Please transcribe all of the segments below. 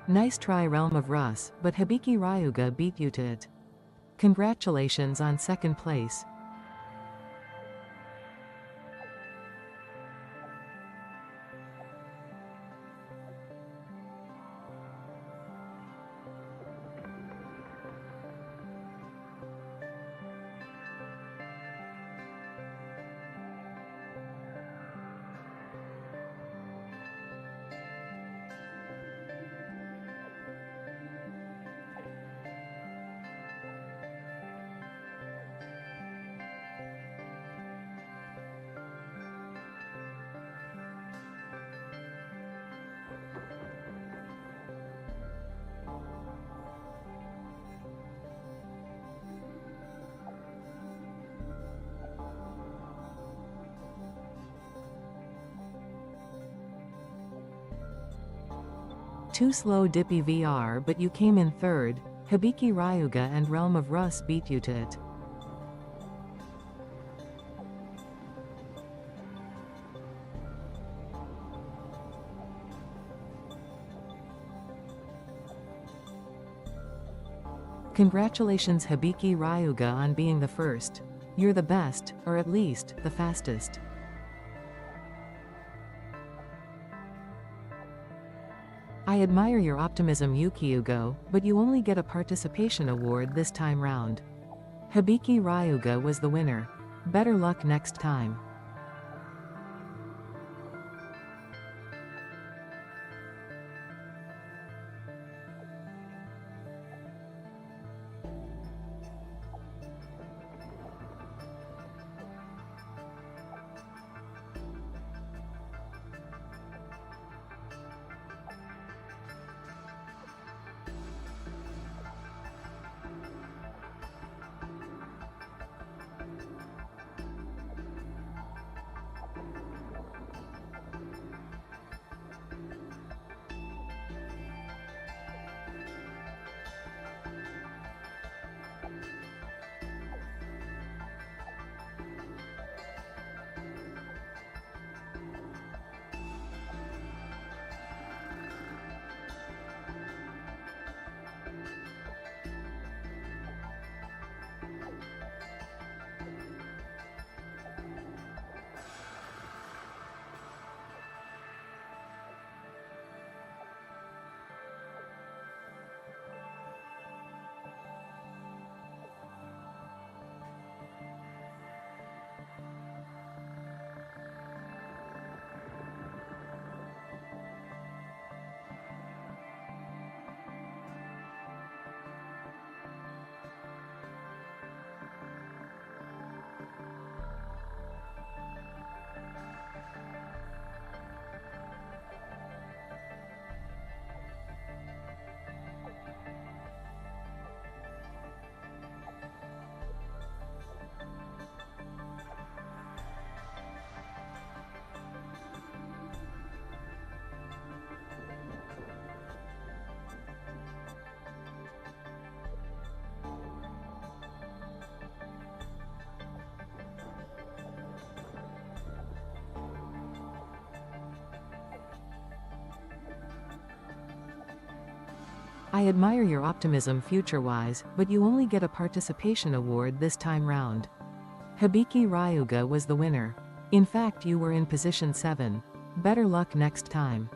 Nice try, Realm of Rus, but Hibiki Ryuga beat you to it. Congratulations on second place. Too slow, Dippy VR, but you came in third. Hibiki Ryuga and Realm of Rus beat you to it. Congratulations, Hibiki Ryuga, on being the first. You're the best, or at least, the fastest. I admire your optimism, Yukiugo, but you only get a participation award this time round. Hibiki Ryuga was the winner. Better luck next time. I admire your optimism future-wise, but you only get a participation award this time round. Hibiki Ryuga was the winner. In fact, you were in position 7. Better luck next time.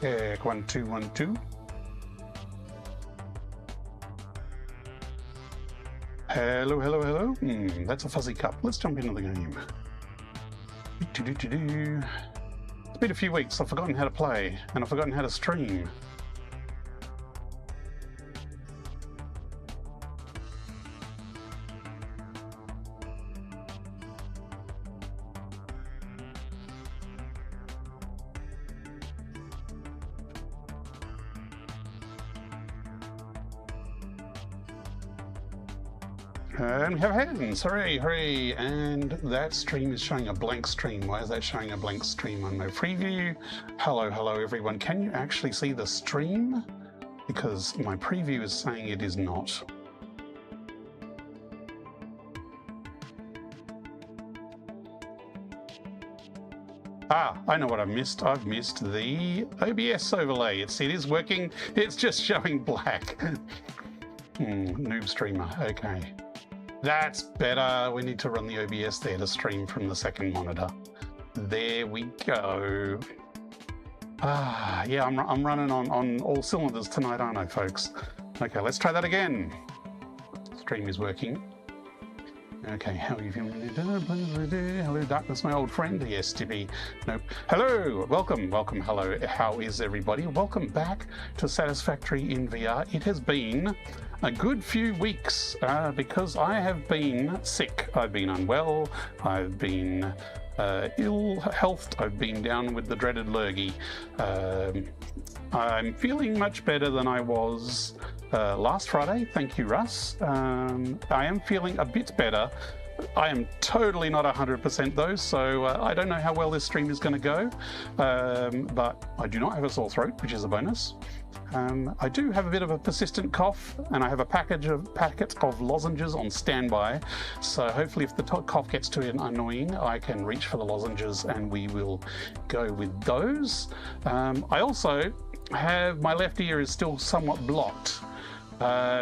Check 1 2 1 2. Hello, hello, hello. That's a fuzzy cup. Let's jump into the game. It's been a few weeks. I've forgotten how to play, and I've forgotten how to stream. And we have hands, hooray, hooray, and that stream is showing a blank stream. Why is that showing a blank stream on my preview? Hello, hello everyone. Can you actually see the stream? Because my preview is saying it is not. Ah, I know what I've missed. I've missed the OBS overlay. It is working. It's just showing black. Noob streamer, okay. That's better. We need to run the OBS there to stream from the second monitor. There we go. Ah, yeah, I'm running on all cylinders tonight, aren't I, folks? Okay, let's try that again. Stream is working. Okay, how are you feeling? Hello, darkness, my old friend. Yes, Tippy. Nope. Hello, welcome, hello. How is everybody? Welcome back to Satisfactory in VR. It has been a good few weeks because I have been sick. I've been unwell. I've been ill-healthed. I've been down with the dreaded lurgy. I'm feeling much better than I was last Friday. Thank you, Russ. I am feeling a bit better. I am totally not 100% though, so I don't know how well this stream is going to go, but I do not have a sore throat, which is a bonus. I do have a bit of a persistent cough, and I have a packet of lozenges on standby, so hopefully if the cough gets too annoying, I can reach for the lozenges and we will go with those. I also have, my left ear is still somewhat blocked,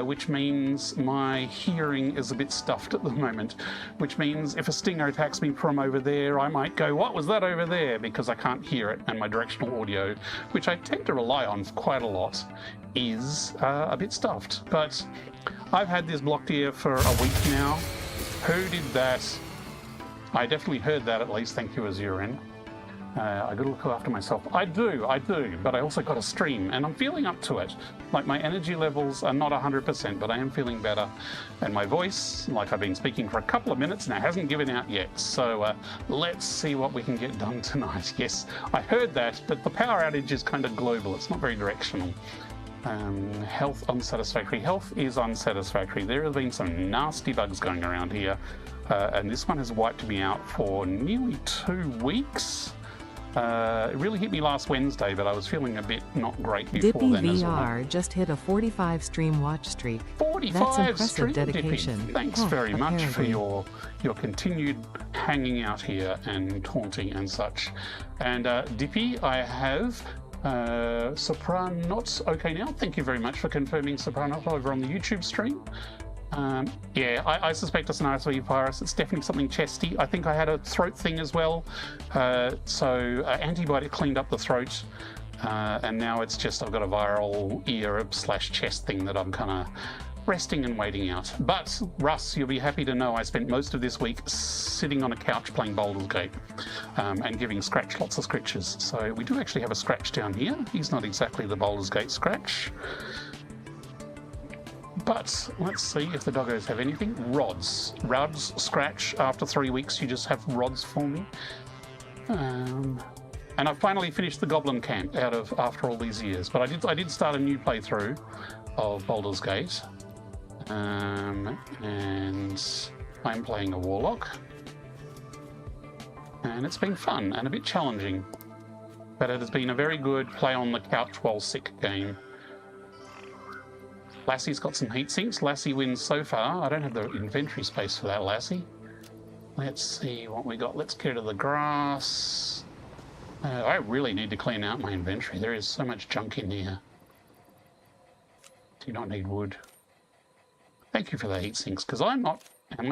which means my hearing is a bit stuffed at the moment, which means if a stinger attacks me from over there, I might go, what was that over there? Because I can't hear it, and my directional audio, which I tend to rely on quite a lot, is a bit stuffed. But I've had this blocked ear for a week now. Who did that? I definitely heard that at least. Thank you, Azurin. I gotta look after myself. I do, but I also got a stream and I'm feeling up to it. Like my energy levels are not 100%, but I am feeling better. And my voice, like I've been speaking for a couple of minutes now, hasn't given out yet. So let's see what we can get done tonight. Yes, I heard that, but the power outage is kind of global. It's not very directional. Health unsatisfactory. Health is unsatisfactory. There have been some nasty bugs going around here. And this one has wiped me out for nearly 2 weeks. It really hit me last Wednesday, but I was feeling a bit not great before Dippy then as well. VR just hit a 45 stream watch streak. 45 That's impressive stream dedication. Dippy. Thanks very much for your continued hanging out here and taunting and such. And Dippy, I have Sopranot okay now. Thank you very much for confirming Sopranot over on the YouTube stream. Yeah, I suspect it's an RSV virus. It's definitely something chesty. I think I had a throat thing as well. So antibiotic cleaned up the throat. And now it's just I've got a viral ear / chest thing that I'm kind of resting and waiting out. But Russ, you'll be happy to know I spent most of this week sitting on a couch playing Baldur's Gate and giving Scratch lots of scritches. So we do actually have a Scratch down here. He's not exactly the Baldur's Gate Scratch. But let's see if the doggos have anything. Rods. Scratch. After 3 weeks, you just have rods for me. And I finally finished the Goblin Camp after all these years. But I did start a new playthrough of Baldur's Gate. And I'm playing a Warlock. And it's been fun and a bit challenging. But it has been a very good play on the couch while sick game. Lassie's got some heat sinks. Lassie wins so far. I don't have the inventory space for that, Lassie. Let's see what we got. Let's get to the grass. I really need to clean out my inventory. There is so much junk in here. Do not need wood. Thank you for the heat sinks, because am I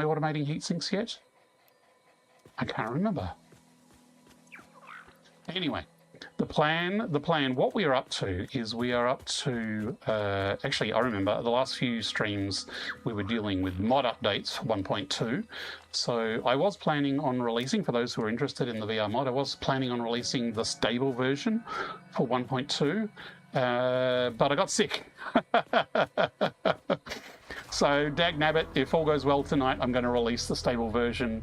automating heat sinks yet? I can't remember. Anyway, The plan, what we are up to is we are up to, actually, I remember the last few streams we were dealing with mod updates for 1.2. So I was planning on releasing, for those who are interested in the VR mod, I was planning on releasing the stable version for 1.2, but I got sick. So, dag nabbit, if all goes well tonight, I'm going to release the stable version.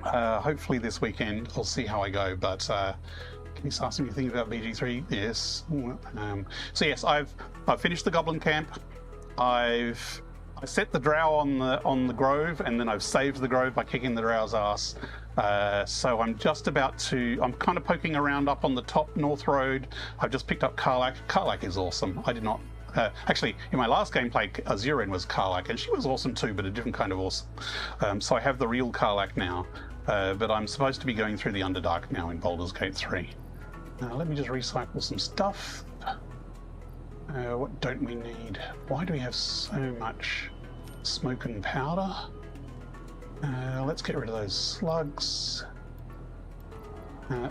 Hopefully this weekend. I'll see how I go. But can you ask me anything about VG3? Yes. So yes, I've finished the Goblin Camp. I set the drow on the Grove, and then I've saved the Grove by kicking the drow's ass. So I'm just about to. I'm kind of poking around up on the top North Road. I've just picked up Karlach. Karlach is awesome. I did not. Actually, in my last gameplay, Azurin was Karlach, and she was awesome too, but a different kind of awesome. So I have the real Karlach now, but I'm supposed to be going through the Underdark now in Baldur's Gate 3. Let me just recycle some stuff. What don't we need? Why do we have so much smoke and powder? Let's get rid of those slugs.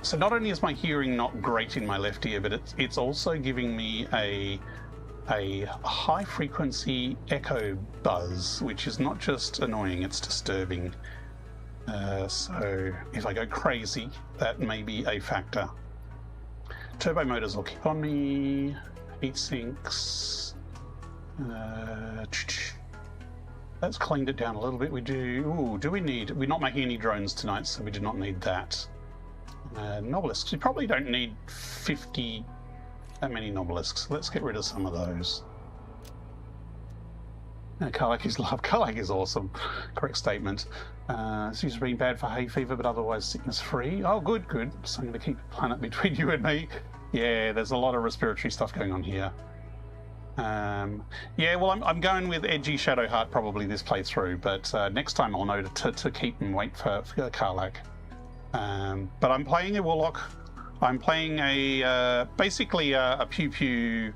So not only is my hearing not great in my left ear, but it's also giving me a high frequency echo buzz, which is not just annoying, it's disturbing. So if I go crazy, that may be a factor. Turbo motors will keep on me. Heat sinks. That's cleaned it down a little bit. We do. Ooh, do we need? We're not making any drones tonight, so we do not need that. Nobelisks. We probably don't need 50. That many Nobelisks. Let's get rid of some of those. Karlach is love. Karlach is awesome. Correct statement. Seems to be bad for hay fever, but otherwise sickness free. Oh, good, good. So I'm going to keep the planet between you and me. Yeah, there's a lot of respiratory stuff going on here. Yeah, well, I'm going with edgy Shadowheart probably this playthrough, but next time I'll know to keep and wait for Karlach. But I'm playing a Warlock. I'm playing a basically a pew pew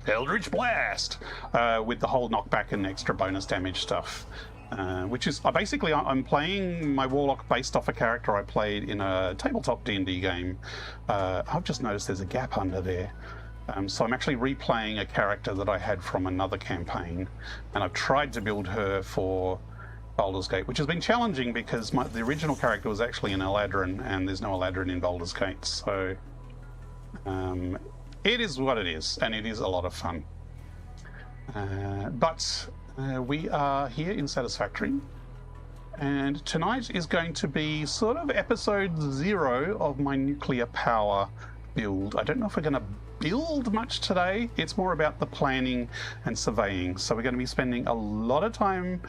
Eldritch Blast with the whole knockback and extra bonus damage stuff, which is basically I'm playing my Warlock based off a character I played in a tabletop D&D game. I've just noticed there's a gap under there. So I'm actually replaying a character that I had from another campaign, and I've tried to build her for Baldur's Gate, which has been challenging because the original character was actually an Eladrin, and there's no Eladrin in Baldur's Gate, so it is what it is, and it is a lot of fun. But we are here in Satisfactory, and tonight is going to be sort of episode 0 of my nuclear power build. I don't know if we're going to build much today. It's more about the planning and surveying, so we're going to be spending a lot of time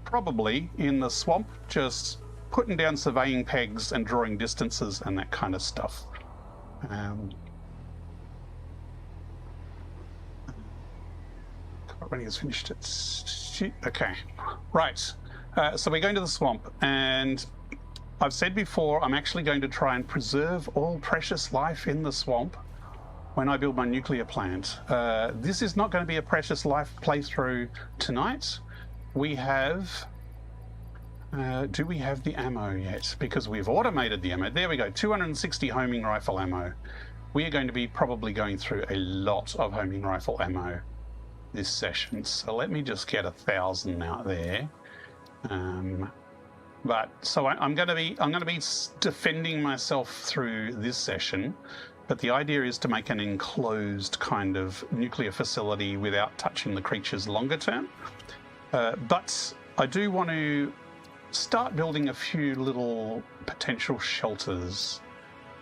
probably in the swamp, just putting down surveying pegs and drawing distances and that kind of stuff. When he's finished it. Okay, right. So we're going to the swamp, and I've said before I'm actually going to try and preserve all precious life in the swamp when I build my nuclear plant. This is not going to be a precious life playthrough tonight. We have... do we have the ammo yet? Because we've automated the ammo. There we go, 260 homing rifle ammo. We are going to be probably going through a lot of homing rifle ammo this session. So let me just get 1,000 out there. But so I'm going to be defending myself through this session. But the idea is to make an enclosed kind of nuclear facility without touching the creatures longer term. But I do want to start building a few little potential shelters.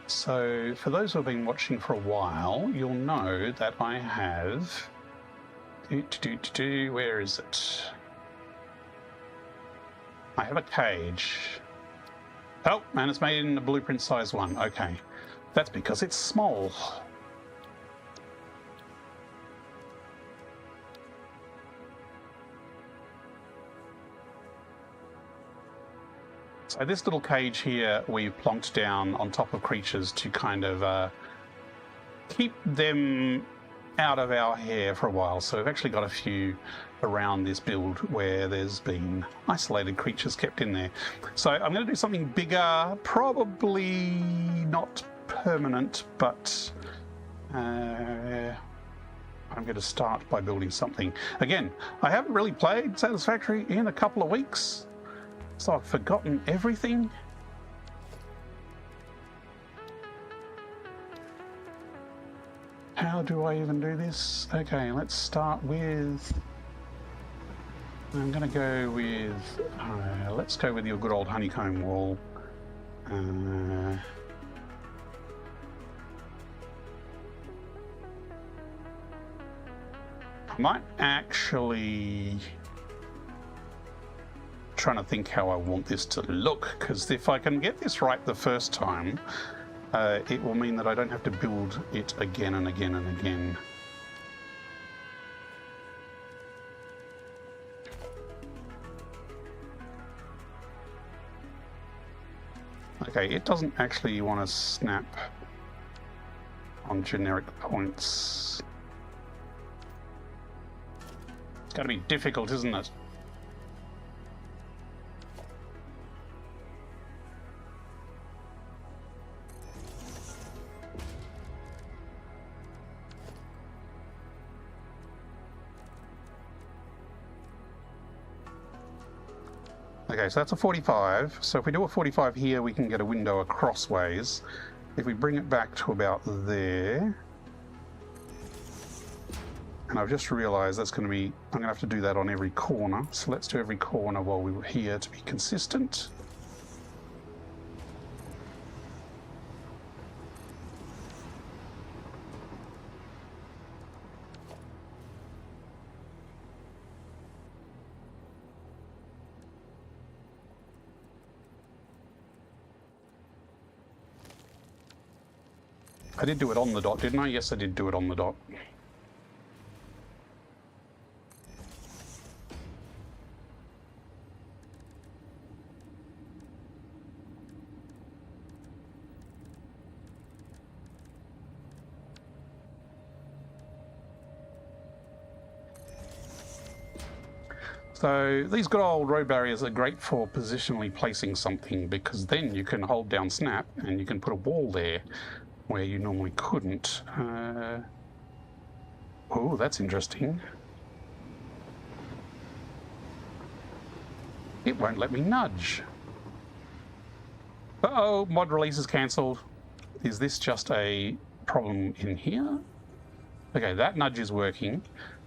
So for those who have been watching for a while, you'll know that I have... Where is it? I have a cage. Oh, and it's made in a blueprint size 1. Okay. That's because it's small. So this little cage here we've plonked down on top of creatures to kind of keep them out of our hair for a while, so we've actually got a few around this build where there's been isolated creatures kept in there. So I'm going to do something bigger, probably not permanent, but I'm going to start by building something. Again, I haven't really played Satisfactory in a couple of weeks, so I've forgotten everything. How do I even do this? Okay, let's start with... I'm going to go with... let's go with your good old honeycomb wall. I might actually... trying to think how I want this to look, because if I can get this right the first time, it will mean that I don't have to build it again and again and again. Okay, it doesn't actually want to snap on generic points. It's going to be difficult, isn't it? Okay, so that's a 45. So if we do a 45 here, we can get a window acrossways. If we bring it back to about there, and I've just realized that's going to be, I'm going to have to do that on every corner. So let's do every corner while we were here to be consistent. I did do it on the dot, didn't I? Yes, I did do it on the dot. So these good old road barriers are great for positionally placing something, because then you can hold down snap and you can put a wall there where you normally couldn't. Oh, that's interesting. It won't let me nudge. Uh-oh, mod release is cancelled. Is this just a problem in here? Okay, that nudge is working.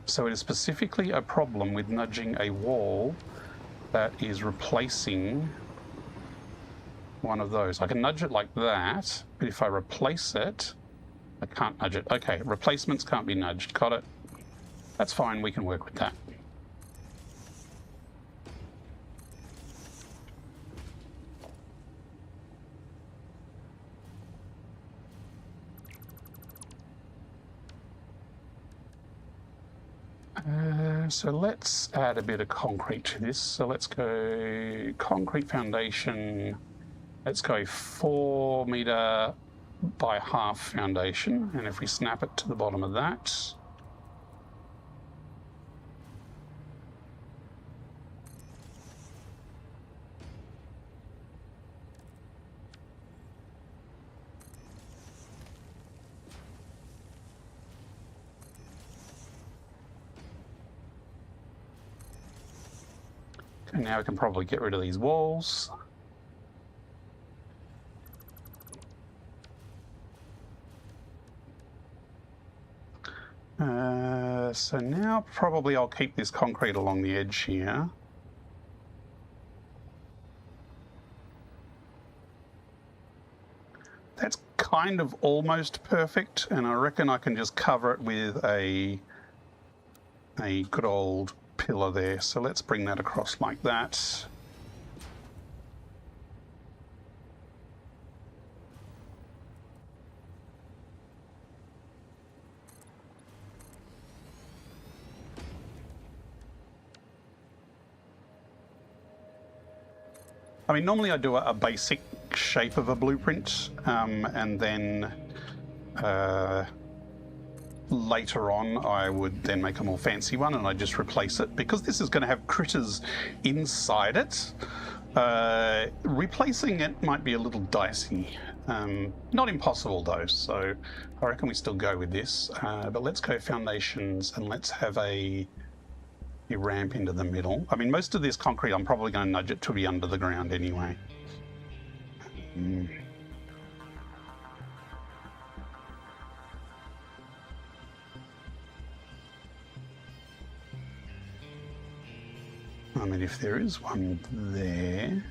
So it is specifically a problem with nudging a wall that is replacing one of those. I can nudge it like that, but if I replace it, I can't nudge it. Okay, replacements can't be nudged. Got it. That's fine, we can work with that. So let's add a bit of concrete to this. So let's go concrete foundation. Let's go 4 meter by half foundation. And if we snap it to the bottom of that, and now we can probably get rid of these walls. So now probably I'll keep this concrete along the edge here. That's kind of almost perfect, and I reckon I can just cover it with a good old pillar there. So let's bring that across like that. I mean, normally I do a basic shape of a blueprint, and then later on I would then make a more fancy one and I just replace it. Because this is going to have critters inside it, replacing it might be a little dicey. Not impossible though, so I reckon we still go with this. But let's go foundations and let's have a ramp into the middle. I mean, most of this concrete I'm probably going to nudge it to be under the ground anyway. I mean, if there is one there.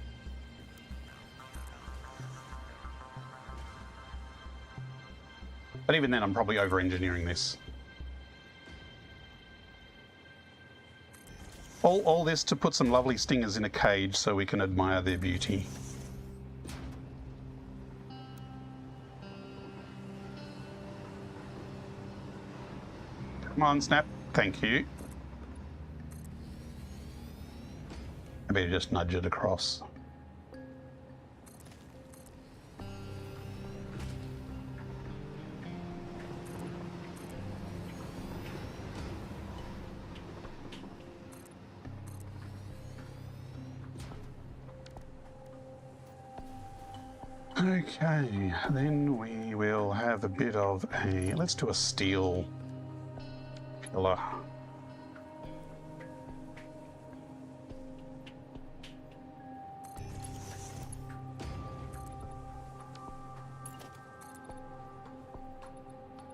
But even then, I'm probably over-engineering this. All this to put some lovely stingers in a cage so we can admire their beauty. Come on, Snap. Thank you. I better just nudge it across. Okay, then we will have a bit of a... Let's do a steel pillar.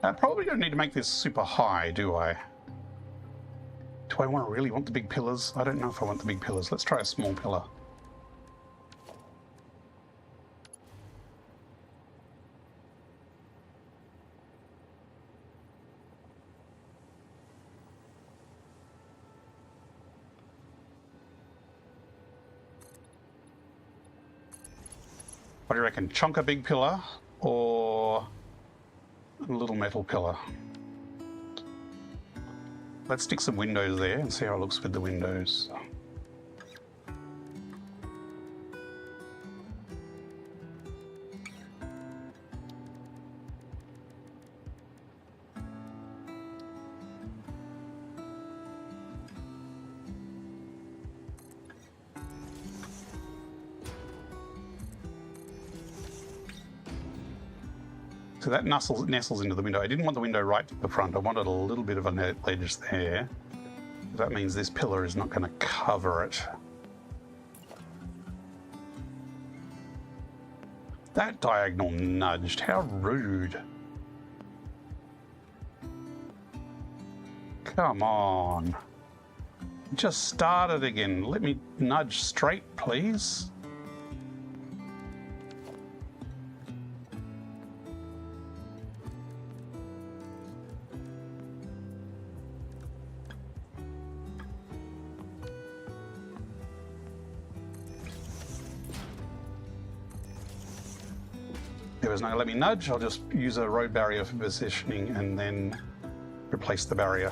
I probably don't need to make this super high, do I? Do I really want the big pillars? I don't know if I want the big pillars. Let's try a small pillar. What do you reckon? Chunk a big pillar or a little metal pillar? Let's stick some windows there and see how it looks with the windows. So that nestles into the window. I didn't want the window right to the front. I wanted a little bit of a ledge there. That means this pillar is not going to cover it. That diagonal nudged. How rude. Come on. Just started again. Let me nudge straight, please. There was no let me nudge. I'll just use a road barrier for positioning and then replace the barrier.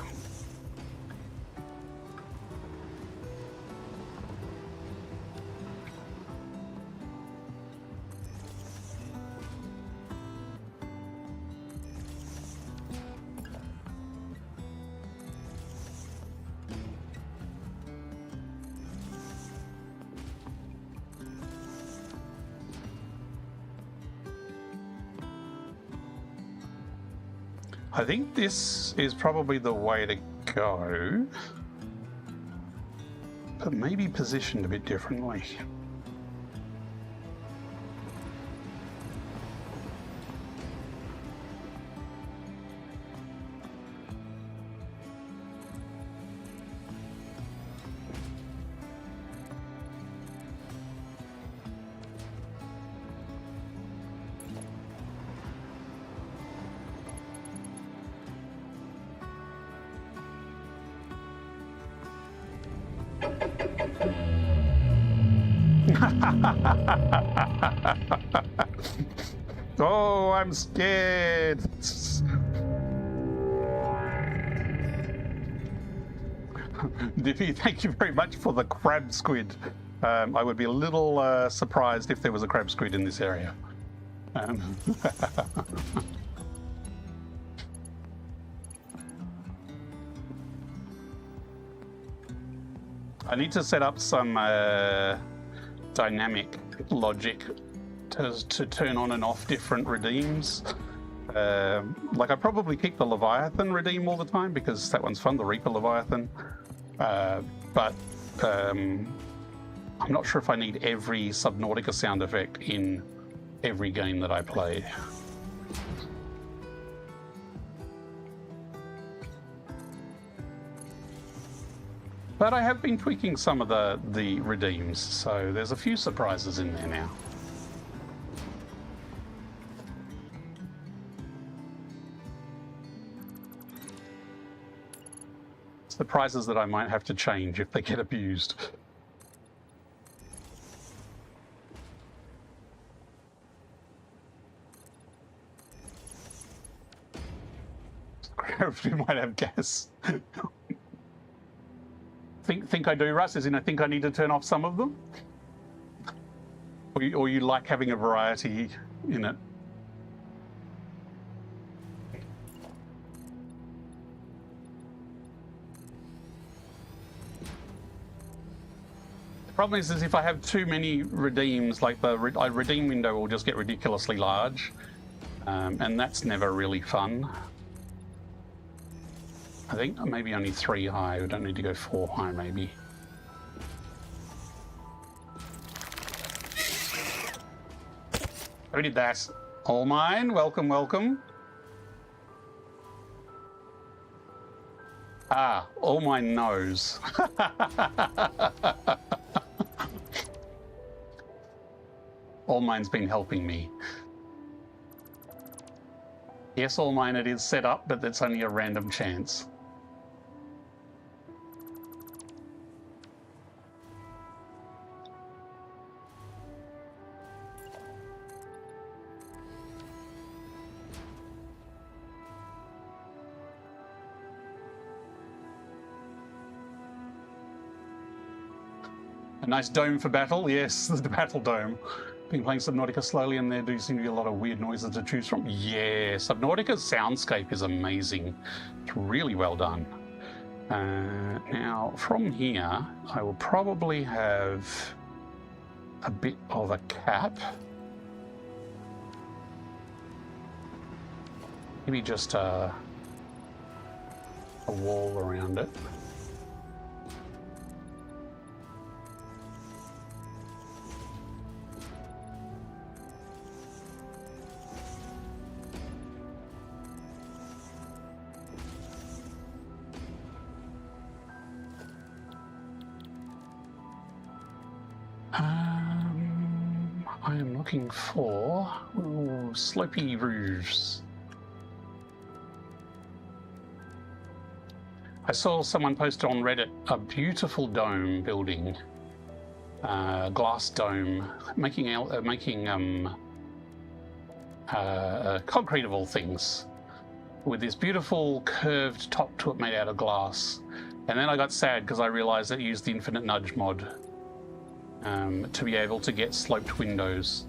I think this is probably the way to go, but maybe positioned a bit differently. Oh, I'm scared. Dippy, thank you very much for the crab squid. I would be a little surprised if there was a crab squid in this area. I need to set up some dynamic logic to turn on and off different redeems. Like I probably keep the Leviathan redeem all the time because that one's fun, the Reaper Leviathan. But I'm not sure if I need every Subnautica sound effect in every game that I play. But I have been tweaking some of the redeems, so there's a few surprises in there now. Surprises that I might have to change if they get abused. Gravity might have gas. Think I do, Russ? As in, I think I need to turn off some of them? Or you like having a variety in it? The problem is if I have too many redeems, like the redeem window will just get ridiculously large, and that's never really fun. I think maybe only 3 high. We don't need to go 4 high, maybe. Who did that? All mine. Welcome, welcome. Ah, all mine knows. All mine's been helping me. Yes, all mine it is set up, but that's only a random chance. A nice dome for battle, yes, the battle dome. Been playing Subnautica slowly and there do seem to be a lot of weird noises to choose from. Yeah, Subnautica's soundscape is amazing. It's really well done. Now, from here, I will probably have a bit of a cap. Maybe just a wall around it. I am looking for slopey roofs. I saw someone posted on Reddit a beautiful dome building, glass dome, making concrete of all things, with this beautiful curved top to it made out of glass. And then I got sad because I realized it used the Infinite Nudge mod to be able to get sloped windows,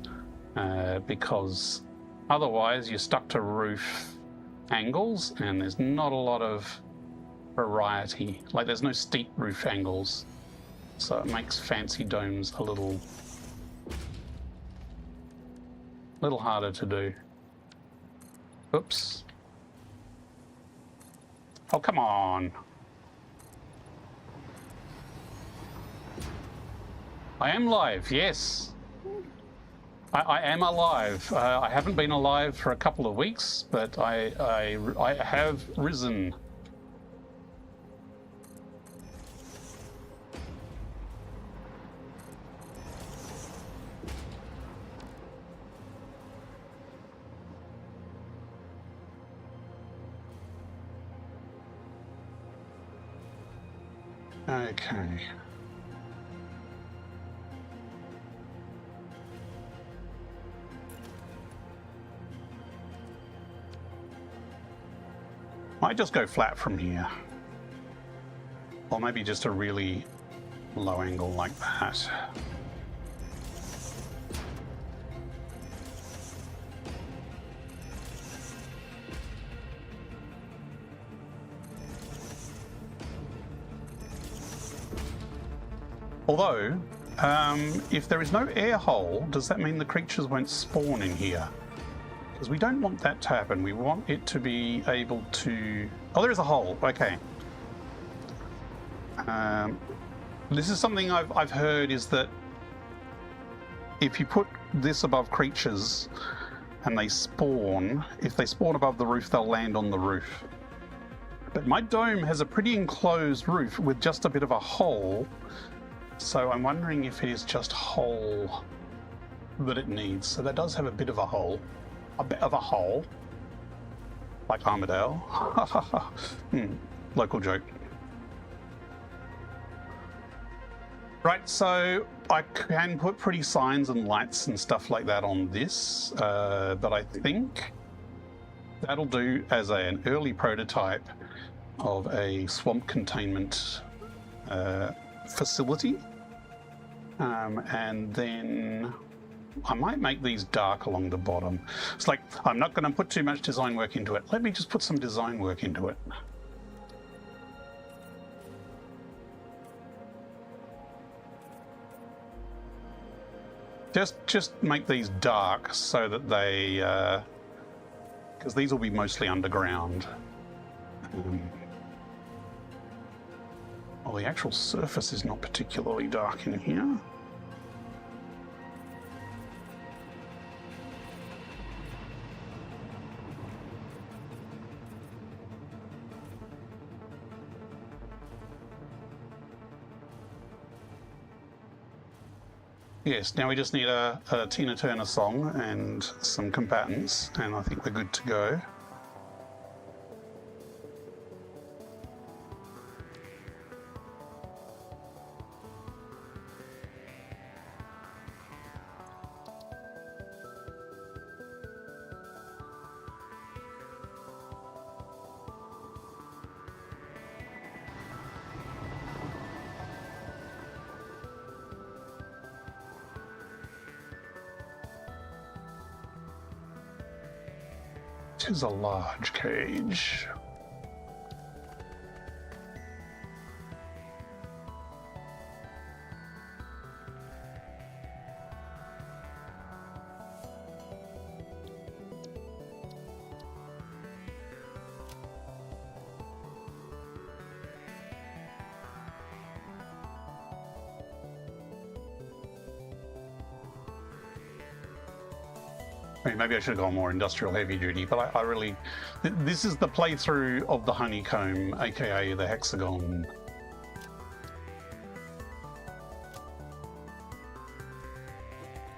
because otherwise you're stuck to roof angles and there's not a lot of variety. Like there's no steep roof angles, so it makes fancy domes a little harder to do. Oops. Oh, come on. I am live, yes. I am alive. I haven't been alive for a couple of weeks, but I have risen. Okay. Might just go flat from here. Or maybe just a really low angle like that. Although, if there is no air hole, does that mean the creatures won't spawn in here? Because we don't want that to happen. We want it to be able to... Oh, there is a hole. Okay. This is something I've heard, is that if you put this above creatures and they spawn, if they spawn above the roof, they'll land on the roof. But my dome has a pretty enclosed roof with just a bit of a hole. So I'm wondering if it is just hole that it needs. So that does have a bit of a hole. A bit of a hole. Like Armadale. Local joke. Right, so I can put pretty signs and lights and stuff like that on this, but I think that'll do as an early prototype of a swamp containment facility. And then I might make these dark along the bottom. It's like, I'm not going to put too much design work into it. Let me just put some design work into it. Just make these dark so that they, because these will be mostly underground. Well, the actual surface is not particularly dark in here. Yes, now we just need a Tina Turner song and some combatants, and I think we're good to go. It is a large cage. I mean, maybe I should have gone more industrial heavy duty, but I really... This is the playthrough of the honeycomb, aka the hexagon.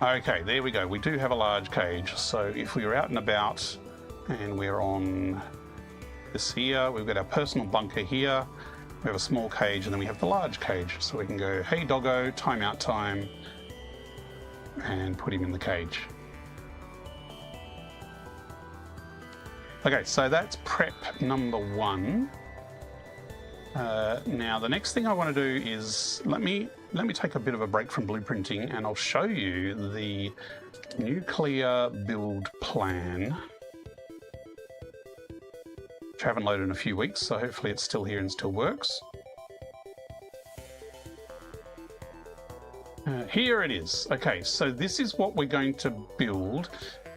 Okay, there we go. We do have a large cage. So if we were out and about and we're on this here, we've got our personal bunker here, we have a small cage, and then we have the large cage. So we can go, hey doggo, timeout time, and put him in the cage. Okay, so that's prep number one. Now the next thing I want to do is let me take a bit of a break from blueprinting, and I'll show you the nuclear build plan, which I haven't loaded in a few weeks, so hopefully it's still here and still works. Here it is. Okay, so this is what we're going to build.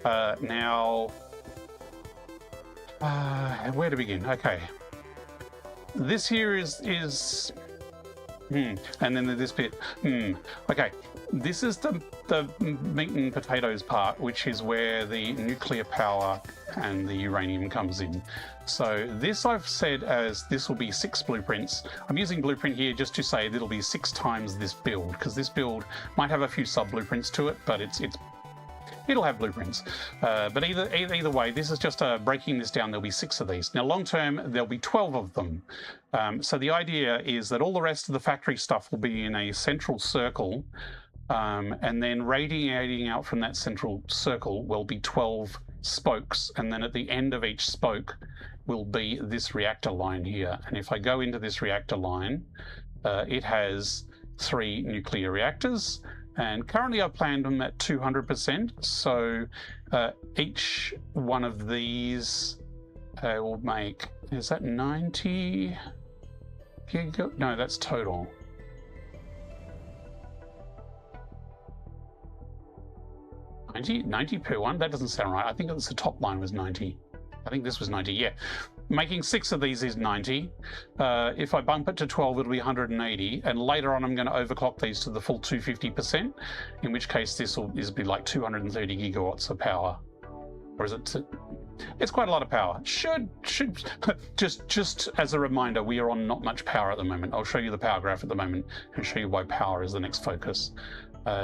Now, where to begin? Okay. This here is and then this bit. Okay. This is the meat and potatoes part, which is where the nuclear power and the uranium comes in. So this I've said as this will be 6 blueprints. I'm using blueprint here just to say it'll be 6 times this build, because this build might have a few sub blueprints to it, but it'll have blueprints. But either way, this is just breaking this down. There'll be 6 of these. Now, long term, there'll be 12 of them. So the idea is that all the rest of the factory stuff will be in a central circle, and then radiating out from that central circle will be 12 spokes, and then at the end of each spoke will be this reactor line here. And if I go into this reactor line, it has 3 nuclear reactors. And currently I've planned them at 200%, so each one of these will make, is that 90 giga? No, that's total. 90 per one? That doesn't sound right. I think the top line was 90. I think this was 90, yeah. Making 6 of these is 90. If I bump it to 12, it'll be 180. And later on, I'm going to overclock these to the full 250%, in which case this will be like 230 gigawatts of power. Or is it? It's quite a lot of power. Should just as a reminder, we are on not much power at the moment. I'll show you the power graph at the moment and show you why power is the next focus.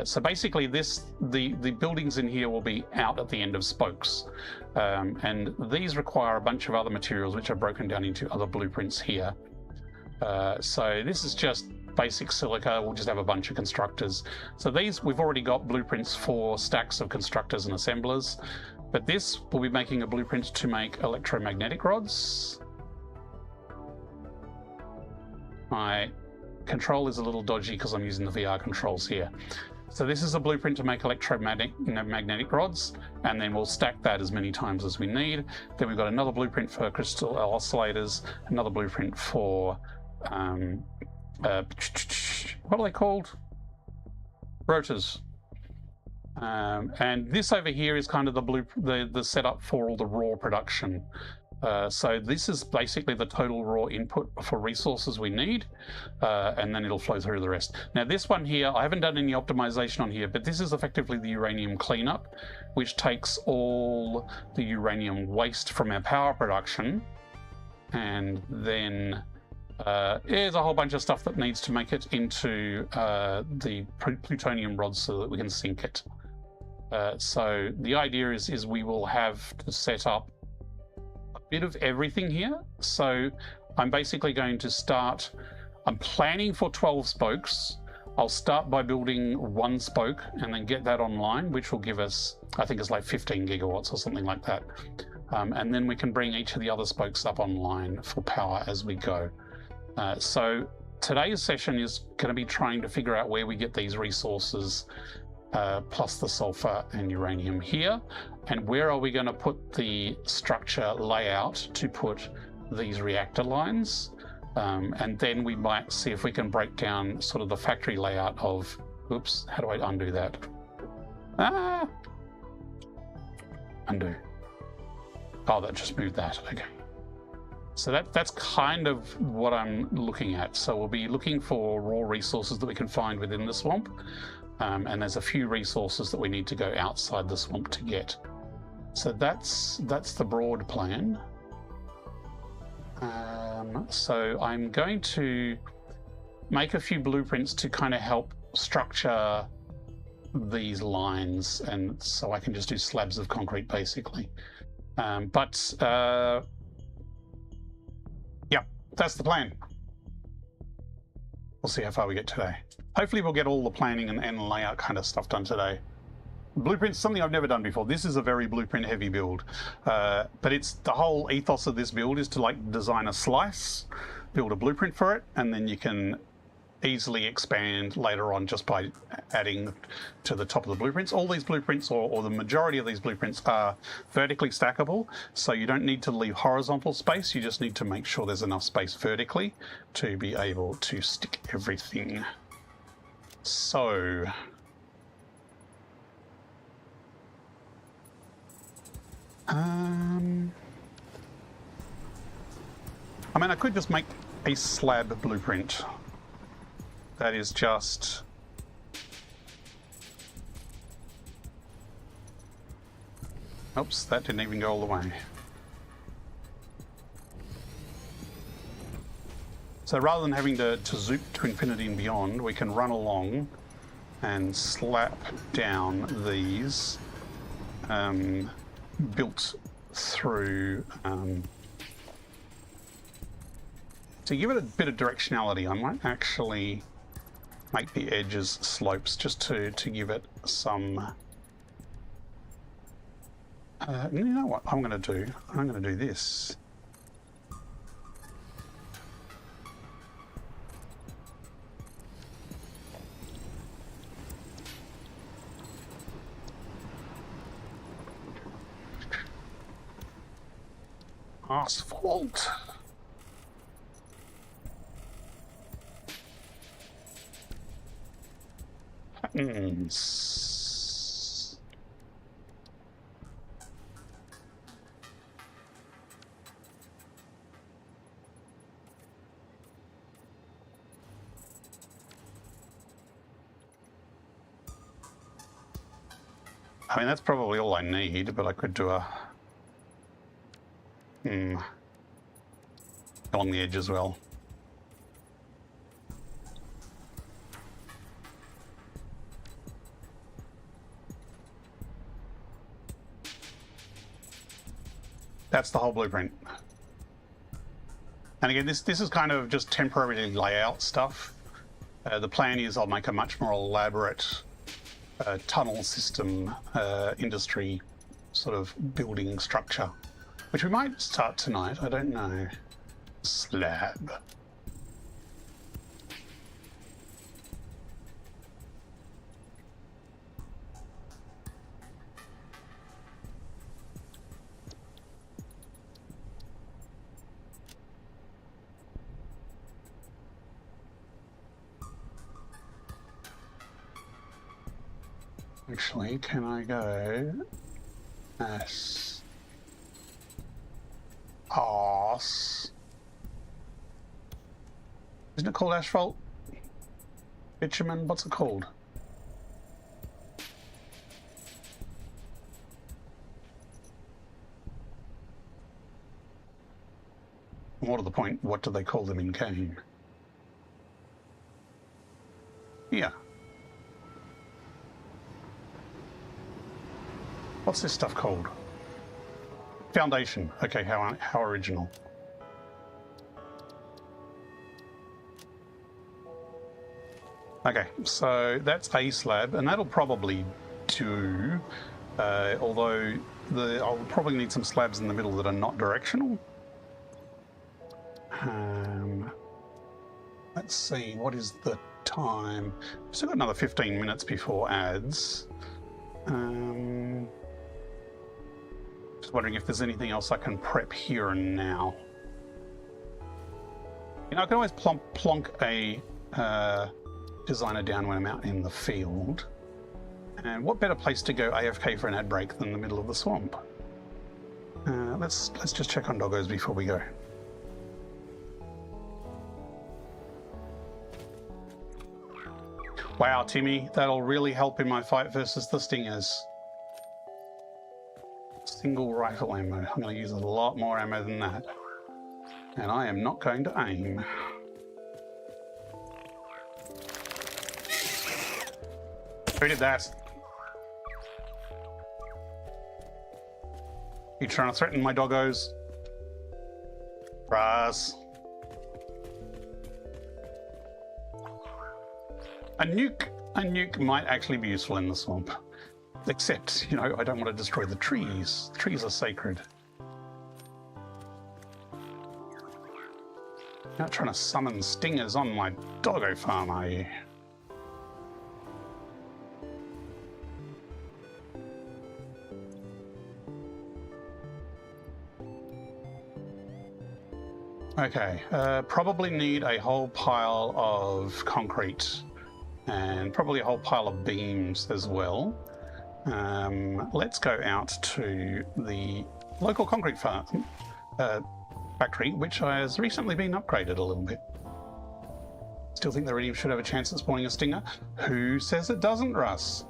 So basically the buildings in here will be out at the end of spokes. And these require a bunch of other materials which are broken down into other blueprints here. So this is just basic silica. We'll just have a bunch of constructors. So these, we've already got blueprints for stacks of constructors and assemblers. But this will be making a blueprint to make electromagnetic rods. My control is a little dodgy because I'm using the VR controls here. So this is a blueprint to make magnetic rods, and then we'll stack that as many times as we need. Then we've got another blueprint for crystal oscillators, another blueprint for what are they called? Rotors. And this over here is kind of the setup for all the raw production. So this is basically the total raw input for resources we need, and then it'll flow through the rest. Now this one here, I haven't done any optimization on here, but this is effectively the uranium cleanup, which takes all the uranium waste from our power production, and then there's a whole bunch of stuff that needs to make it into the plutonium rods so that we can sink it. So the idea is we will have to set up a bit of everything here. So I'm basically going to start, I'm planning for 12 spokes. I'll start by building 1 spoke and then get that online, which will give us, I think it's like 15 gigawatts or something like that. And then we can bring each of the other spokes up online for power as we go. So today's session is going to be trying to figure out where we get these resources, plus the sulfur and uranium here, and where are we going to put the structure layout to put these reactor lines, and then we might see if we can break down sort of the factory layout of, oops, how do I undo that? Undo. Oh, that just moved that. Okay. So that's kind of what I'm looking at. So we'll be looking for raw resources that we can find within the swamp. And there's a few resources that we need to go outside the swamp to get. So that's the broad plan. So I'm going to make a few blueprints to kind of help structure these lines, and so I can just do slabs of concrete basically. Yeah, that's the plan. We'll see how far we get today. Hopefully we'll get all the planning and layout kind of stuff done today. Blueprints, something I've never done before. This is a very blueprint heavy build, but it's the whole ethos of this build is to like design a slice, build a blueprint for it, and then you can easily expand later on just by adding to the top of the blueprints. All these blueprints, or the majority of these blueprints, are vertically stackable, so you don't need to leave horizontal space. You just need to make sure there's enough space vertically to be able to stick everything. So I mean, I could just make a slab blueprint that is just oops, that didn't even go all the way. So rather than having to zoop to infinity and beyond, we can run along and slap down these built through to give it a bit of directionality. I might actually make the edges slopes just to give it some you know what I'm going to do? I'm going to do this. Asphalt. Patterns. I mean, that's probably all I need, but I could do a... along the edge as well. That's the whole blueprint. And again, this is kind of just temporary layout stuff. The plan is I'll make a much more elaborate tunnel system, industry sort of building structure, which we might start tonight. I don't know. Slab. Actually, can I go S arse? Isn't it called asphalt? Bitumen? What's it called? More to the point, what do they call them in game? Yeah. What's this stuff called? Foundation. Okay, how original. Okay, so that's a slab, and that'll probably do, although I'll probably need some slabs in the middle that are not directional. Let's see, what is the time? We've still got another 15 minutes before ads. Just wondering if there's anything else I can prep here and now. You know, I can always plonk a designer down when I'm out in the field. And what better place to go AFK for an ad break than the middle of the swamp? Let's just check on doggos before we go. Wow, Timmy, that'll really help in my fight versus the stingers. Single rifle ammo. I'm going to use a lot more ammo than that. And I am not going to aim. Who did that? You trying to threaten my doggos? Raz. A nuke might actually be useful in the swamp. Except, you know, I don't want to destroy the trees. Trees are sacred. You're not trying to summon stingers on my doggo farm, are you? Okay, probably need a whole pile of concrete and probably a whole pile of beams as well. Let's go out to the local concrete farm, factory, which has recently been upgraded a little bit. Still think the Iridium should have a chance at spawning a stinger. Who says it doesn't, Russ?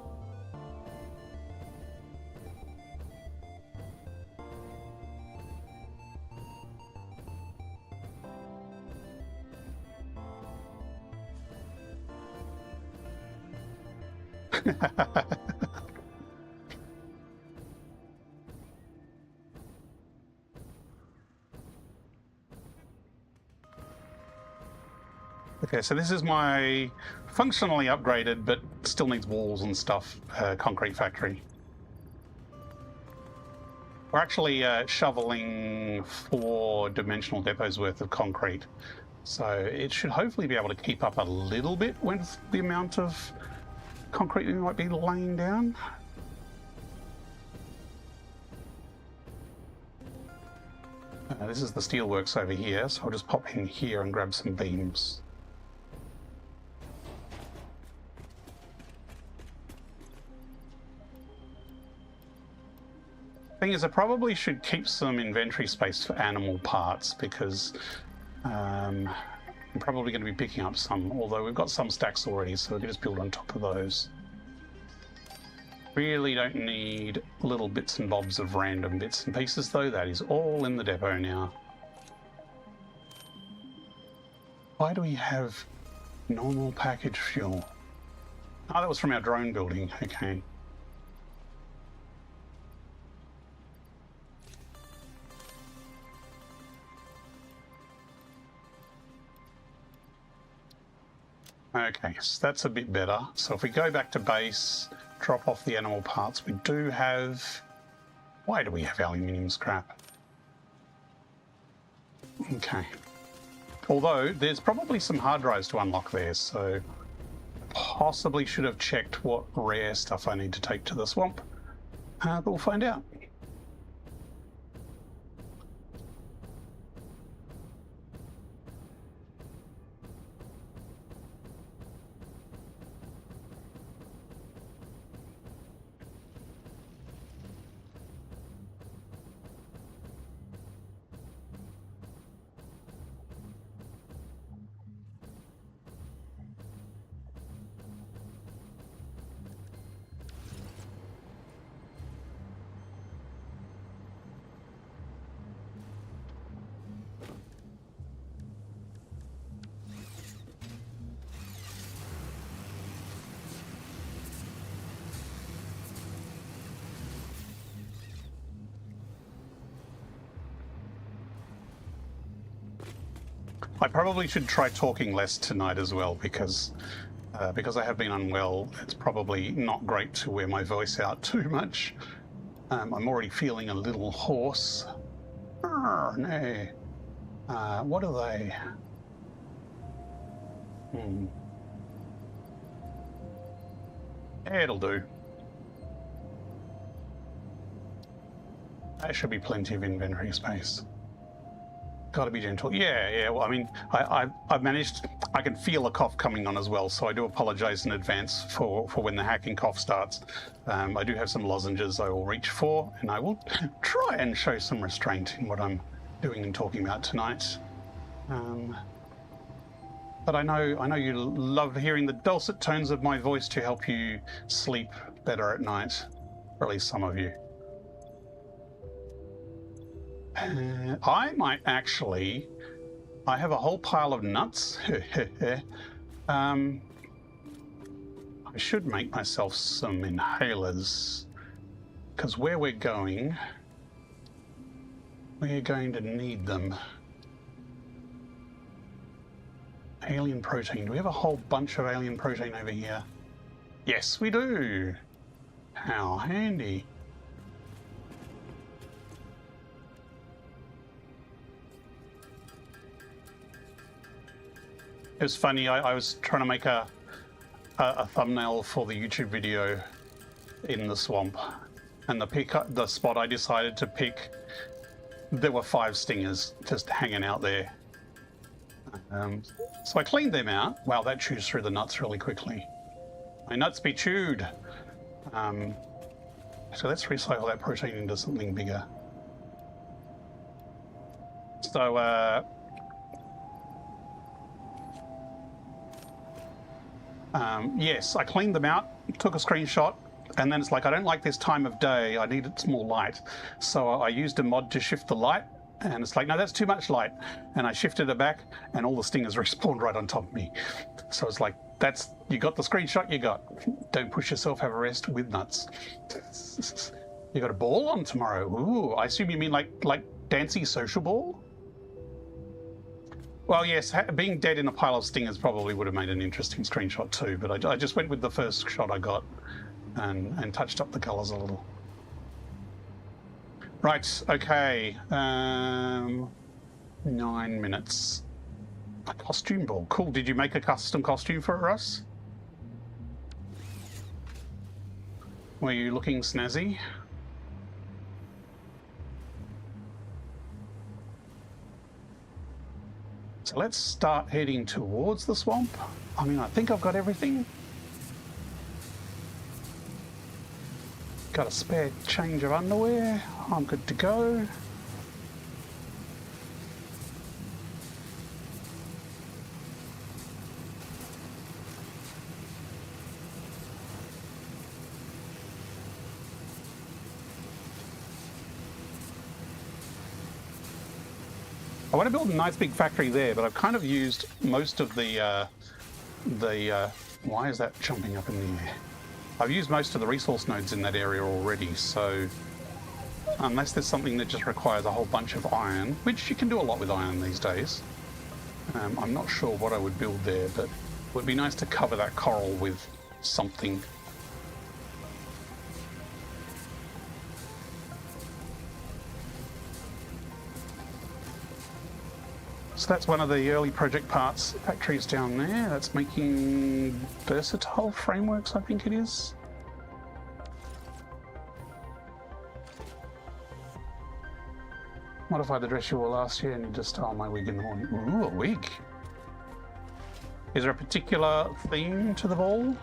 Okay, so this is my functionally upgraded, but still needs walls and stuff, concrete factory. We're actually shoveling 4 dimensional depots worth of concrete. So it should hopefully be able to keep up a little bit with the amount of concrete we might be laying down. This is the steelworks over here, so I'll just pop in here and grab some beams. Thing is, I probably should keep some inventory space for animal parts because I'm probably going to be picking up some, although we've got some stacks already, so we can just build on top of those. Really don't need little bits and bobs of random bits and pieces, though. That is all in the depot now. Why do we have normal package fuel? Oh, that was from our drone building. Okay. Okay, so that's a bit better. So if we go back to base, drop off the animal parts, we do have... Why do we have aluminium scrap? Okay. Although, there's probably some hard drives to unlock there, so... Possibly should have checked what rare stuff I need to take to the swamp. But we'll find out. I probably should try talking less tonight as well, because I have been unwell. It's probably not great to wear my voice out too much. I'm already feeling a little hoarse. No. What are they? Yeah, it'll do. There should be plenty of inventory space. Gotta be gentle. Yeah. Well, I mean, I've managed. I can feel a cough coming on as well, so I do apologise in advance for when the hacking cough starts. I do have some lozenges I will reach for, and I will try and show some restraint in what I'm doing and talking about tonight. But I know you love hearing the dulcet tones of my voice to help you sleep better at night, or at least some of you. I might actually... I have a whole pile of nuts. I should make myself some inhalers, because where we're going to need them. Alien protein. Do we have a whole bunch of alien protein over here? Yes, we do. How handy. It was funny, I was trying to make a thumbnail for the YouTube video in the swamp, and the spot I decided to pick, there were 5 stingers just hanging out there. So I cleaned them out. Wow, that chews through the nuts really quickly. My nuts be chewed. So let's recycle that protein into something bigger. So, yes, I cleaned them out, took a screenshot, and then it's like, I don't like this time of day, I need it more light. So I used a mod to shift the light, and it's like, no, that's too much light. And I shifted it back, and all the stingers respawned right on top of me. So it's like, you got the screenshot you got. Don't push yourself, have a rest with nuts. You got a ball on tomorrow. Ooh, I assume you mean like Dancy social ball? Well, yes, being dead in a pile of stingers probably would have made an interesting screenshot too, but I just went with the first shot I got and touched up the colours a little. Right, okay. 9 minutes. A costume ball. Cool. Did you make a custom costume for us? Were you looking snazzy? So let's start heading towards the swamp. I mean, I think I've got everything. Got a spare change of underwear. I'm good to go. I want to build a nice big factory there, but I've kind of used most of the why is that jumping up in the air? I've used most of the resource nodes in that area already, so unless there's something that just requires a whole bunch of iron, which you can do a lot with iron these days, I'm not sure what I would build there, but it would be nice to cover that coral with something. So that's one of the early project parts, factories down there. That's making versatile frameworks, I think it is. Modified the dress you wore last year and you just style my wig in the morning. Ooh, a wig. Is there a particular theme to the ball?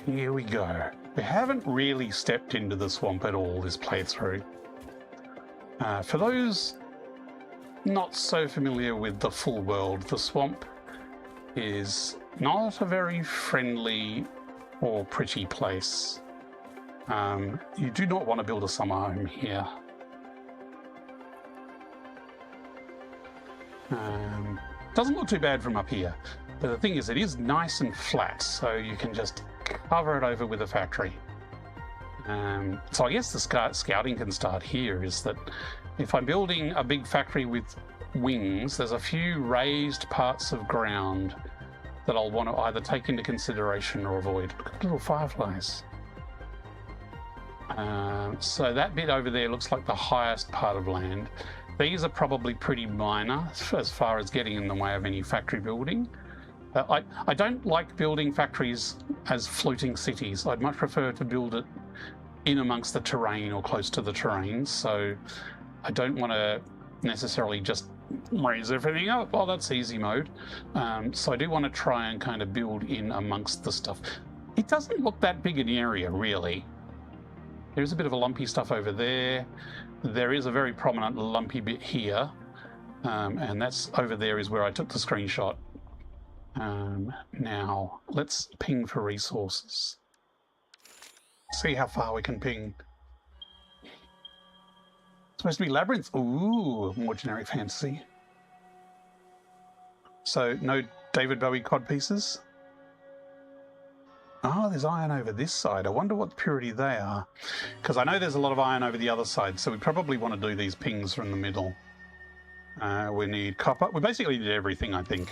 Here we go. We haven't really stepped into the swamp at all this playthrough. For those not so familiar with the full world, the swamp is not a very friendly or pretty place. You do not want to build a summer home here. Doesn't look too bad from up here, but the thing is it is nice and flat, so you can just cover it over with a factory. So I guess the scouting can start here, is that if I'm building a big factory with wings, there's a few raised parts of ground that I'll want to either take into consideration or avoid. Look at the little fireflies. So that bit over there looks like the highest part of land. These are probably pretty minor as far as getting in the way of any factory building. I don't like building factories as floating cities. I'd much prefer to build it in amongst the terrain or close to the terrain. So I don't want to necessarily just raise everything up. Well, that's easy mode. So I do want to try and kind of build in amongst the stuff. It doesn't look that big an area, really. There's a bit of a lumpy stuff over there. There is a very prominent lumpy bit here. And that's over there is where I took the screenshot. Now, let's ping for resources. See how far we can ping. It's supposed to be labyrinth. Ooh, more generic fantasy. So, no David Bowie cod pieces. Oh, there's iron over this side. I wonder what purity they are. Because I know there's a lot of iron over the other side, so we probably want to do these pings from the middle. We need copper. We basically did everything, I think.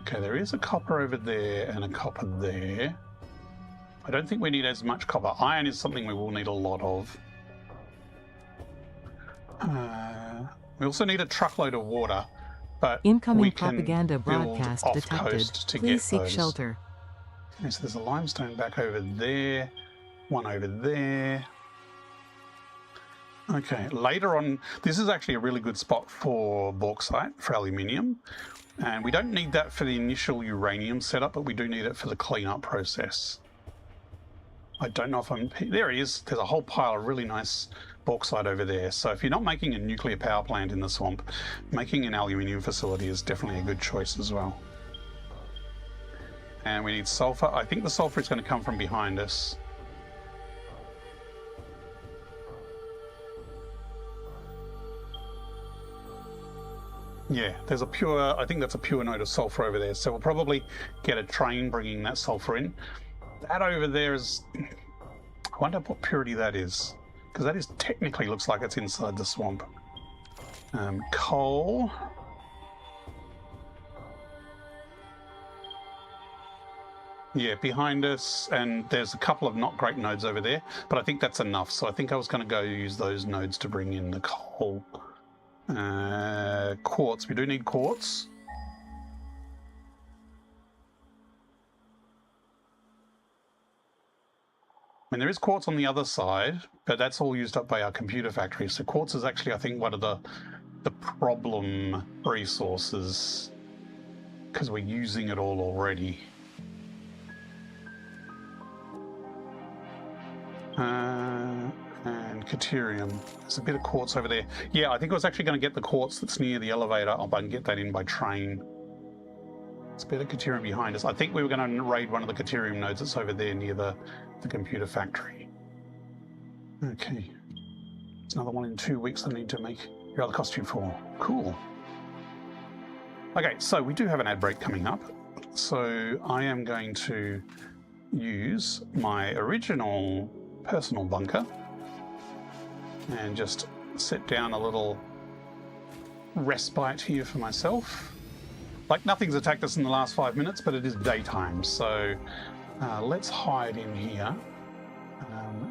Okay, there is a copper over there and a copper there. I don't think we need as much copper. Iron is something we will need a lot of. We also need a truckload of water, but incoming we can propaganda build broadcast off detected. coast to Please get seek those. shelter. Okay, so there's a limestone back over there, one over there. Okay, later on, this is actually a really good spot for bauxite, for aluminium. And we don't need that for the initial uranium setup, but we do need it for the cleanup process. I don't know if I'm... There it is. There's a whole pile of really nice bauxite over there. So if you're not making a nuclear power plant in the swamp, making an aluminium facility is definitely a good choice as well. And we need sulfur. I think the sulfur is going to come from behind us. Yeah, there's a pure, I think that's a pure node of sulfur over there. So we'll probably get a train bringing that sulfur in. That over there is, I wonder what purity that is, because that is technically looks like it's inside the swamp. Coal. Yeah, behind us, and there's a couple of not great nodes over there, but I think that's enough. So I think I was going to go use those nodes to bring in the coal. Quartz. We do need quartz. mean, there is quartz on the other side, but that's all used up by our computer factory. So quartz is actually, I think, one of the problem resources because we're using it all already. And Caterium. There's a bit of quartz over there. Yeah, I think I was actually going to get the quartz that's near the elevator up and get that in by train. There's a bit of Caterium behind us. I think we were going to raid one of the Caterium nodes that's over there near the computer factory. Okay. There's another one in 2 weeks I need to make your other costume for. Cool. Okay, so we do have an ad break coming up. So I am going to use my original personal bunker and just set down a little respite here for myself. Like, nothing's attacked us in the last 5 minutes, but it is daytime, so let's hide in here.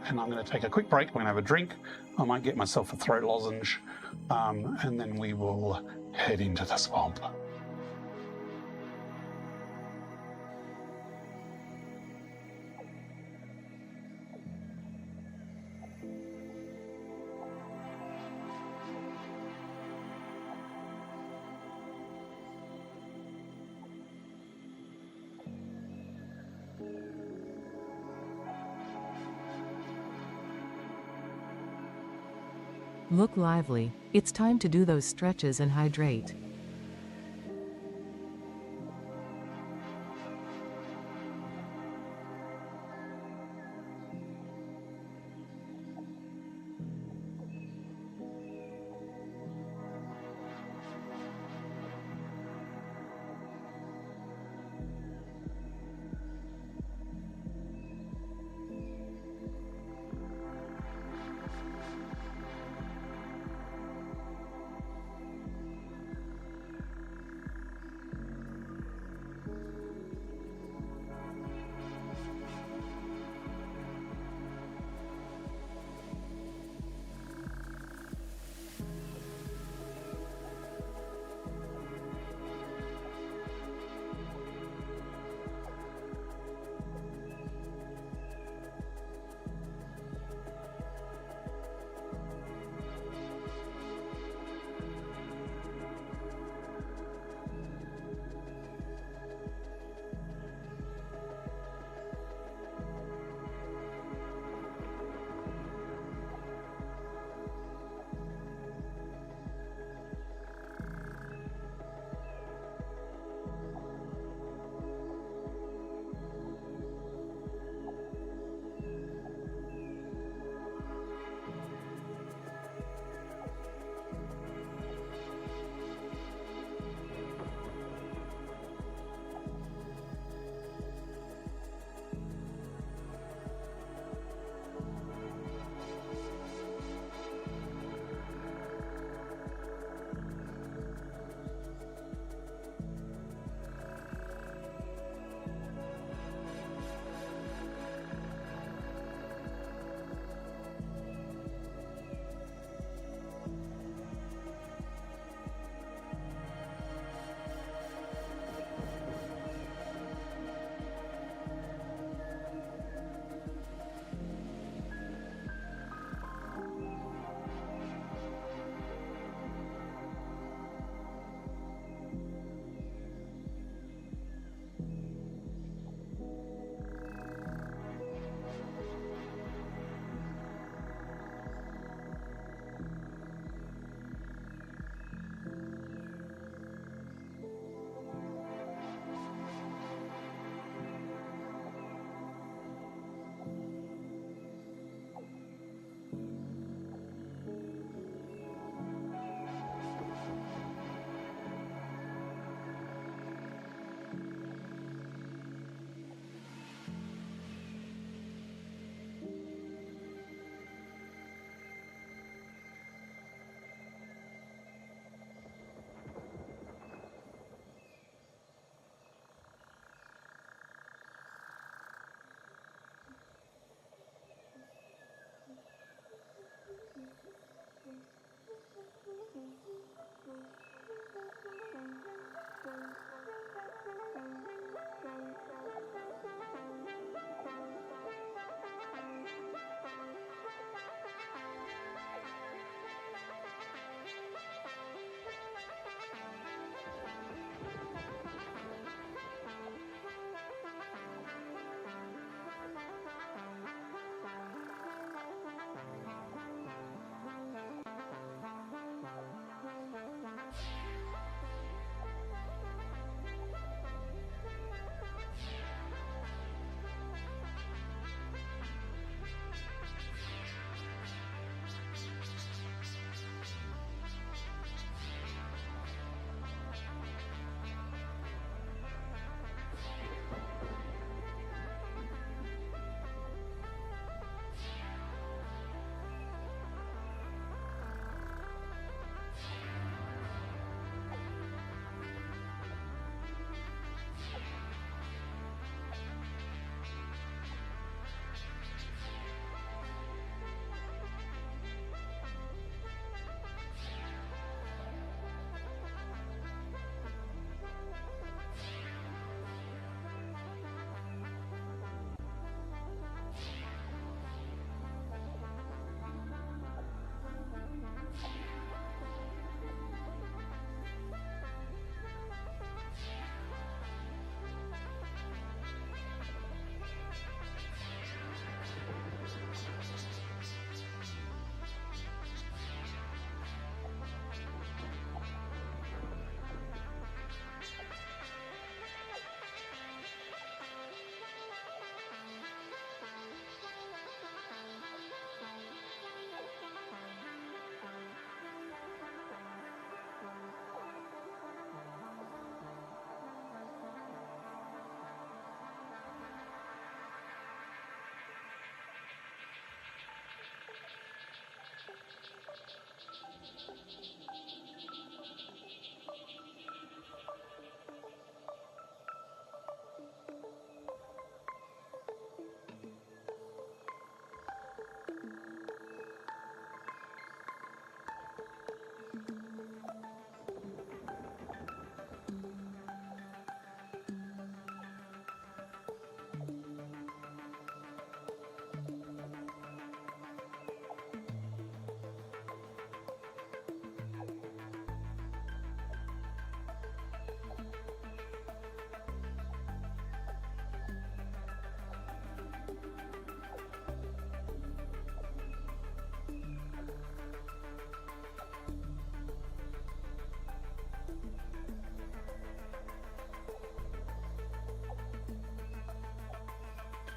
And I'm going to take a quick break. I'm going to have a drink. I might get myself a throat lozenge, and then we will head into the swamp. Look lively. It's time to do those stretches and hydrate.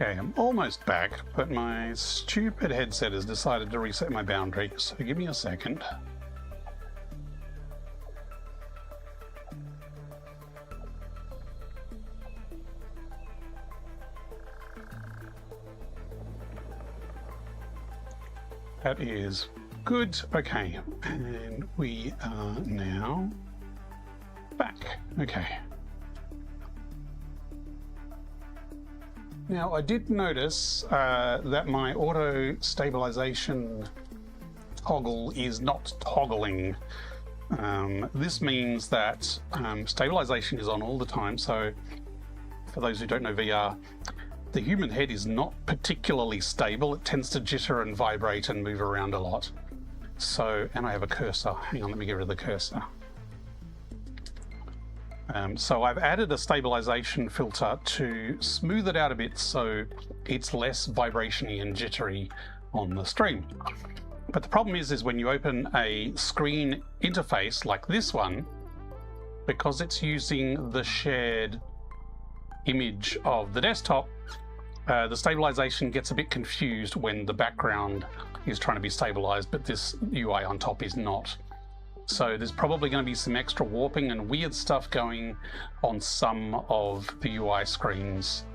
Okay, I'm almost back, but my stupid headset has decided to reset my boundary, so give me a second. That is good. Okay, and we are now back. Okay. Now, I did notice that my auto stabilization toggle is not toggling. This means that stabilization is on all the time. So for those who don't know VR, the human head is not particularly stable. It tends to jitter and vibrate and move around a lot. So, and I have a cursor. Hang on, let me get rid of the cursor. So I've added a stabilization filter to smooth it out a bit so it's less vibration-y and jittery on the stream. But the problem is when you open a screen interface like this one, because it's using the shared image of the desktop, the stabilization gets a bit confused when the background is trying to be stabilized, but this UI on top is not. So there's probably going to be some extra warping and weird stuff going on some of the UI screens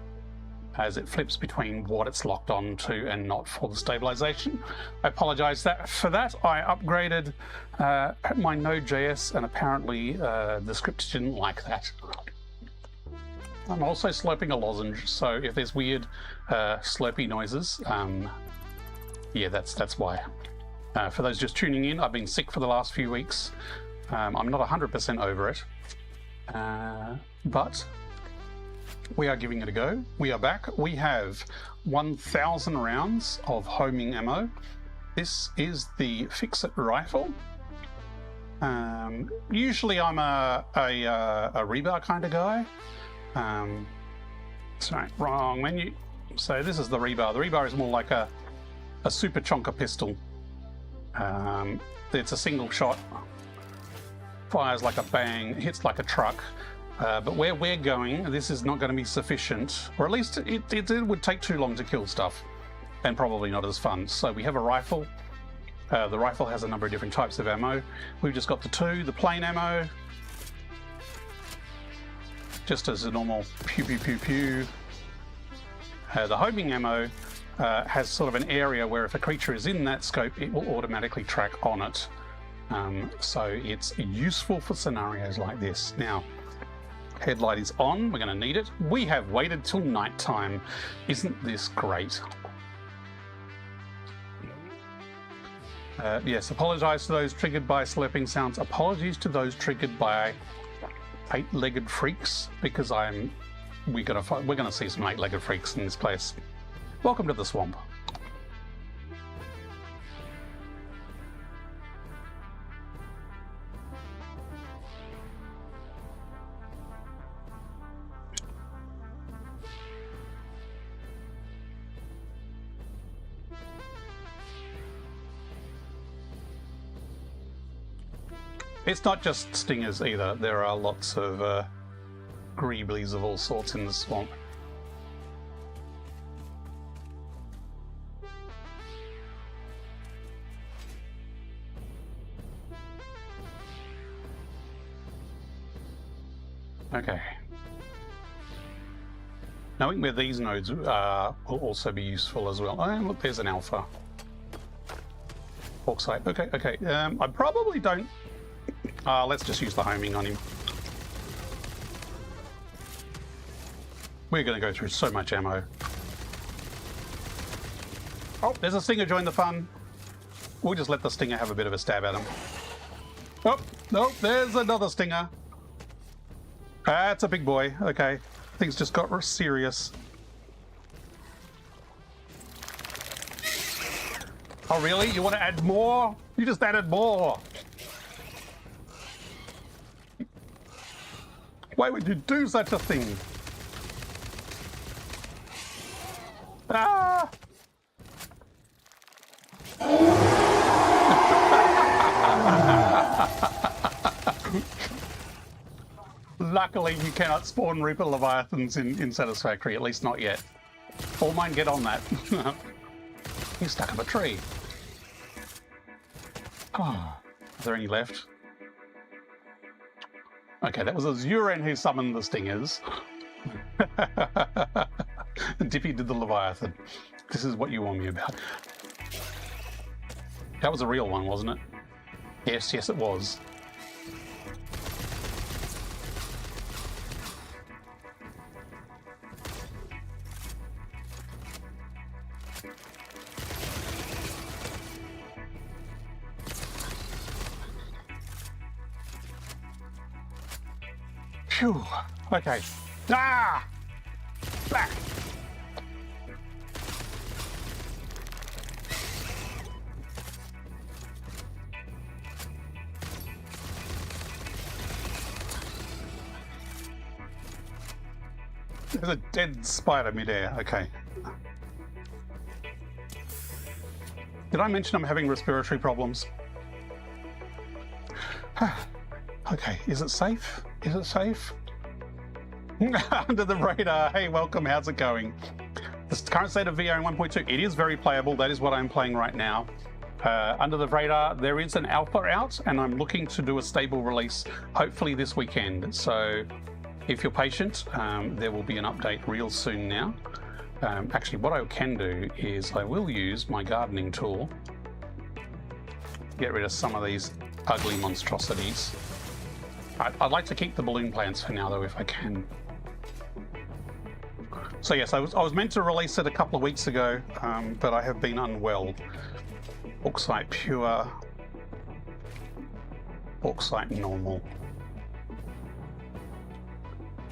as it flips between what it's locked on to and not for the stabilization. I apologize for that. I upgraded my Node.js and apparently the script didn't like that. I'm also slurping a lozenge, so if there's weird slurpy noises, yeah, that's why. For those just tuning in, I've been sick for the last few weeks. I'm not 100% over it, but we are giving it a go. We are back. We have 1,000 rounds of homing ammo. This is the Fix-It rifle. Usually I'm a rebar kind of guy. Sorry, wrong menu. So this is the rebar. The rebar is more like a super chonker pistol. It's a single shot, fires like a bang, hits like a truck, but where we're going, this is not going to be sufficient, or at least it would take too long to kill stuff, and probably not as fun. So we have a rifle. The rifle has a number of different types of ammo. We've just got the plain ammo, just as a normal pew pew pew pew. The homing ammo has sort of an area where if a creature is in that scope, it will automatically track on it. So it's useful for scenarios like this. Now, headlight is on, we're going to need it. We have waited till nighttime. Isn't this great? Yes, apologize to those triggered by slurping sounds. Apologies to those triggered by eight-legged freaks, because we're gonna see some eight-legged freaks in this place. Welcome to the swamp. It's not just stingers either. There are lots of greeblies of all sorts in the swamp. Okay. Knowing where these nodes are will also be useful as well. Oh, look, there's an alpha. Bauxite. Okay. I probably don't... let's just use the homing on him. We're going to go through so much ammo. Oh, there's a stinger join the fun. We'll just let the stinger have a bit of a stab at him. Oh, no, there's another stinger. That's a big boy. Okay, things just got serious. Oh, really? You want to add more? You just added more. Why would you do such a thing? Ah! Luckily, you cannot spawn Reaper Leviathans in Satisfactory, at least not yet. All mine get on that. He's stuck up a tree. Oh, are there any left? Okay, that was Azuran who summoned the stingers. Dippy did the Leviathan. This is what you warned me about. That was a real one, wasn't it? Yes, yes it was. Phew. Okay. Ah! Back! There's a dead spider midair. Okay. Did I mention I'm having respiratory problems? Okay, is it safe? Is it safe? Under the radar. Hey, welcome. How's it going? The current state of VR 1.2. It is very playable. That is what I'm playing right now. Under the radar, there is an alpha out, and I'm looking to do a stable release, hopefully this weekend. So if you're patient, there will be an update real soon now. Actually, what I can do is I will use my gardening tool to get rid of some of these ugly monstrosities. I'd like to keep the balloon plants for now, though, if I can. So yes, I was meant to release it a couple of weeks ago, but I have been unwell. Bauxite pure, bauxite normal.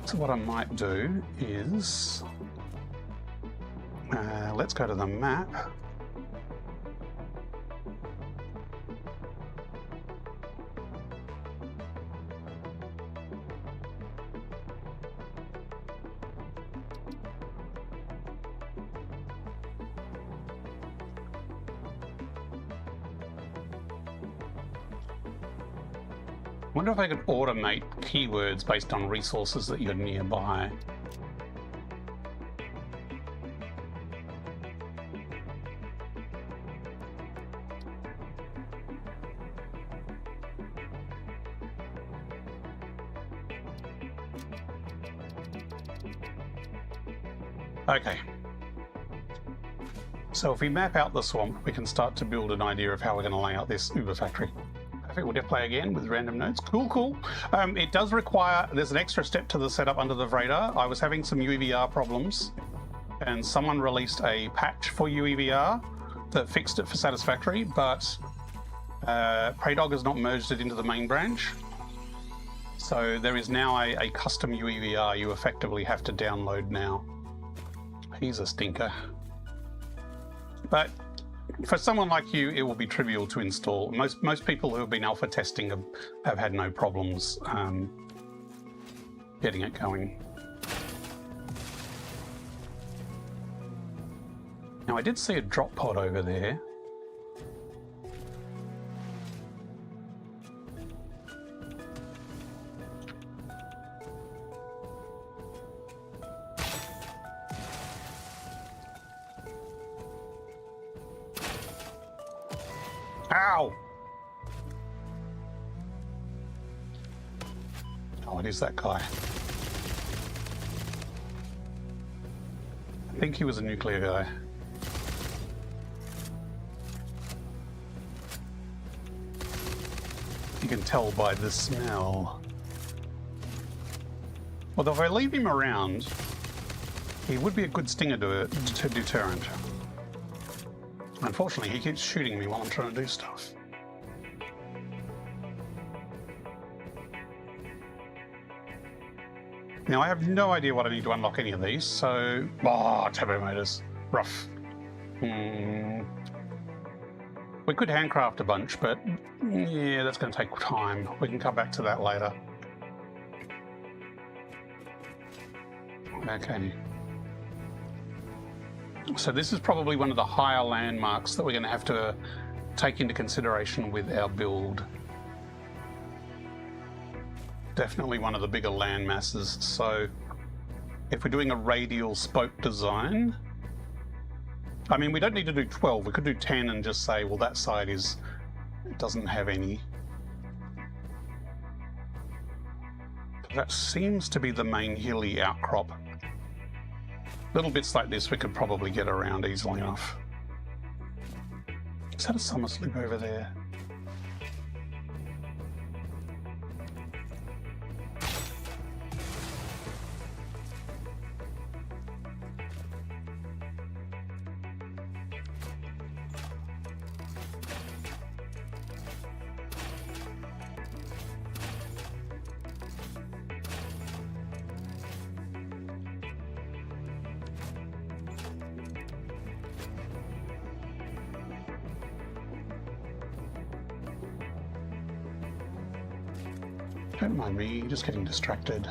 So what I might do is, let's go to the map. I wonder if I could automate keywords based on resources that you're nearby. Okay. So if we map out the swamp, we can start to build an idea of how we're going to lay out this Uber factory. We'll just play again with random nodes. Cool, cool. It does require, there's an extra step to the setup under the radar. I was having some UEVR problems, and someone released a patch for UEVR that fixed it for Satisfactory, but Praydog has not merged it into the main branch. So there is now a custom UEVR you effectively have to download now. He's a stinker. But for someone like you, it will be trivial to install. Most people who have been alpha testing have had no problems getting it going. Now I did see a drop pod over there. Ow! Oh, it is that guy. I think he was a nuclear guy. You can tell by the smell. Although if I leave him around, he would be a good stinger to deterrent. Unfortunately, he keeps shooting me while I'm trying to do stuff. Now, I have no idea what I need to unlock any of these, so... Oh, turbo motors. Rough. We could handcraft a bunch, but yeah, that's going to take time. We can come back to that later. Okay. So this is probably one of the higher landmarks that we're going to have to take into consideration with our build. Definitely one of the bigger land masses. So if we're doing a radial spoke design, I mean, we don't need to do 12. We could do 10 and just say, well, that side doesn't have any. That seems to be the main hilly outcrop. Little bits like this we could probably get around easily enough. Is that a summer sloop over there? Don't mind me, just getting distracted.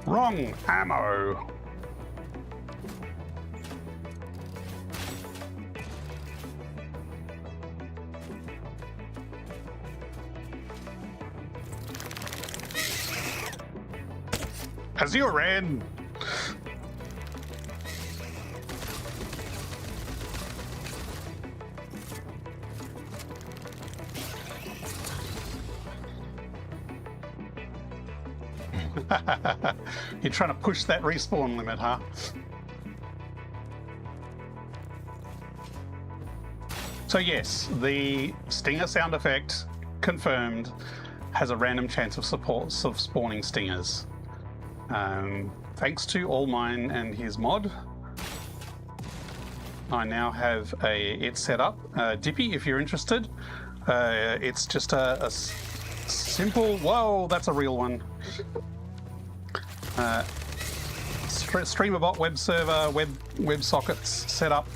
Wrong ammo! As you ran! You're trying to push that respawn limit, huh? So yes, the stinger sound effect, confirmed, has a random chance of spawning stingers. Thanks to Allmine and his mod, I now have it set up. Dippy, if you're interested, it's just a simple, whoa, that's a real one. Streamerbot web server, web sockets set up.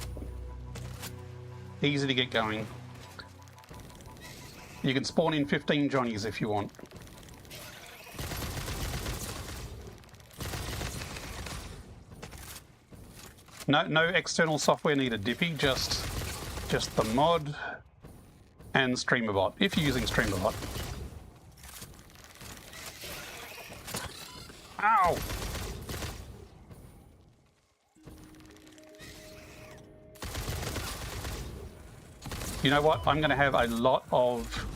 Easy to get going. You can spawn in 15 Johnnies if you want. No external software needed, Dippy, just the mod and Streamerbot, if you're using Streamerbot. Ow! You know what? I'm going to have a lot of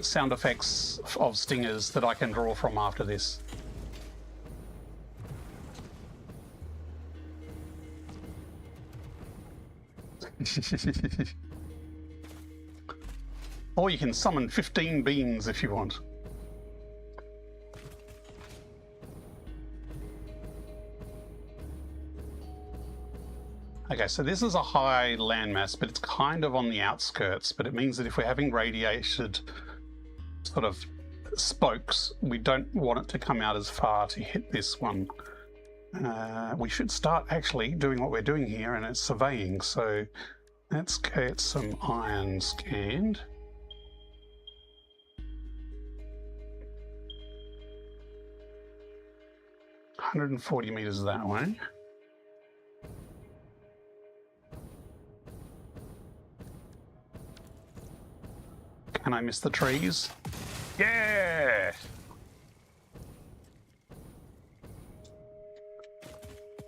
sound effects of stingers that I can draw from after this. Or you can summon 15 beans if you want. Okay, so this is a high landmass, but it's kind of on the outskirts, but it means that if we're having radiated sort of spokes, we don't want it to come out as far to hit this one. We should start actually doing what we're doing here, and it's surveying. So let's get some iron scanned. $140 meters that way. Can I miss the trees? Yeah!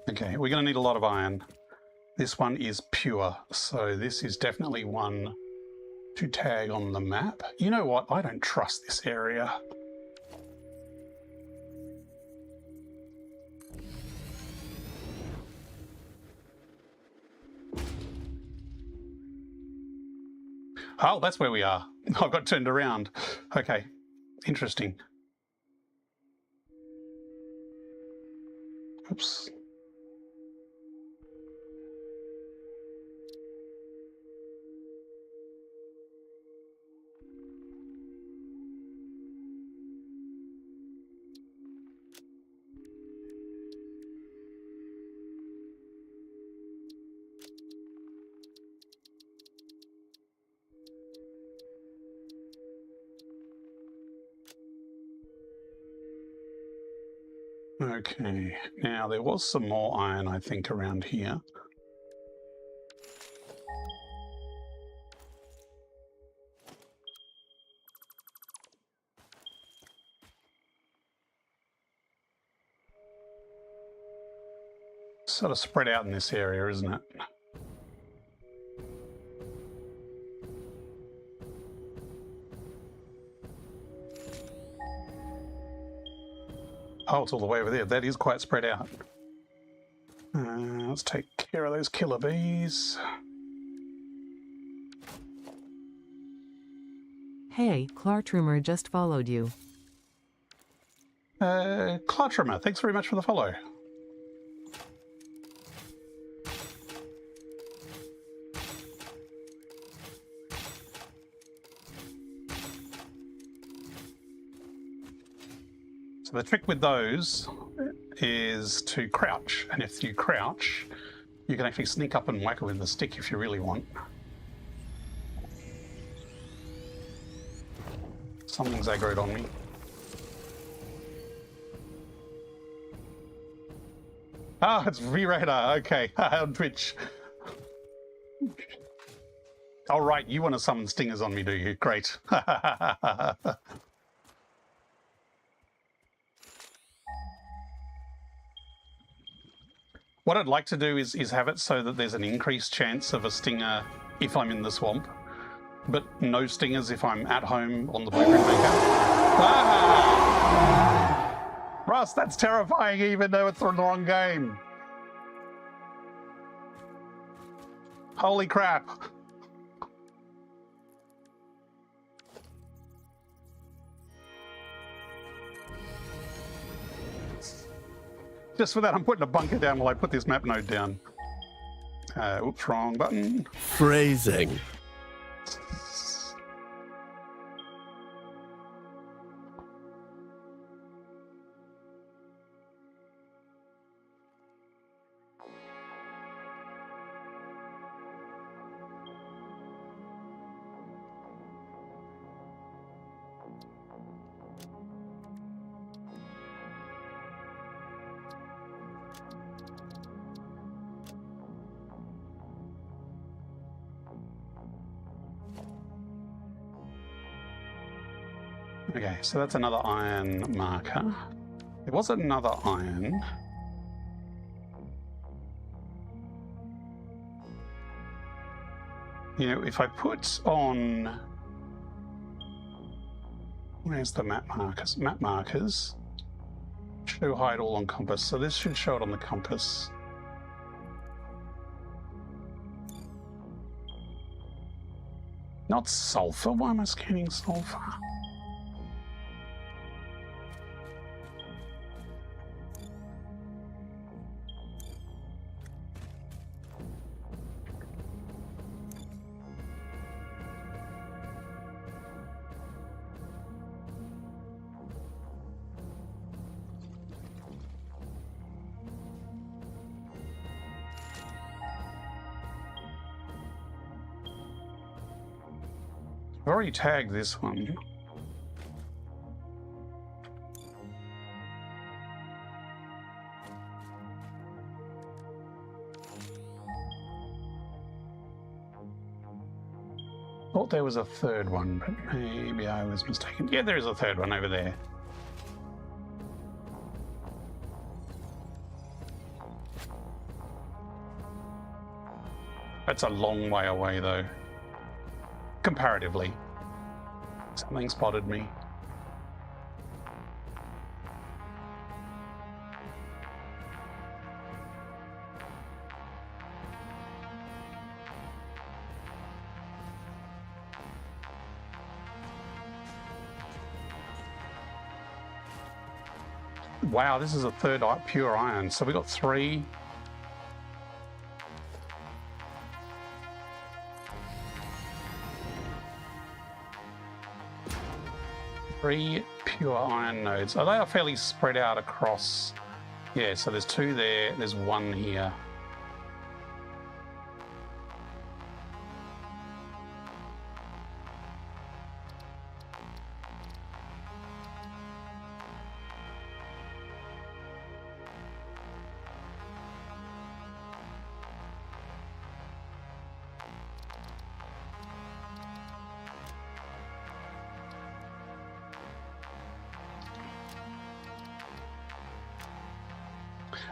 Okay, we're going to need a lot of iron. This one is pure, so this is definitely one to tag on the map. You know what? I don't trust this area. Oh, that's where we are. I got turned around. Okay, interesting. Oops. Okay, now there was some more iron, I think, around here. sort of spread out in this area, isn't it? Oh, it's all the way over there. That is quite spread out. Let's take care of those killer bees. Hey, Clartrumer just followed you. Clartrumer, thanks very much for the follow. So the trick with those is to crouch, and if you crouch, you can actually sneak up and whack it with the stick if you really want. Something's aggroed on me. Ah, it's V-Radar. Okay, on Twitch. All right, you want to summon stingers on me, do you? Great. What I'd like to do is have it so that there's an increased chance of a stinger if I'm in the swamp, but no stingers if I'm at home on the Blueprint Maker. Ah! Russ, that's terrifying even though it's the wrong game. Holy crap. Just for that, I'm putting a bunker down while I put this map node down. Oops, wrong button. Phrasing. Okay, so that's another iron marker. There was another iron. You know, if I put on... Where's the map markers? Map markers. Show hide all on compass. So this should show it on the compass. Not sulfur. Why am I scanning sulfur? I've already tagged this one. Thought there was a third one, but maybe I was mistaken. Yeah, there is a third one over there. That's a long way away, though. Comparatively. Something spotted me. Wow, this is a third pure iron. So we got 3. Three pure iron nodes. Oh, they are fairly spread out across. Yeah, so there's 2 there, there's 1 here.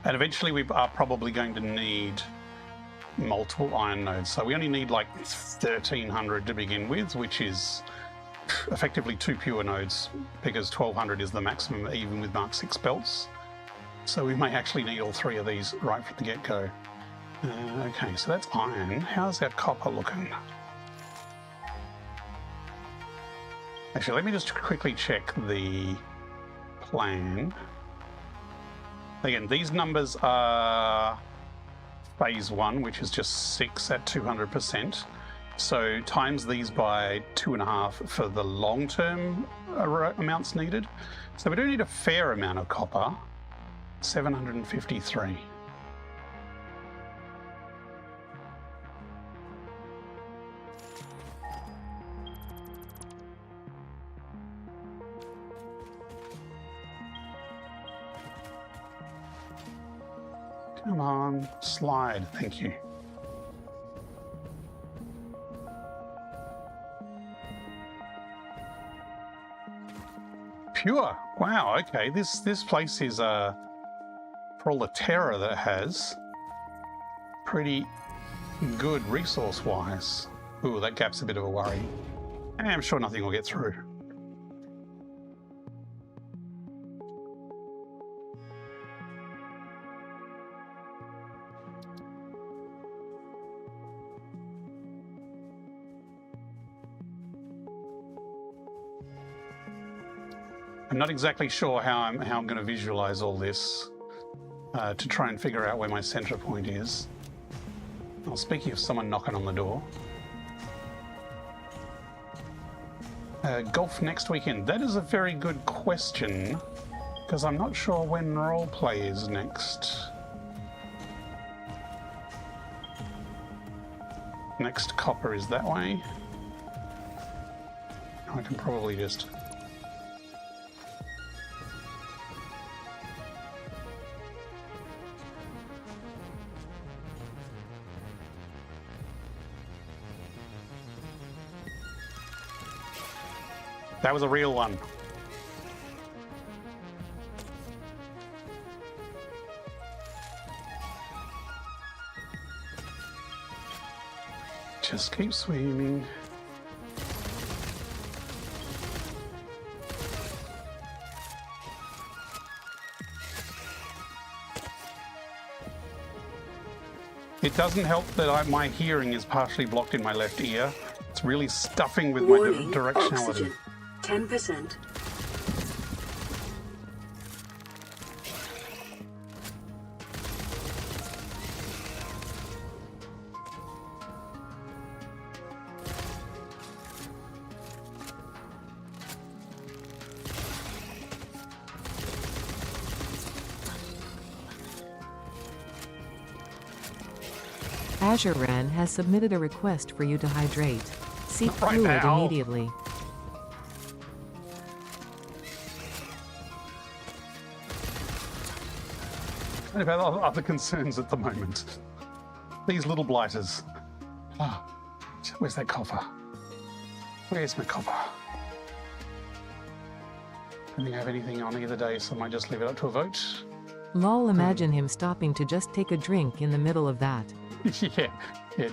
And eventually we are probably going to need multiple iron nodes. So we only need like 1,300 to begin with, which is effectively 2 pure nodes, because 1,200 is the maximum even with Mark 6 belts. So we may actually need all 3 of these right from the get-go. Okay, so that's iron. How's our copper looking? Actually, let me just quickly check the plan. Again, these numbers are phase 1, which is just 6 at 200%. So times these by 2.5 for the long-term amounts needed. So we do need a fair amount of copper, 753. Come on, slide, thank you. Pure, wow, okay, this place is, for all the terror that it has, pretty good resource-wise. Ooh, that gap's a bit of a worry. And I'm sure nothing will get through. I'm not exactly sure how I'm going to visualize all this to try and figure out where my center point is. Well, speaking of someone knocking on the door. Golf next weekend. That is a very good question, because I'm not sure when roleplay is next. Next copper is that way. I can probably just... That was a real one. Just keep swimming. It doesn't help that my hearing is partially blocked in my left ear. It's really stuffing with my directionality. Oxygen, 10%. Azure Ren has submitted a request for you to hydrate. Seek Right fluid now. immediately. I have other concerns at the moment. These little blighters. Ah, where's that copper? Where's my copper? I don't think I have anything on either day, so I might just leave it up to a vote. Lol, imagine him stopping to just take a drink in the middle of that. yeah,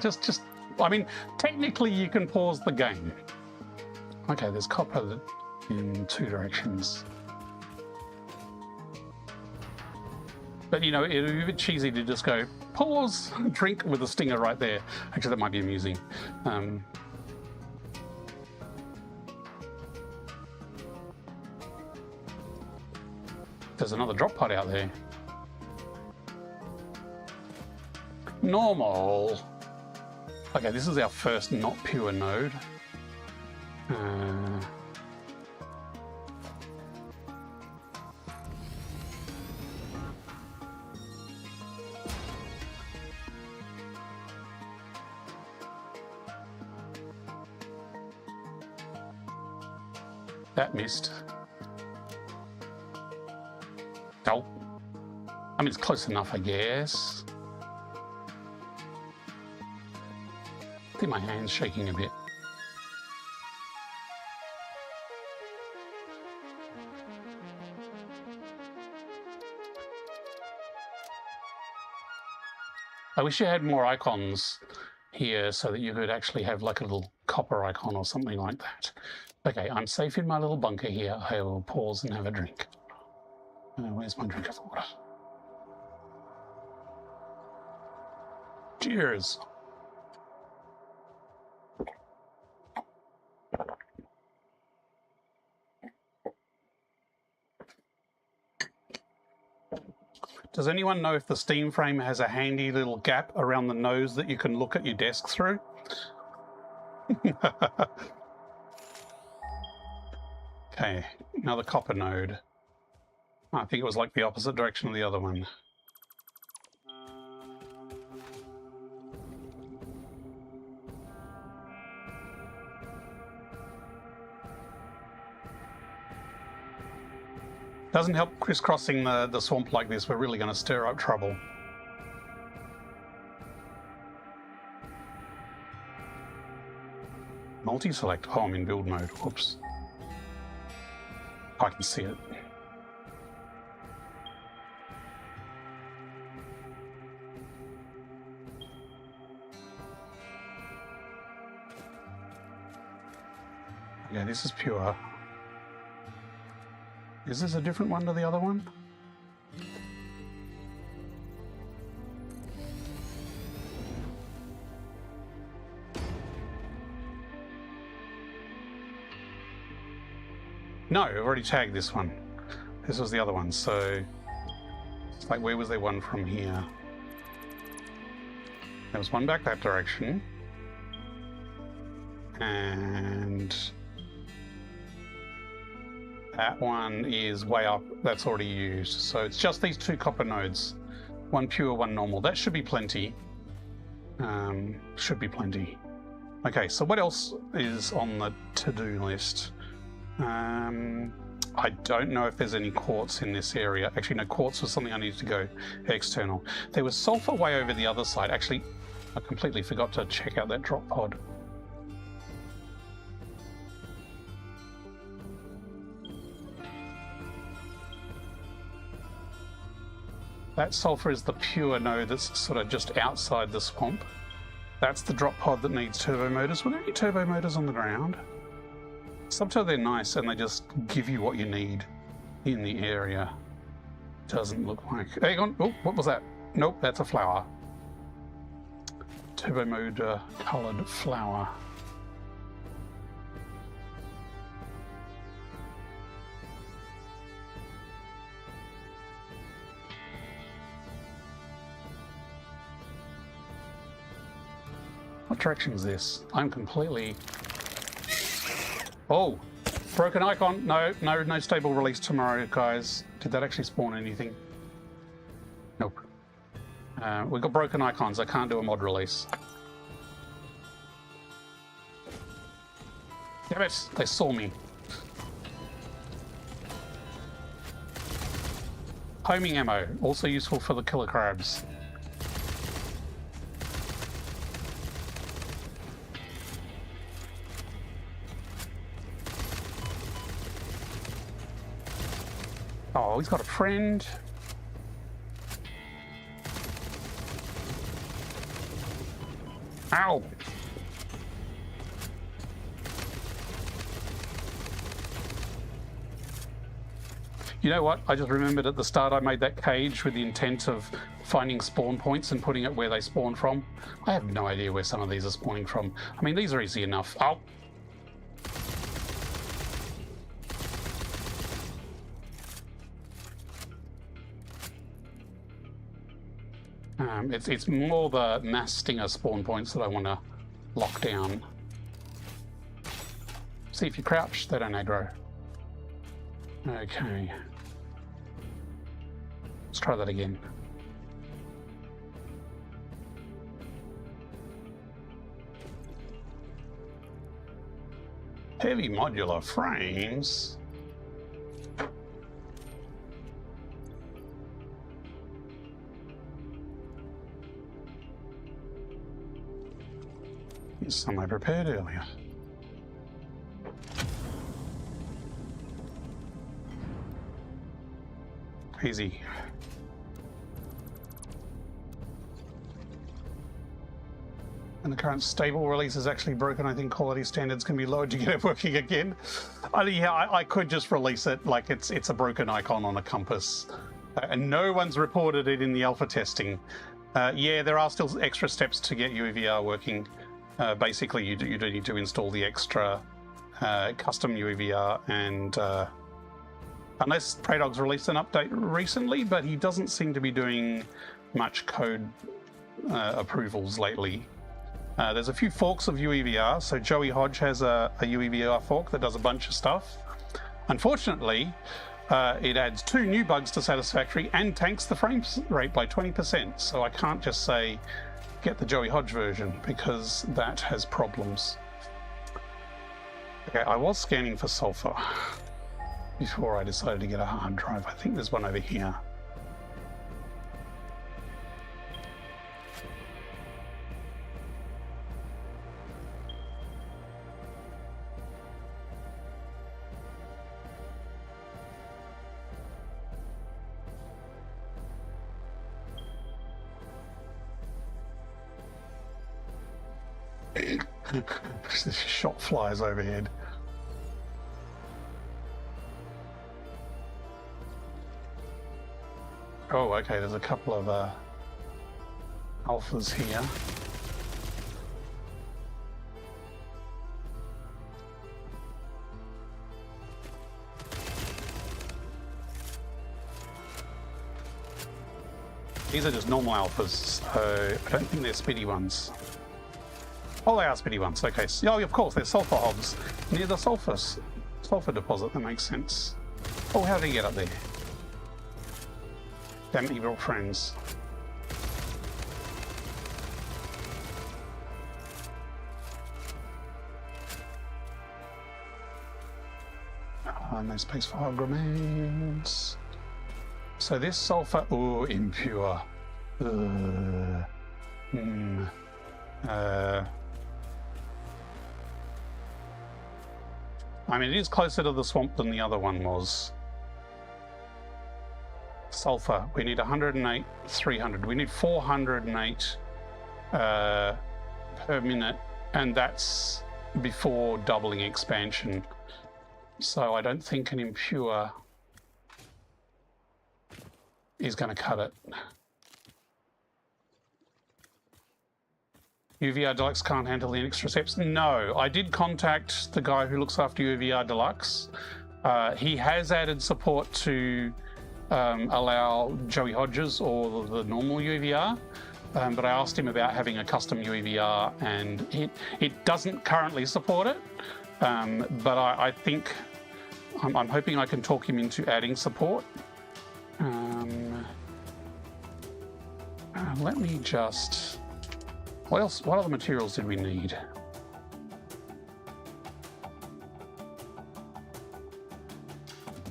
just, I mean, technically you can pause the game. Okay, there's copper in 2 directions. But, you know, it would be a bit cheesy to just go, pause, drink with a stinger right there. Actually, that might be amusing. There's another drop pod out there. Normal. Okay, this is our first not pure node. That missed. Oh. I mean, it's close enough, I guess. I think my hand's shaking a bit. I wish you had more icons here so that you could actually have like a little copper icon or something like that. Okay, I'm safe in my little bunker here. I will pause and have a drink. Where's my drink of water? Cheers. Does anyone know if the Steam frame has a handy little gap around the nose that you can look at your desk through? Okay, another copper node. I think it was like the opposite direction of the other one. Doesn't help crisscrossing the swamp like this. We're really going to stir up trouble. Multi-select. Oh, I'm in build mode. Whoops. I can see it. Yeah, this is pure. Is this a different one to the other one? No, I've already tagged this one. This was the other one, so it's like, where was there one from here? There was one back that direction. And that one is way up. That's already used. So it's just these two copper nodes. One pure, one normal. That should be plenty. Should be plenty. Okay, so what else is on the to-do list? I don't know if there's any quartz in this area. Actually, no, quartz was something I needed to go external. There was sulfur way over the other side. Actually, I completely forgot to check out that drop pod. That sulfur is the pure node that's sort of just outside the swamp. That's the drop pod that needs turbo motors. Were there any turbo motors on the ground? Sometimes they're nice and they just give you what you need in the area. Doesn't look like... Hang on. Oh, what was that? Nope, that's a flower. Turbo motor coloured flower. What direction is this? I'm completely... Oh! Broken icon! No stable release tomorrow, guys. Did that actually spawn anything? Nope. We've got broken icons. I can't do a mod release. Damn it! They saw me. Homing ammo. Also useful for the killer crabs. Oh, he's got a friend. Ow! You know what? I just remembered at the start I made that cage with the intent of finding spawn points and putting it where they spawn from. I have no idea where some of these are spawning from. I mean, these are easy enough. Oh! It's more the mass stinger spawn points that I want to lock down. See, if you crouch, they don't aggro. Okay. Let's try that again. Heavy modular frames. Some I prepared earlier. Easy. And the current stable release is actually broken. I think quality standards can be lowered to get it working again. I could just release it like it's a broken icon on a compass. And no one's reported it in the alpha testing. Yeah, there are still extra steps to get UEVR working. Basically, you do need to install the extra custom UEVR, and unless Praydog's released an update recently, but he doesn't seem to be doing much code approvals lately. There's a few forks of UEVR, so Joey Hodge has a UEVR fork that does a bunch of stuff. Unfortunately, it adds 2 new bugs to Satisfactory and tanks the frame rate by 20%, so I can't just say get the Joey Hodge version because that has problems. Okay, I was scanning for sulfur before I decided to get a hard drive. I think there's one over here. Shot flies overhead. Oh, okay, there's a couple of alphas here. These are just normal alphas, so I don't think they're speedy ones. Oh, they are speedy ones. Okay. Oh, of course, they're sulfur hobs near the sulfur deposit. That makes sense. Oh, how did he get up there? Damn evil friends. No space for hog remains. So this sulfur, oh, impure. I mean, it is closer to the swamp than the other one was. Sulfur, we need 108, 300. We need 408 per minute, and that's before doubling expansion. So I don't think an impure is going to cut it. UVR Deluxe can't handle the extra steps. No, I did contact the guy who looks after UVR Deluxe. He has added support to allow Joey Hodges or the normal UVR, but I asked him about having a custom UVR, and it doesn't currently support it. But I think I'm hoping I can talk him into adding support. Let me just. What else? What other materials did we need?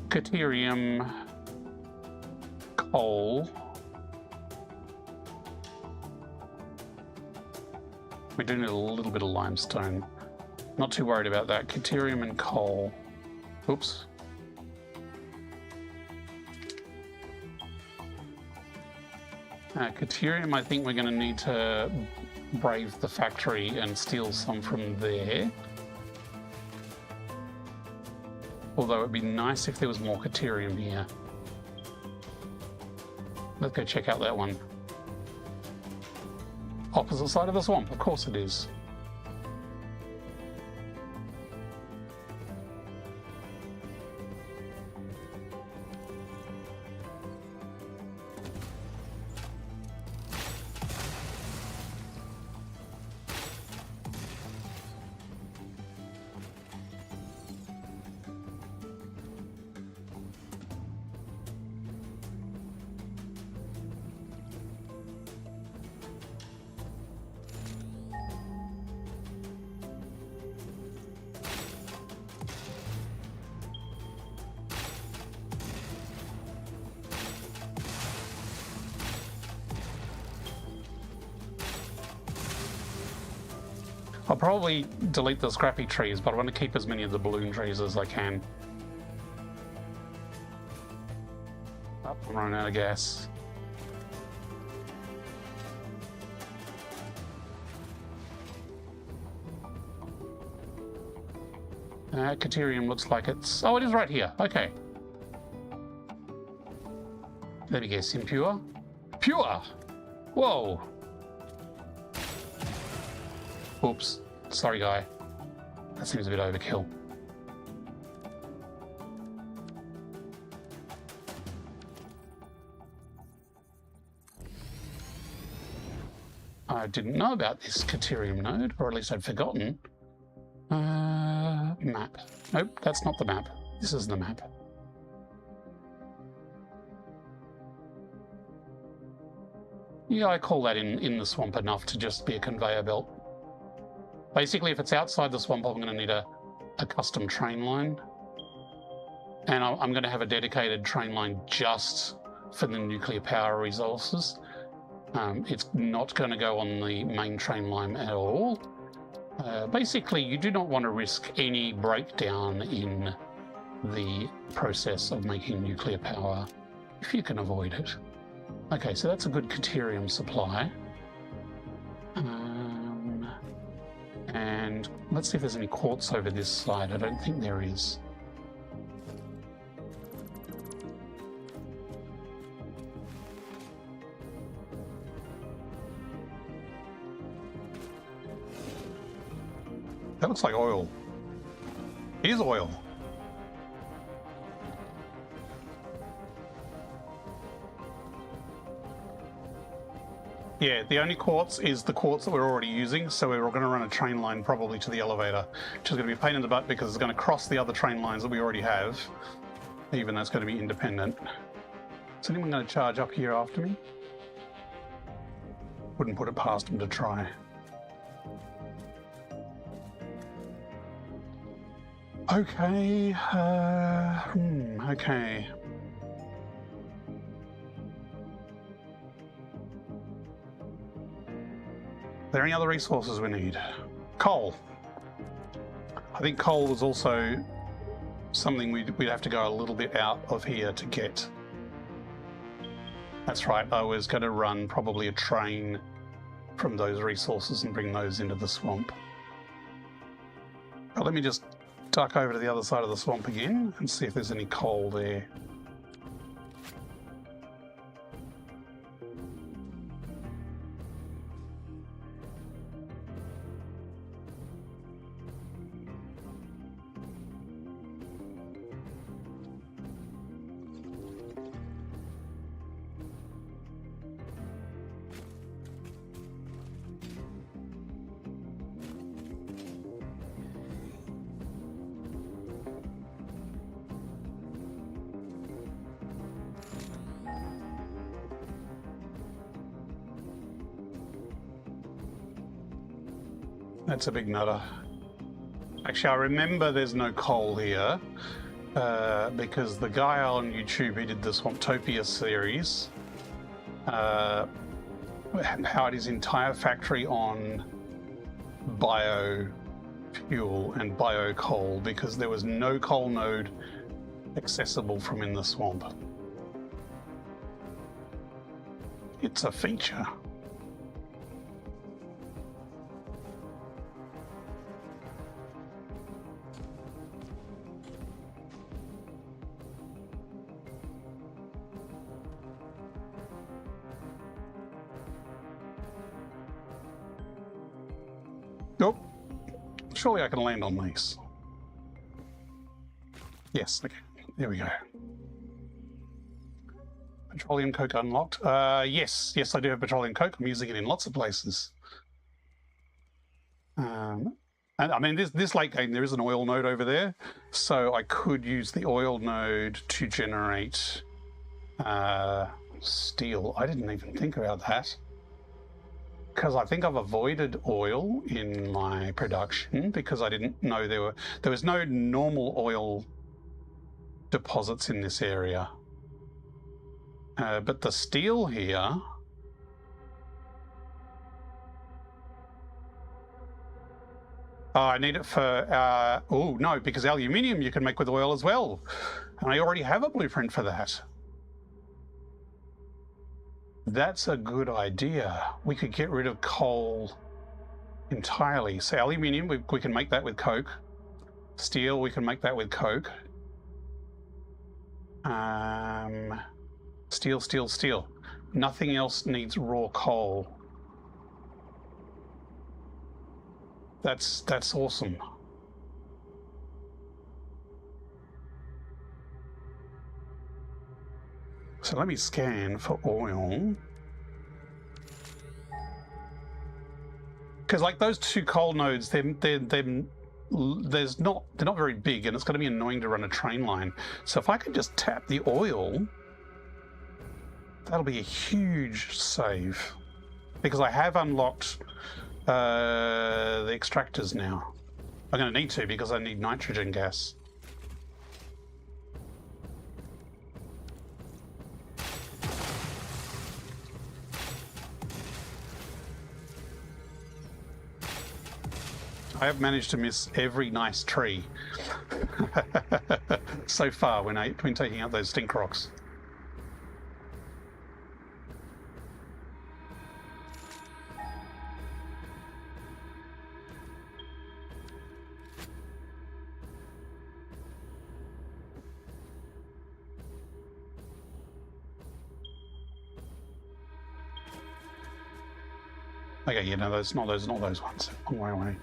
Caterium, coal. We do need a little bit of limestone. Not too worried about that. Caterium and coal. Oops. Caterium, I think we're going to need to brave the factory and steal some from there. Although it'd be nice if there was more Caterium here. Let's go check out that one. Opposite side of the swamp, of course it is. I'll probably delete the scrappy trees, but I want to keep as many of the balloon trees as I can. Oh, I'm running out of gas. Caterium looks like it's... Oh, it is right here. Okay. Let me guess. Impure? Pure! Whoa! Oops. Sorry, guy. That seems a bit overkill. I didn't know about this Caterium node, or at least I'd forgotten. Map. Nope, that's not the map. This is the map. Yeah, I call that in the swamp enough to just be a conveyor belt. Basically, if it's outside the swamp, I'm going to need a custom train line. And I'm going to have a dedicated train line just for the nuclear power resources. It's not going to go on the main train line at all. Basically, you do not want to risk any breakdown in the process of making nuclear power if you can avoid it. Okay, so that's a good Caterium supply. And let's see if there's any quartz over this side. I don't think there is. That looks like oil. It is oil. Yeah, the only quartz is the quartz that we're already using, so we're going to run a train line probably to the elevator, which is going to be a pain in the butt because it's going to cross the other train lines that we already have, even though it's going to be independent. Is anyone going to charge up here after me? Wouldn't put it past them to try. Okay, okay. Are there any other resources we need? Coal. I think coal was also something we'd have to go a little bit out of here to get. That's right, I was going to run probably a train from those resources and bring those into the swamp. But let me just duck over to the other side of the swamp again and see if there's any coal there. That's a big nutter. Actually, I remember there's no coal here because the guy on YouTube who did the Swamptopia series powered his entire factory on biofuel and bio coal because there was no coal node accessible from in the swamp. It's a feature. Nope. Surely I can land on these. Yes, okay. There we go. Petroleum coke unlocked. Yes, I do have petroleum coke. I'm using it in lots of places. And I mean, this late game, there is an oil node over there. So I could use the oil node to generate steel. I didn't even think about that. Because I think I've avoided oil in my production because I didn't know there was no normal oil deposits in this area. But the steel here, I need it for, oh no, because aluminium you can make with oil as well. And I already have a blueprint for that. That's a good idea. We could get rid of coal entirely. So aluminium, we can make that with coke. Steel, we can make that with coke. Steel, steel, steel. Nothing else needs raw coal. That's awesome. So let me scan for oil. Because like those two coal nodes, they're not very big, and it's going to be annoying to run a train line. So if I can just tap the oil, that'll be a huge save. Because I have unlocked the extractors now. I'm going to need to because I need nitrogen gas. I have managed to miss every nice tree so far when taking out those stink rocks. Okay, yeah, no, those not those ones. Long way away.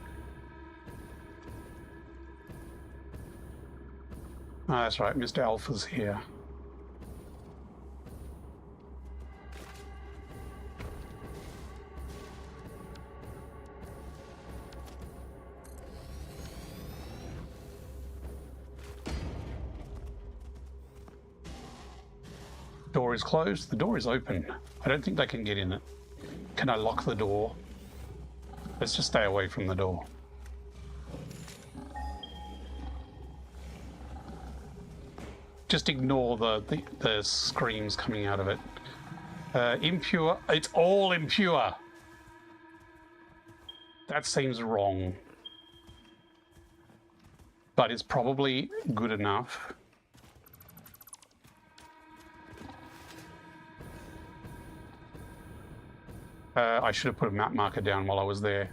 Oh, that's right, Mr. Alpha's here. Door is closed. The door is open. I don't think they can get in it. Can I lock the door? Let's just stay away from the door. Just ignore the screams coming out of it. Impure. It's all impure. That seems wrong. But it's probably good enough. I should have put a map marker down while I was there.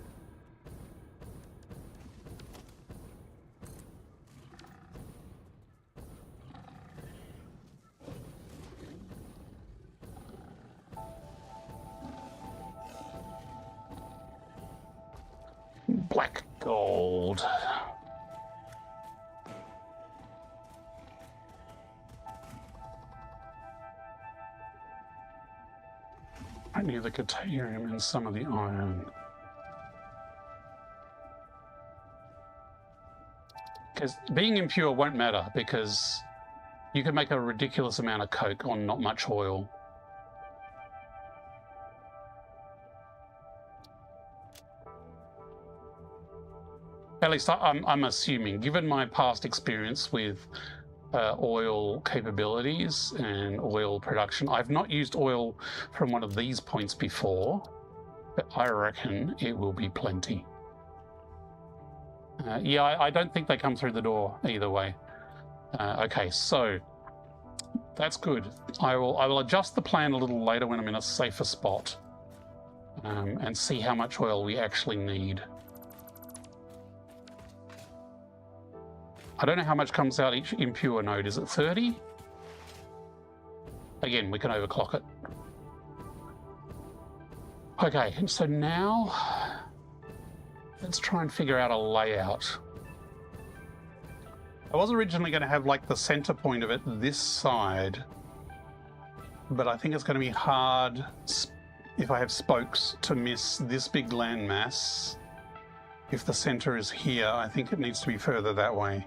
Black gold. I need the Catarium and some of the iron. Because being impure won't matter, because you can make a ridiculous amount of coke on not much oil. At least I'm assuming, given my past experience with oil capabilities and oil production. I've not used oil from one of these points before, but I reckon it will be plenty. Yeah, I don't think they come through the door either way. Okay, so that's good. I will adjust the plan a little later when I'm in a safer spot, and see how much oil we actually need. I don't know how much comes out each impure node. Is it 30? Again, we can overclock it. Okay, and so now let's try and figure out a layout. I was originally going to have like the center point of it this side, but I think it's going to be hard if I have spokes to miss this big landmass. If the center is here, I think it needs to be further that way.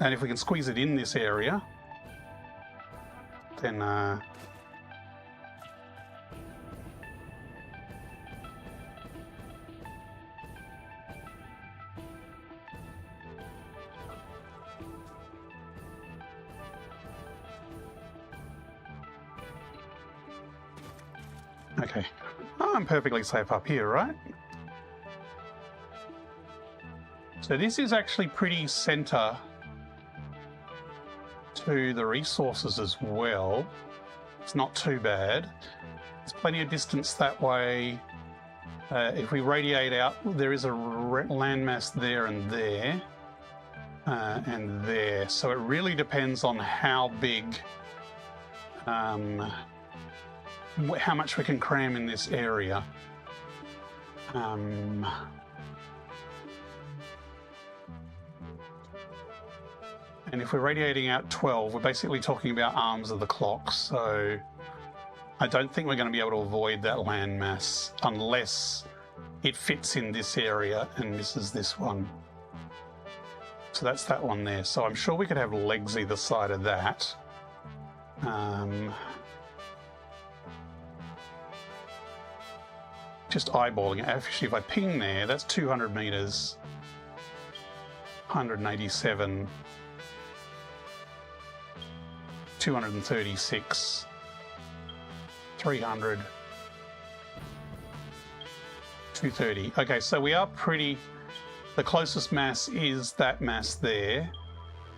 And if we can squeeze it in this area, then okay. I'm perfectly safe up here, right? So this is actually pretty center to the resources as well. It's not too bad. There's plenty of distance that way. If we radiate out, there is a landmass there and there. And there. So it really depends on how big, how much we can cram in this area. And if we're radiating out 12, we're basically talking about arms of the clock. So I don't think we're going to be able to avoid that landmass unless it fits in this area and misses this one. So that's that one there. So I'm sure we could have legs either side of that. Just eyeballing it. Actually, if I ping there, that's 200 meters. 187. 236. 300. 230. Okay, so we are pretty... The closest mass is that mass there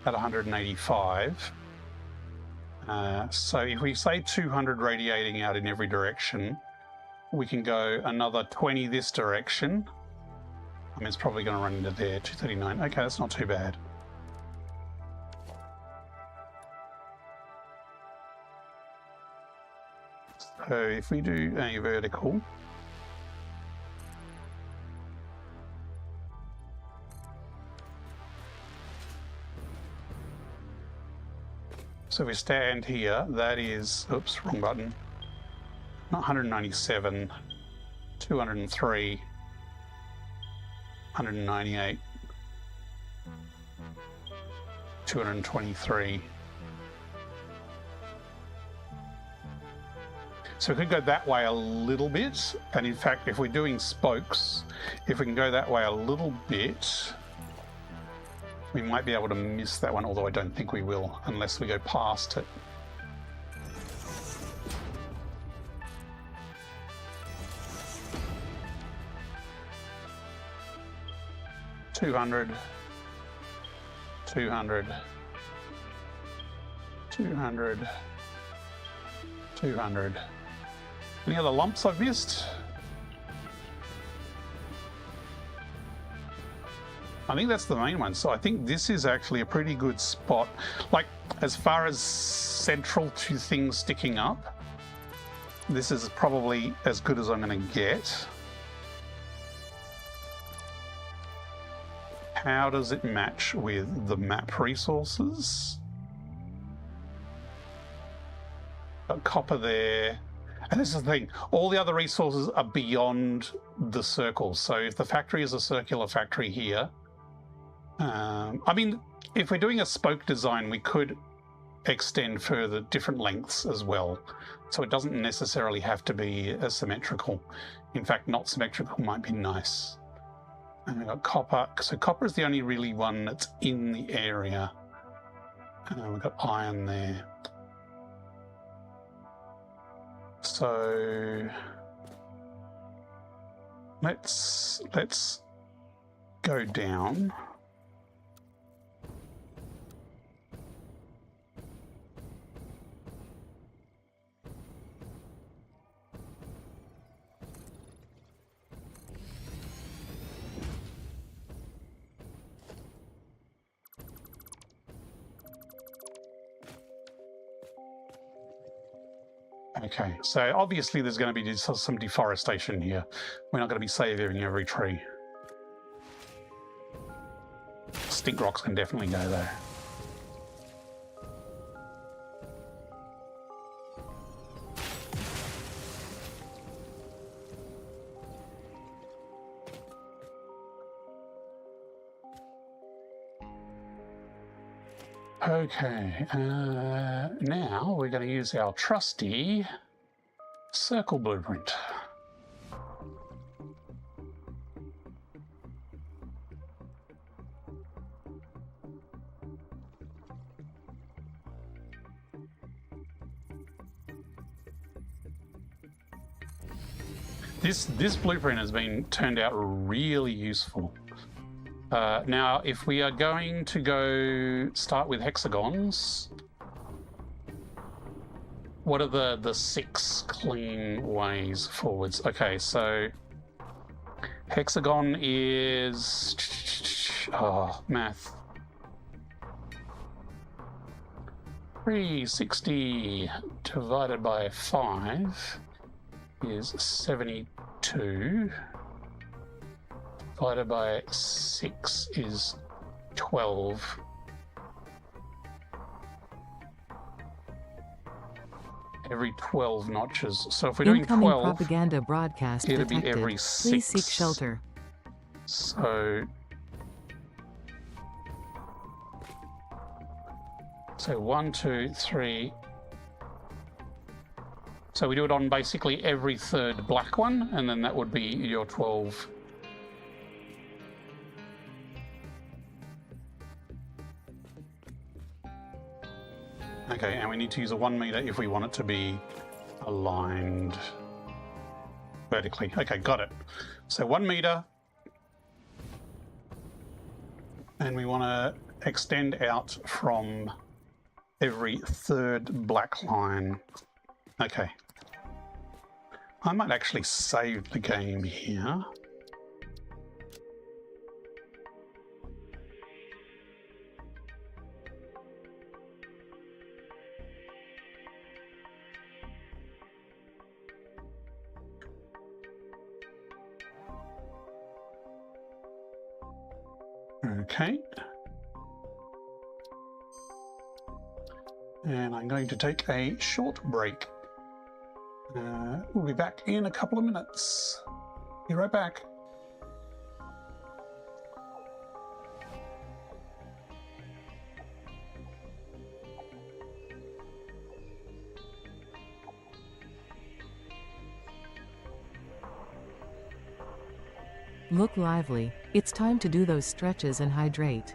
at 185. So if we say 200 radiating out in every direction, we can go another 20 this direction. I mean, it's probably going to run into there, 239. Okay, that's not too bad. So if we do a vertical, so we stand here, that is, oops, wrong button, not 197, 203, 198, 223. So we could go that way a little bit, and in fact, if we're doing spokes, if we can go that way a little bit, we might be able to miss that one, although I don't think we will, unless we go past it. $200, 200, 200, 200. Any other lumps I've missed? I think that's the main one. So I think this is actually a pretty good spot. Like, as far as central to things sticking up, this is probably as good as I'm going to get. How does it match with the map resources? Got copper there. And this is the thing, all the other resources are beyond the circle. So if the factory is a circular factory here, I mean, if we're doing a spoke design, we could extend further different lengths as well. So it doesn't necessarily have to be asymmetrical. In fact, not symmetrical might be nice. And we've got copper. So copper is the only really one that's in the area. And we've got iron there. So let's go down. Okay, so obviously there's going to be some deforestation here. We're not going to be saving every tree. Stink rocks can definitely go there. Okay, now we're going to use our trusty circle blueprint. This blueprint has been turned out really useful. Now, if we are going to go start with hexagons, what are the 6 clean ways forwards? Okay, so Hexagon is... Oh, math. 360 divided by 5 is 72. Divided by 6 is 12. Every 12 notches. So if we're doing Incoming 12, propaganda broadcast it'd be detected. every 6. Please seek shelter. So 1, 2, 3. So we do it on basically every third black one, and then that would be your 12. Okay, and we need to use a 1 meter if we want it to be aligned vertically. Okay, got it. So 1 meter. And we want to extend out from every third black line. Okay. I might actually save the game here. Okay. And I'm going to take a short break. We'll be back in a couple of minutes. Be right back. Look lively. It's time to do those stretches and hydrate.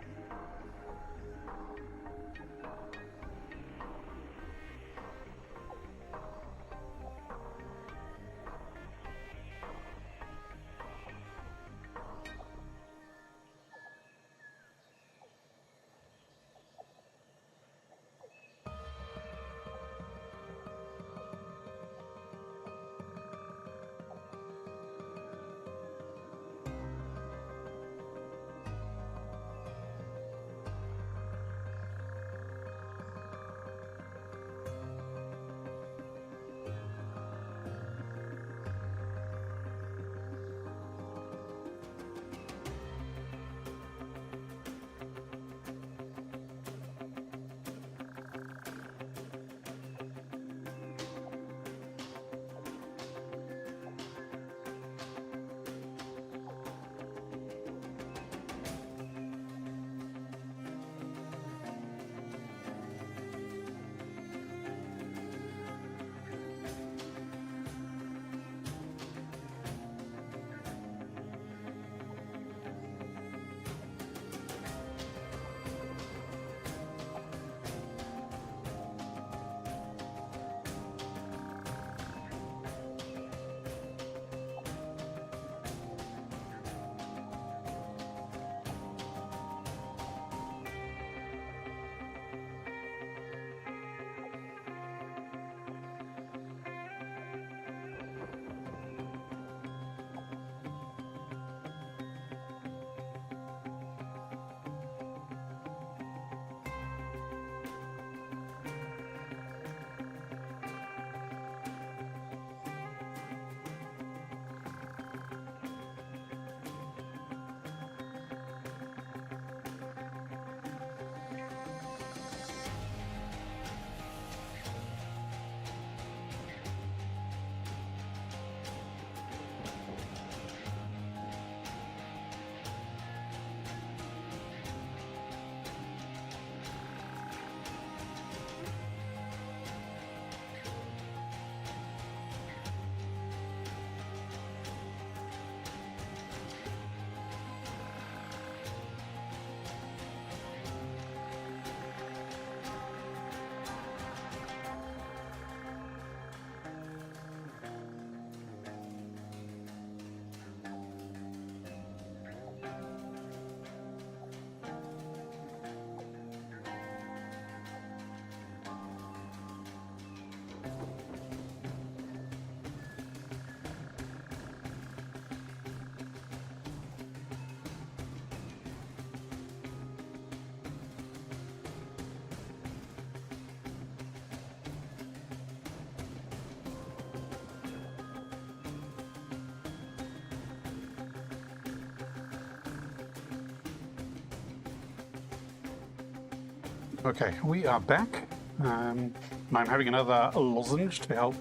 Okay, we are back. I'm having another lozenge to help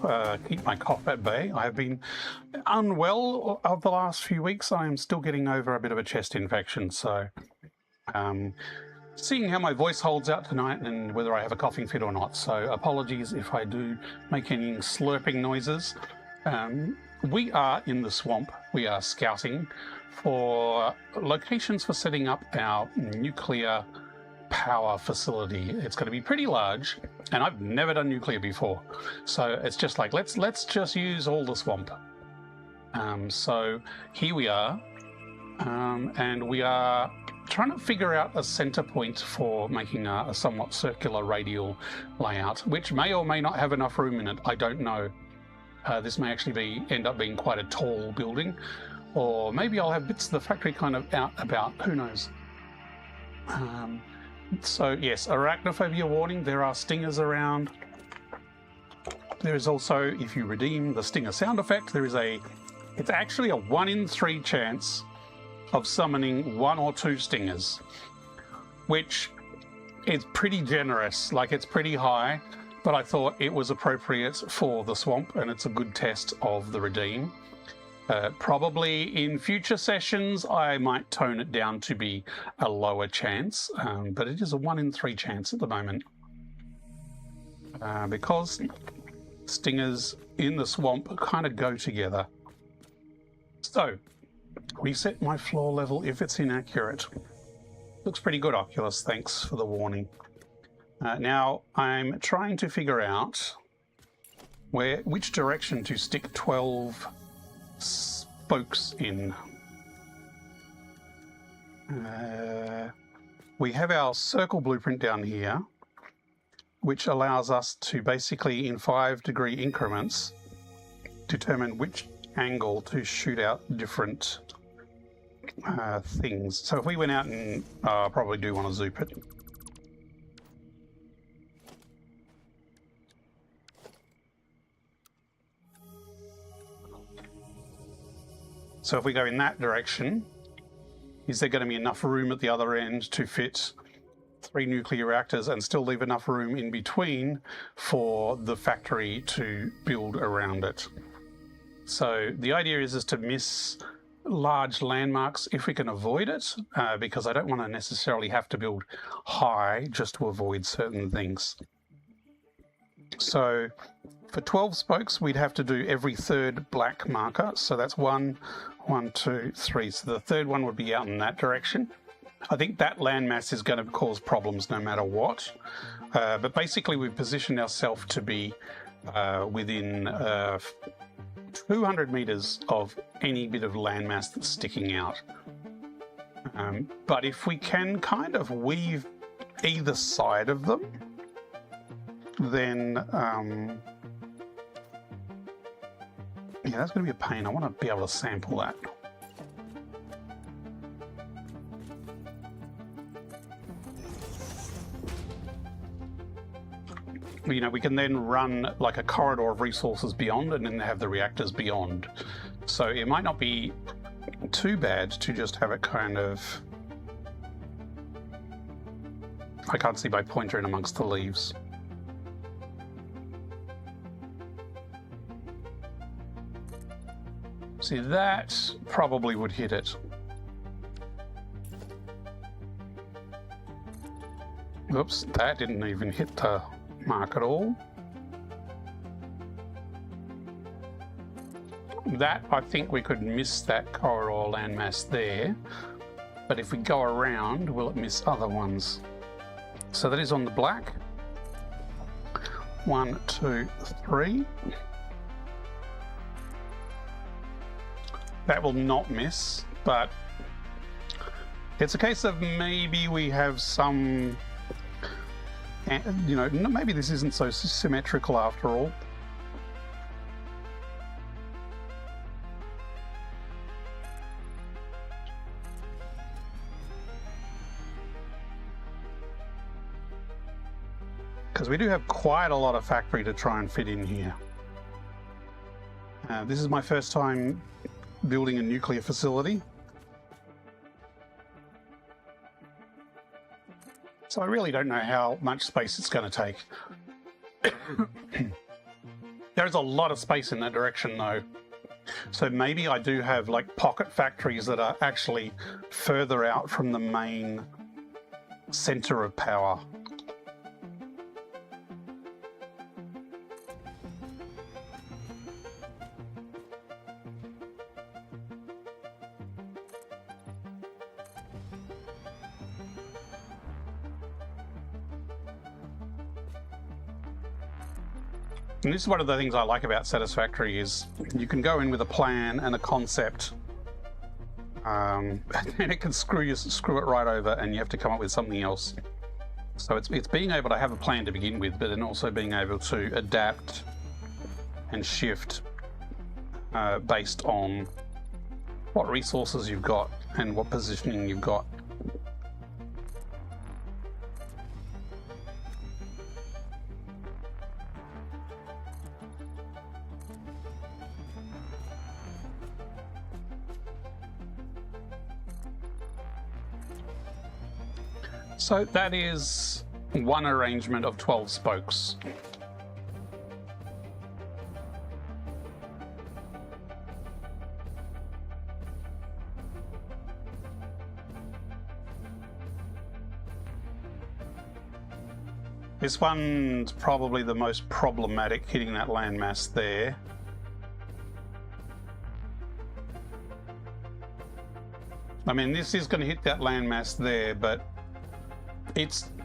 keep my cough at bay. I have been unwell of the last few weeks. I am still getting over a bit of a chest infection, so seeing how my voice holds out tonight and whether I have a coughing fit or not. So apologies if I do make any slurping noises. We are in the swamp. We are scouting for locations for setting up our nuclear power facility. It's going to be pretty large, and I've never done nuclear before, so it's just like let's just use all the swamp. So here we are, and we are trying to figure out a center point for making a somewhat circular radial layout, which may or may not have enough room in it. I don't know. This may actually end up being quite a tall building, or maybe I'll have bits of the factory kind of out about. Who knows? So yes, arachnophobia warning, there are stingers around. There is also, if you redeem the stinger sound effect, it's actually a 1 in 3 chance of summoning 1 or 2 stingers, which is pretty generous, like it's pretty high, but I thought it was appropriate for the swamp, and it's a good test of the redeem. Probably in future sessions, I might tone it down to be a lower chance, but it is a 1 in 3 chance at the moment. Because stingers in the swamp kind of go together. So, reset my floor level if it's inaccurate. Looks pretty good, Oculus, thanks for the warning. Now, I'm trying to figure out which direction to stick 12 spokes in. We have our circle blueprint down here, which allows us to basically, in 5-degree increments, determine which angle to shoot out different things. So if we went out and I probably do want to zoop it. So if we go in that direction, is there going to be enough room at the other end to fit 3 nuclear reactors and still leave enough room in between for the factory to build around it? So the idea is to miss large landmarks if we can avoid it, because I don't want to necessarily have to build high just to avoid certain things. So for 12 spokes, we'd have to do every 3rd black marker. So that's 1, 1, 2, 3. So the 3rd one would be out in that direction. I think that landmass is going to cause problems no matter what. But basically, we've positioned ourselves to be within 200 meters of any bit of landmass that's sticking out. But if we can kind of weave either side of them, then yeah, that's going to be a pain. I want to be able to sample that. You know, we can then run like a corridor of resources beyond and then have the reactors beyond. So it might not be too bad to just have it kind of... I can't see my pointer in amongst the leaves. See, that probably would hit it. Oops, that didn't even hit the mark at all. That, I think we could miss that corridor landmass there, but if we go around, will it miss other ones? So that is on the black. 1, 2, 3. That will not miss, but it's a case of maybe we have some, you know, maybe this isn't so symmetrical after all. Because we do have quite a lot of factory to try and fit in here. This is my first time building a nuclear facility. So I really don't know how much space it's going to take. There's a lot of space in that direction though. So maybe I do have like pocket factories that are actually further out from the main center of power. And this is one of the things I like about Satisfactory is you can go in with a plan and a concept, and it can screw it right over, and you have to come up with something else. So it's being able to have a plan to begin with, but then also being able to adapt and shift based on what resources you've got and what positioning you've got. So that is one arrangement of 12 spokes. This one's probably the most problematic, hitting that landmass there. I mean, this is going to hit that landmass there, but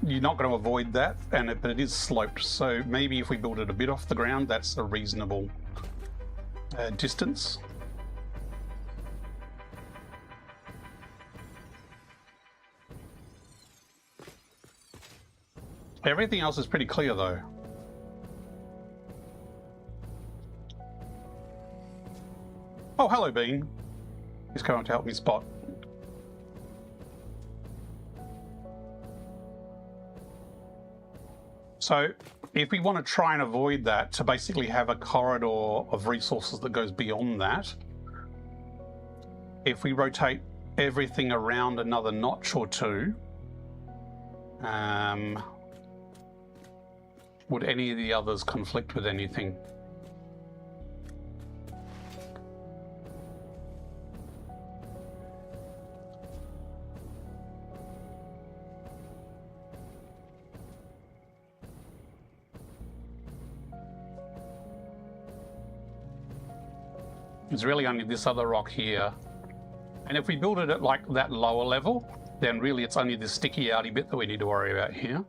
you're not going to avoid that, but it is sloped. So maybe if we build it a bit off the ground, that's a reasonable distance. Everything else is pretty clear though. Oh, hello, Bean. He's coming to help me spot. So if we want to try and avoid that, to basically have a corridor of resources that goes beyond that, if we rotate everything around another notch or two, would any of the others conflict with anything? It's really only this other rock here. And if we build it at like that lower level, then really it's only this sticky outy bit that we need to worry about here.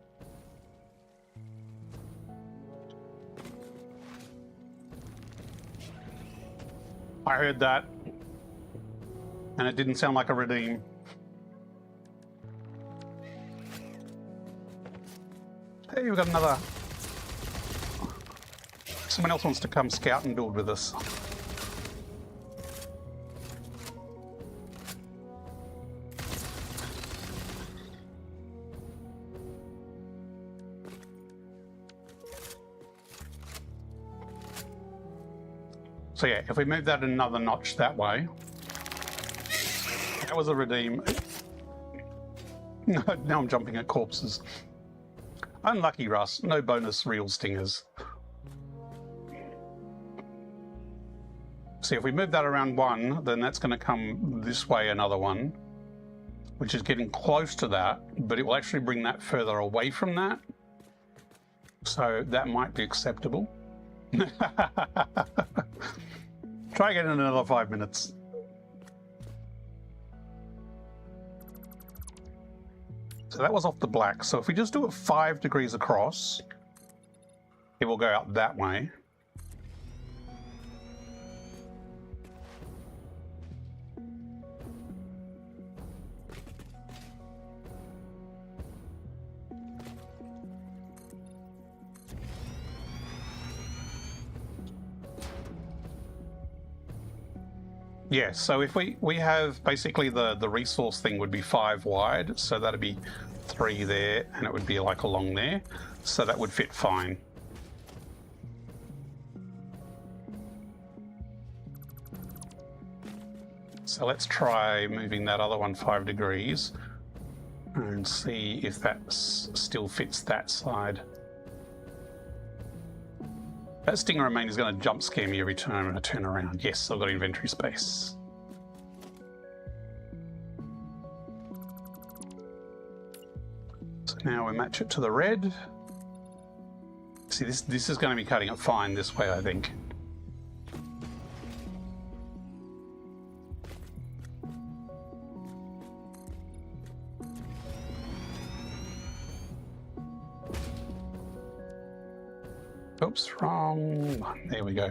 I heard that, and it didn't sound like a redeem. Hey, we've got another... Someone else wants to come scout and build with us. So yeah, if we move that another notch that way, that was a redeem. Now I'm jumping at corpses. Unlucky, Russ. No bonus real stingers. See, if we move that around one, then that's going to come this way another one, which is getting close to that, but it will actually bring that further away from that. So that might be acceptable. Try again in another 5 minutes. So that was off the black. So if we just do it 5 degrees across, it will go out that way. Yeah, so if we have basically the resource thing would be 5 wide, so that'd be 3 there, and it would be like along there, so that would fit fine. So let's try moving that other one 5 degrees. and see if that still fits that side. That Stinger main is going to jump scare me every time I turn around. Yes, I've got inventory space. So now we match it to the red. See, this is going to be cutting it fine this way, I think. Oops, wrong one. There we go.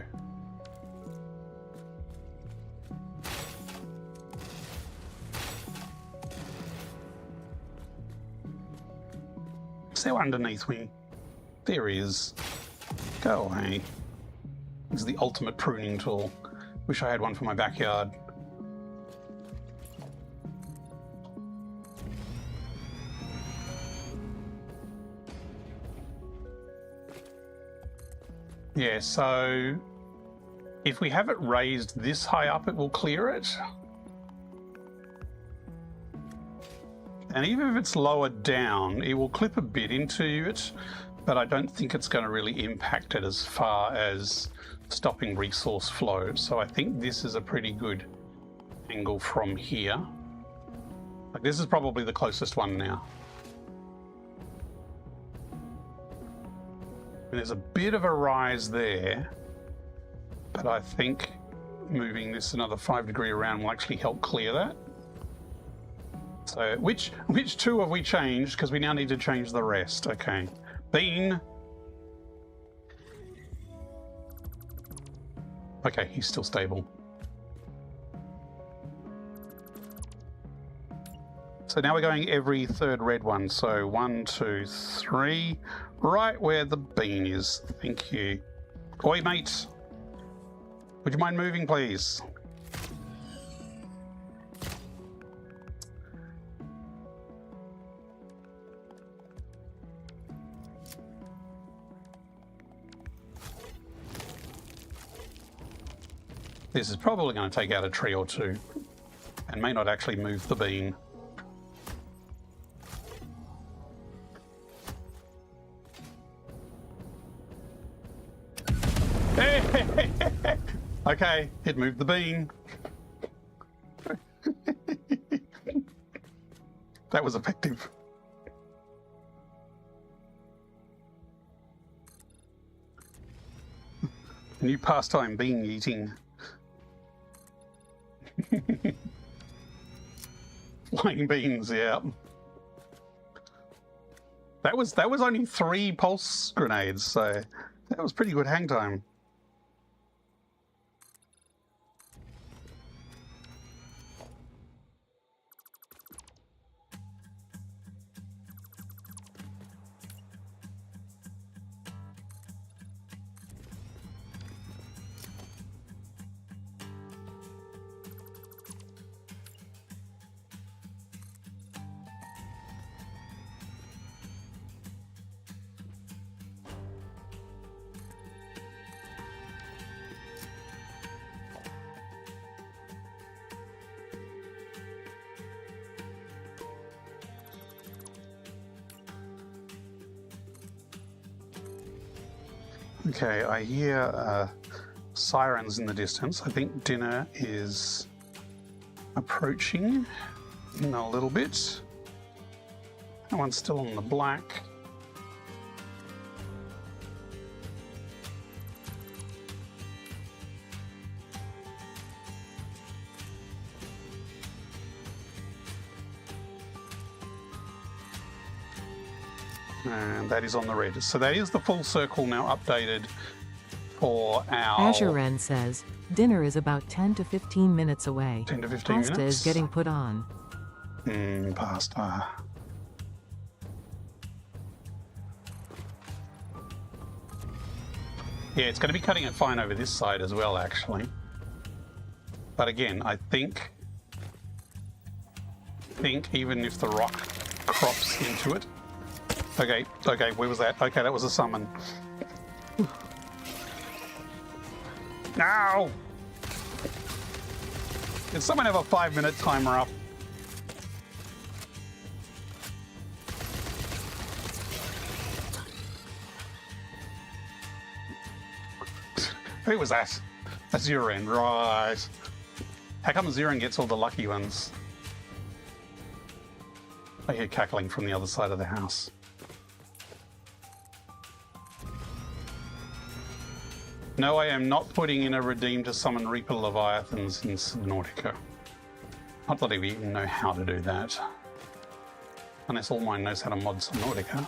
Is there underneath me? There he is. Go away. This is the ultimate pruning tool. Wish I had one for my backyard. Yeah, so if we have it raised this high up, it will clear it. And even if it's lower down, it will clip a bit into it, but I don't think it's going to really impact it as far as stopping resource flow. So I think this is a pretty good angle from here. Like, this is probably the closest one now. There's a bit of a rise there, but I think moving this another 5 degrees around will actually help clear that. So which two have we changed? Because we now need to change the rest. Okay. Bean. Okay, he's still stable. So now we're going every third red one. So 1, 2, 3, right where the bean is. Thank you. Oi, mate. Would you mind moving, please? This is probably going to take out a tree or two and may not actually move the bean. Okay, it moved the bean. That was effective. A new pastime, bean eating. Flying beans, yeah. That was only 3 pulse grenades, so that was pretty good hang time. Okay, I hear sirens in the distance. I think dinner is approaching in a little bit. That one's still on the black. And that is on the red. So that is the full circle now updated for our... Azure Wren says, dinner is about 10 to 15 minutes away. 10 to 15 Pasta minutes? is getting put on. Pasta. Yeah, it's going to be cutting it fine over this side as well, actually. But again, I think even if the rock crops into it... Okay, where was that? Okay, that was a summon. No! Did someone have a 5-minute timer up? Who was that? That's Zurin, right. How come Zurin gets all the lucky ones? I hear cackling from the other side of the house. No, I am not putting in a redeem to summon Reaper Leviathans in Subnautica. Not that I even know how to do that. Unless all mine knows how to mod Subnautica.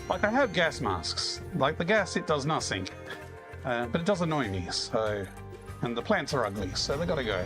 Like, I have gas masks. Like, the gas, it does nothing. But it does annoy me, so... And the plants are ugly, so they gotta go.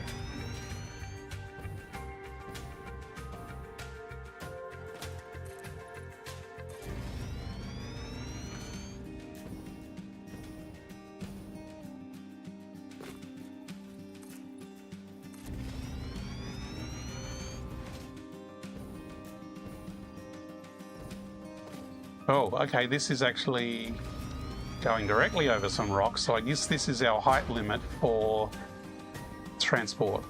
Oh, okay, this is actually going directly over some rocks, so I guess this is our height limit for transport.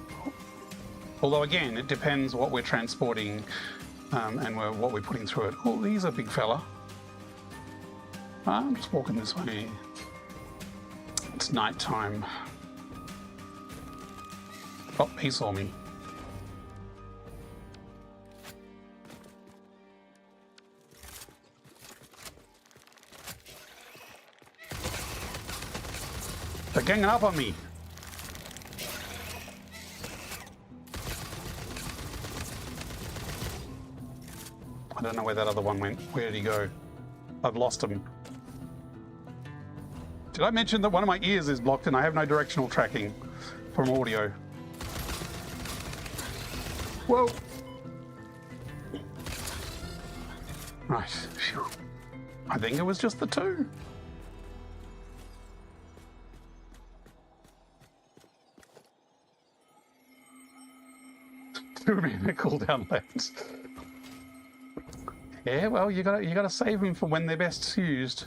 Although again, it depends what we're transporting and what we're putting through it. Oh, he's a big fella. I'm just walking this way. It's night time. Oh, he saw me. They're ganging up on me. I don't know where that other one went. Where did he go? I've lost him. Did I mention that one of my ears is blocked and I have no directional tracking from audio? Whoa. Right. Phew. I think it was just the two. They're cooldown left. Yeah, well, you gotta save them for when they're best used.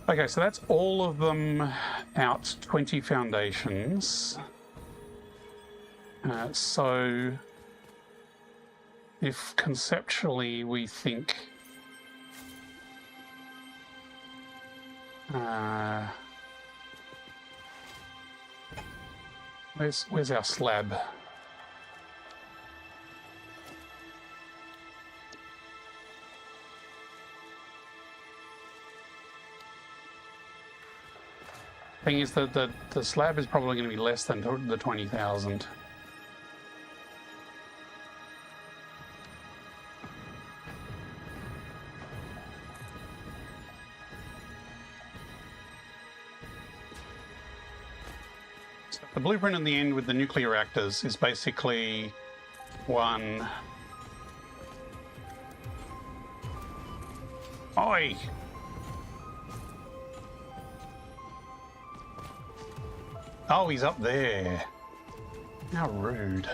Okay, so that's all of them out 20 foundations. So if conceptually we think where's our slab? Thing is that the slab is probably going to be less than the 20,000. So the blueprint in the end with the nuclear reactors is basically one. Oi! Oh, he's up there. How rude.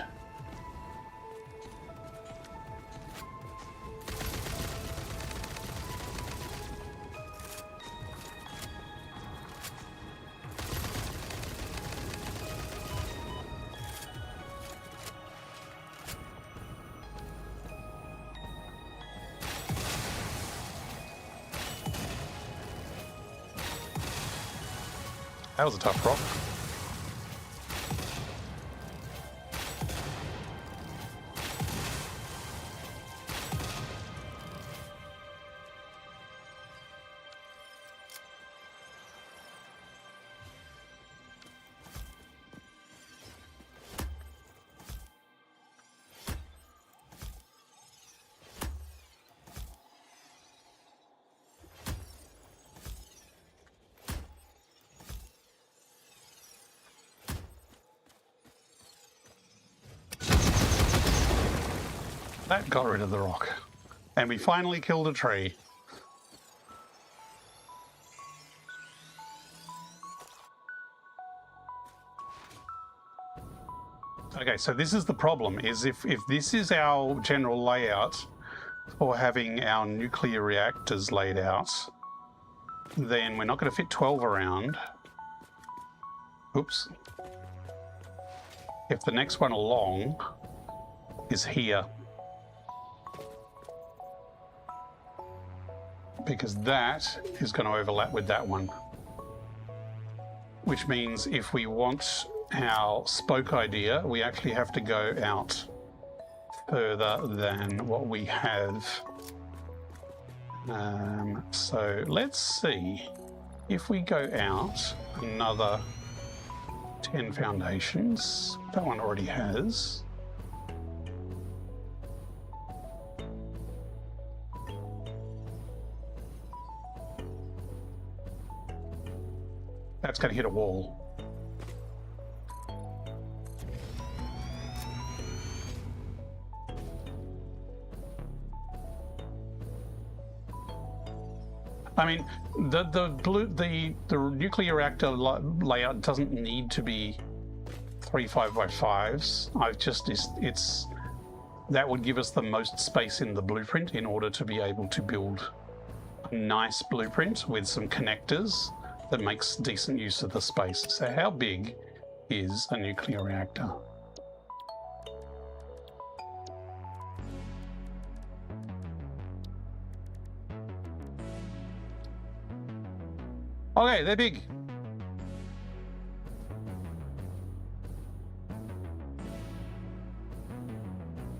That was a tough rock. That got rid of the rock. And we finally killed a tree. Okay, so this is the problem, is if this is our general layout for having our nuclear reactors laid out, then we're not going to fit 12 around. Oops. If the next one along is here, because that is going to overlap with that one. Which means if we want our spoke idea, we actually have to go out further than what we have. So let's see if we go out another 10 foundations. That one already has. That's going to hit a wall. I mean, the nuclear reactor layout doesn't need to be 3 5x5s. That would give us the most space in the blueprint in order to be able to build a nice blueprint with some connectors that makes decent use of the space. So how big is a nuclear reactor? Okay, they're big.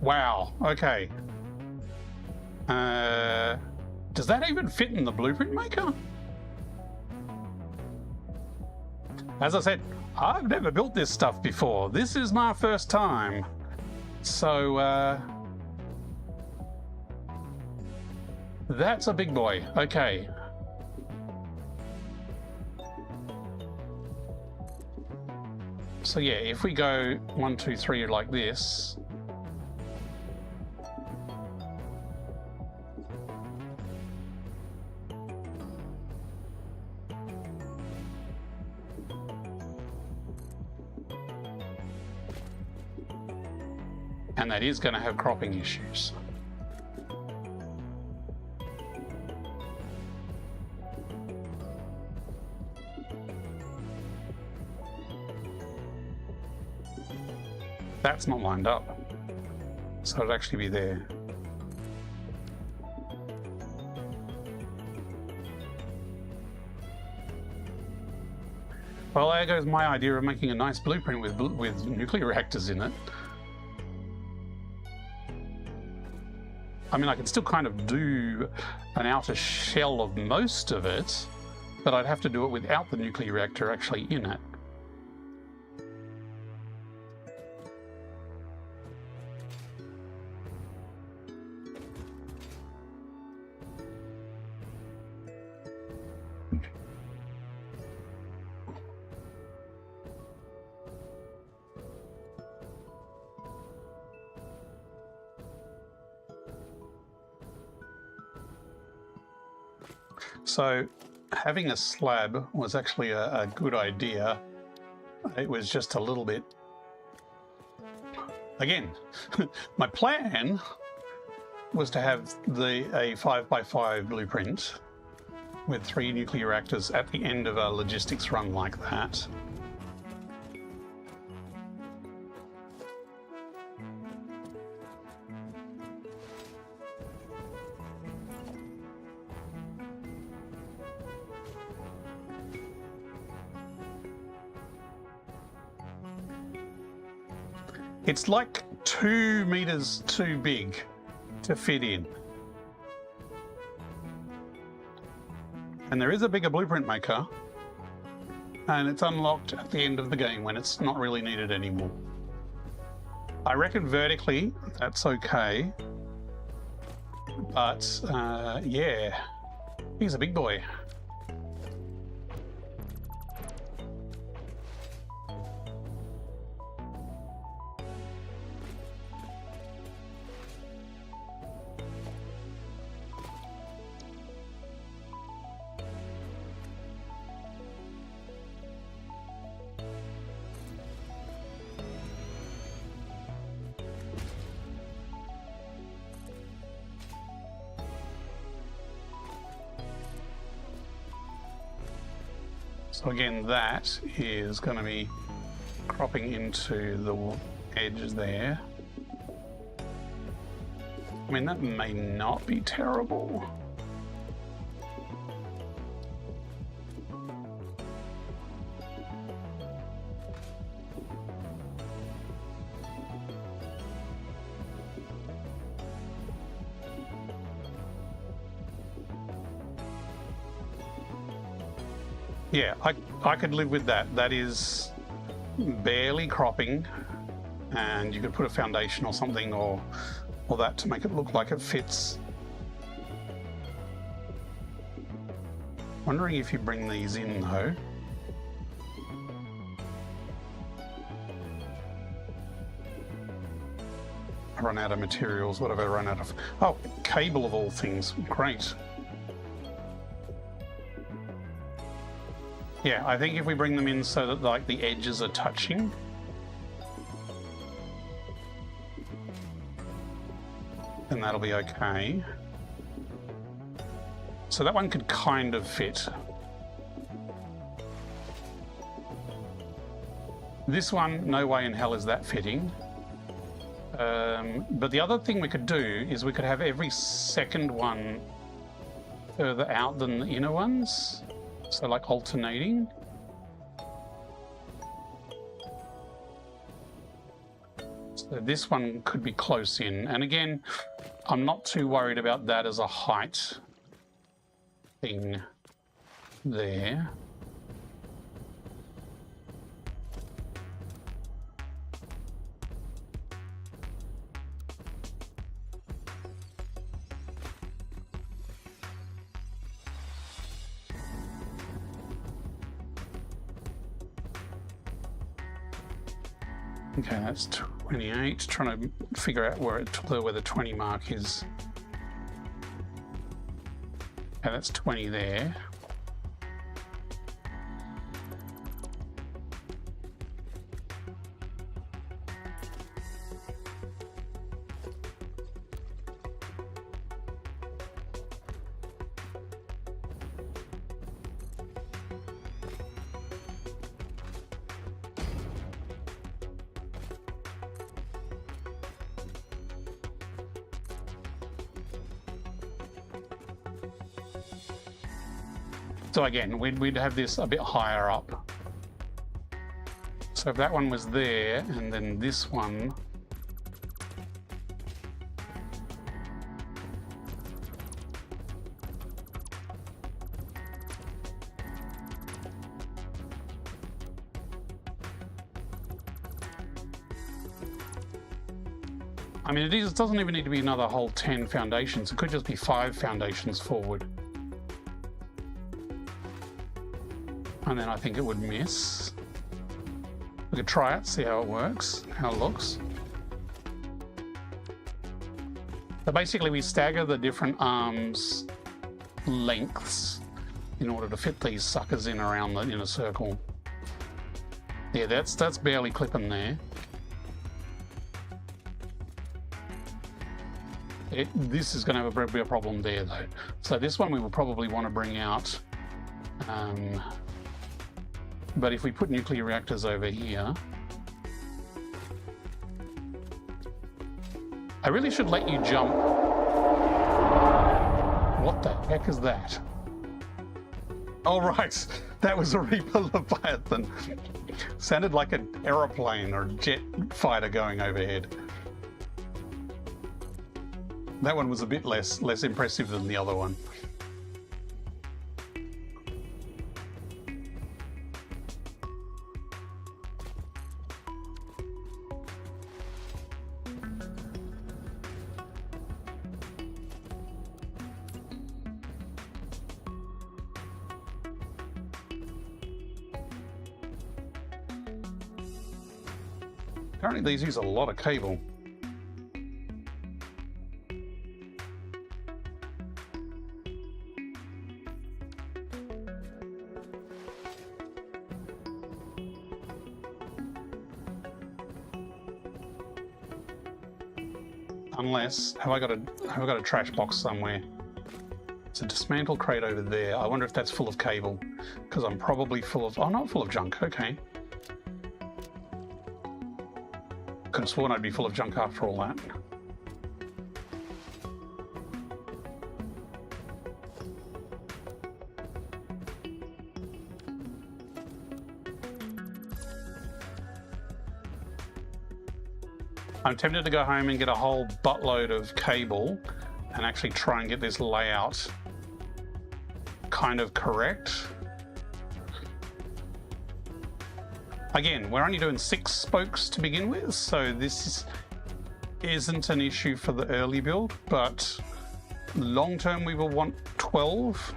Wow, okay. Does that even fit in the blueprint maker? As I said, I've never built this stuff before. This is my first time. So, that's a big boy. Okay. So yeah, if we go 1, 2, 3 like this, and that is going to have cropping issues. That's not lined up, so it'd actually be there. Well, there goes my idea of making a nice blueprint with nuclear reactors in it. I mean, I can still kind of do an outer shell of most of it, but I'd have to do it without the nuclear reactor actually in it. So having a slab was actually a good idea. It was just a little bit... Again, my plan was to have a 5x5 blueprint with 3 nuclear reactors at the end of a logistics run like that. It's like 2 meters too big to fit in. And there is a bigger blueprint maker, and it's unlocked at the end of the game when it's not really needed anymore. I reckon vertically that's okay, but yeah, he's a big boy. So again, that is going to be cropping into the edge there. I mean, that may not be terrible. Yeah, I could live with that. That is barely cropping, and you could put a foundation or something or that to make it look like it fits. Wondering if you bring these in though. I run out of materials. What have I run out of? Oh, cable of all things. Great. Yeah, I think if we bring them in so that like the edges are touching. Then that'll be okay. So that one could kind of fit. This one, no way in hell is that fitting. But the other thing we could do is we could have every second one further out than the inner ones. So like alternating. So this one could be close in. And again, I'm not too worried about that as a height thing there. Okay, that's 28. Trying to figure out where the 20 mark is. Okay, that's 20 there. So again, we'd have this a bit higher up. So if that one was there, and then this one, I mean, it doesn't even need to be another whole 10 foundations. It could just be 5 foundations forward. And then I think it would miss. We could try it, see how it works, how it looks. So basically we stagger the different arms lengths in order to fit these suckers in around the inner circle. Yeah, that's barely clipping there. This is going to be a problem there though. So this one we will probably want to bring out. But if we put nuclear reactors over here, I really should let you jump. What the heck is that? Oh, right. That was a Reaper Leviathan. Sounded like an aeroplane or jet fighter going overhead. That one was a bit less impressive than the other one. Apparently these use a lot of cable. Unless, have I got a trash box somewhere? There's a dismantle crate over there. I wonder if that's full of cable, because I'm probably full of... Oh, not full of junk. Okay. Could have sworn I'd be full of junk after all that. I'm tempted to go home and get a whole buttload of cable and actually try and get this layout kind of correct. Again, we're only doing 6 spokes to begin with, so this isn't an issue for the early build, but long term we will want 12.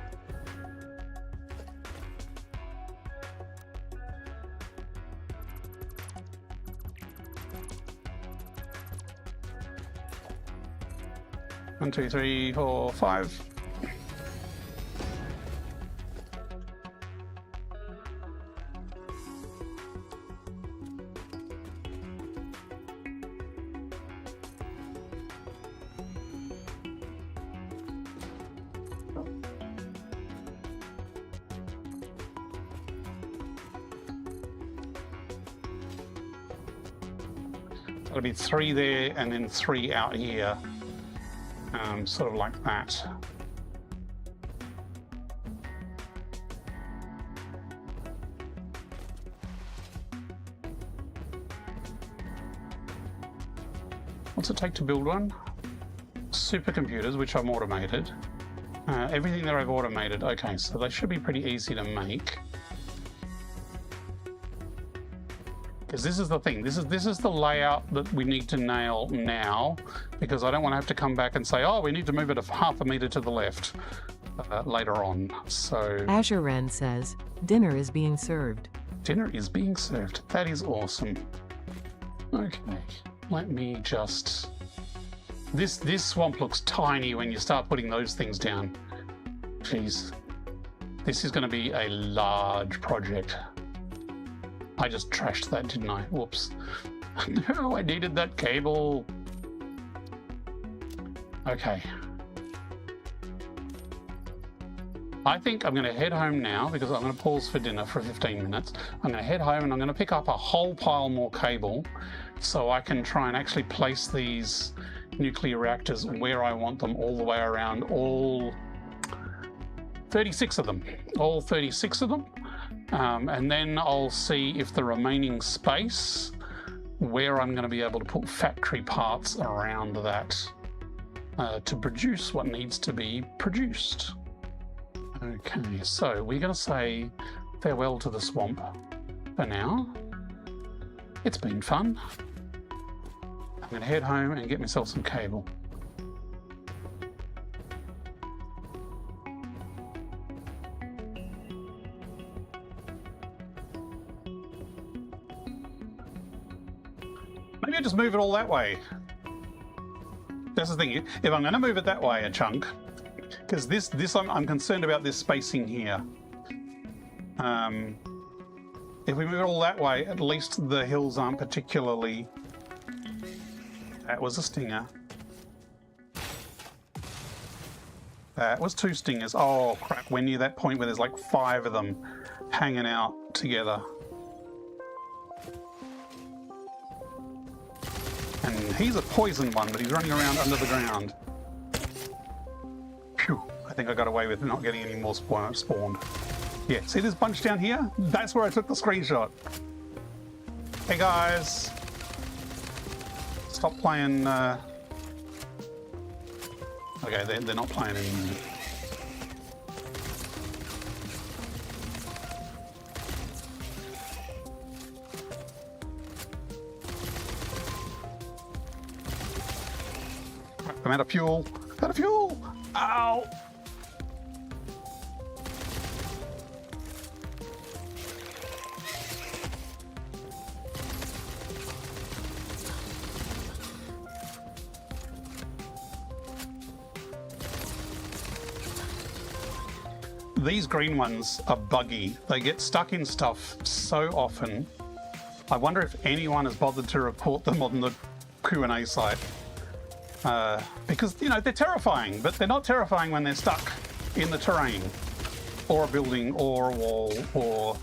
One, two, three, 4, 5. That'll be 3 there and then 3 out here. Sort of like that. What's it take to build one? Supercomputers, which I'm automated. Everything that I've automated. Okay, so they should be pretty easy to make. Because this is the thing, this is the layout that we need to nail now, because I don't want to have to come back and say, oh, we need to move it half a meter to the left later on. So Azure Wren says, dinner is being served. Dinner is being served. That is awesome. Okay, let me just... This swamp looks tiny when you start putting those things down. Jeez. This is going to be a large project. I just trashed that, didn't I? Whoops. No, I needed that cable. Okay. I think I'm going to head home now because I'm going to pause for dinner for 15 minutes. I'm going to head home and I'm going to pick up a whole pile more cable so I can try and actually place these nuclear reactors where I want them all the way around, all 36 of them. All 36 of them. And then I'll see if the remaining space, where I'm going to be able to put factory parts around that to produce what needs to be produced. Okay, so we're going to say farewell to the swamp for now. It's been fun. I'm going to head home and get myself some cable. Maybe I just move it all that way. That's the thing. If I'm going to move it that way a chunk, because this I'm concerned about this spacing here. If we move it all that way, at least the hills aren't particularly... That was a stinger. That was 2 stingers. Oh crap, we're near that point where there's like 5 of them hanging out together. And he's a poison one, but he's running around under the ground. Phew, I think I got away with not getting any more spawned. Yeah, see this bunch down here? That's where I took the screenshot. Hey guys. Stop playing... Okay, they're not playing anymore. I'm out of fuel. Out of fuel! Ow! These green ones are buggy. They get stuck in stuff so often. I wonder if anyone has bothered to report them on the Q&A site. Because, you know, they're terrifying, but they're not terrifying when they're stuck. in the terrain, or a building, or a wall, or...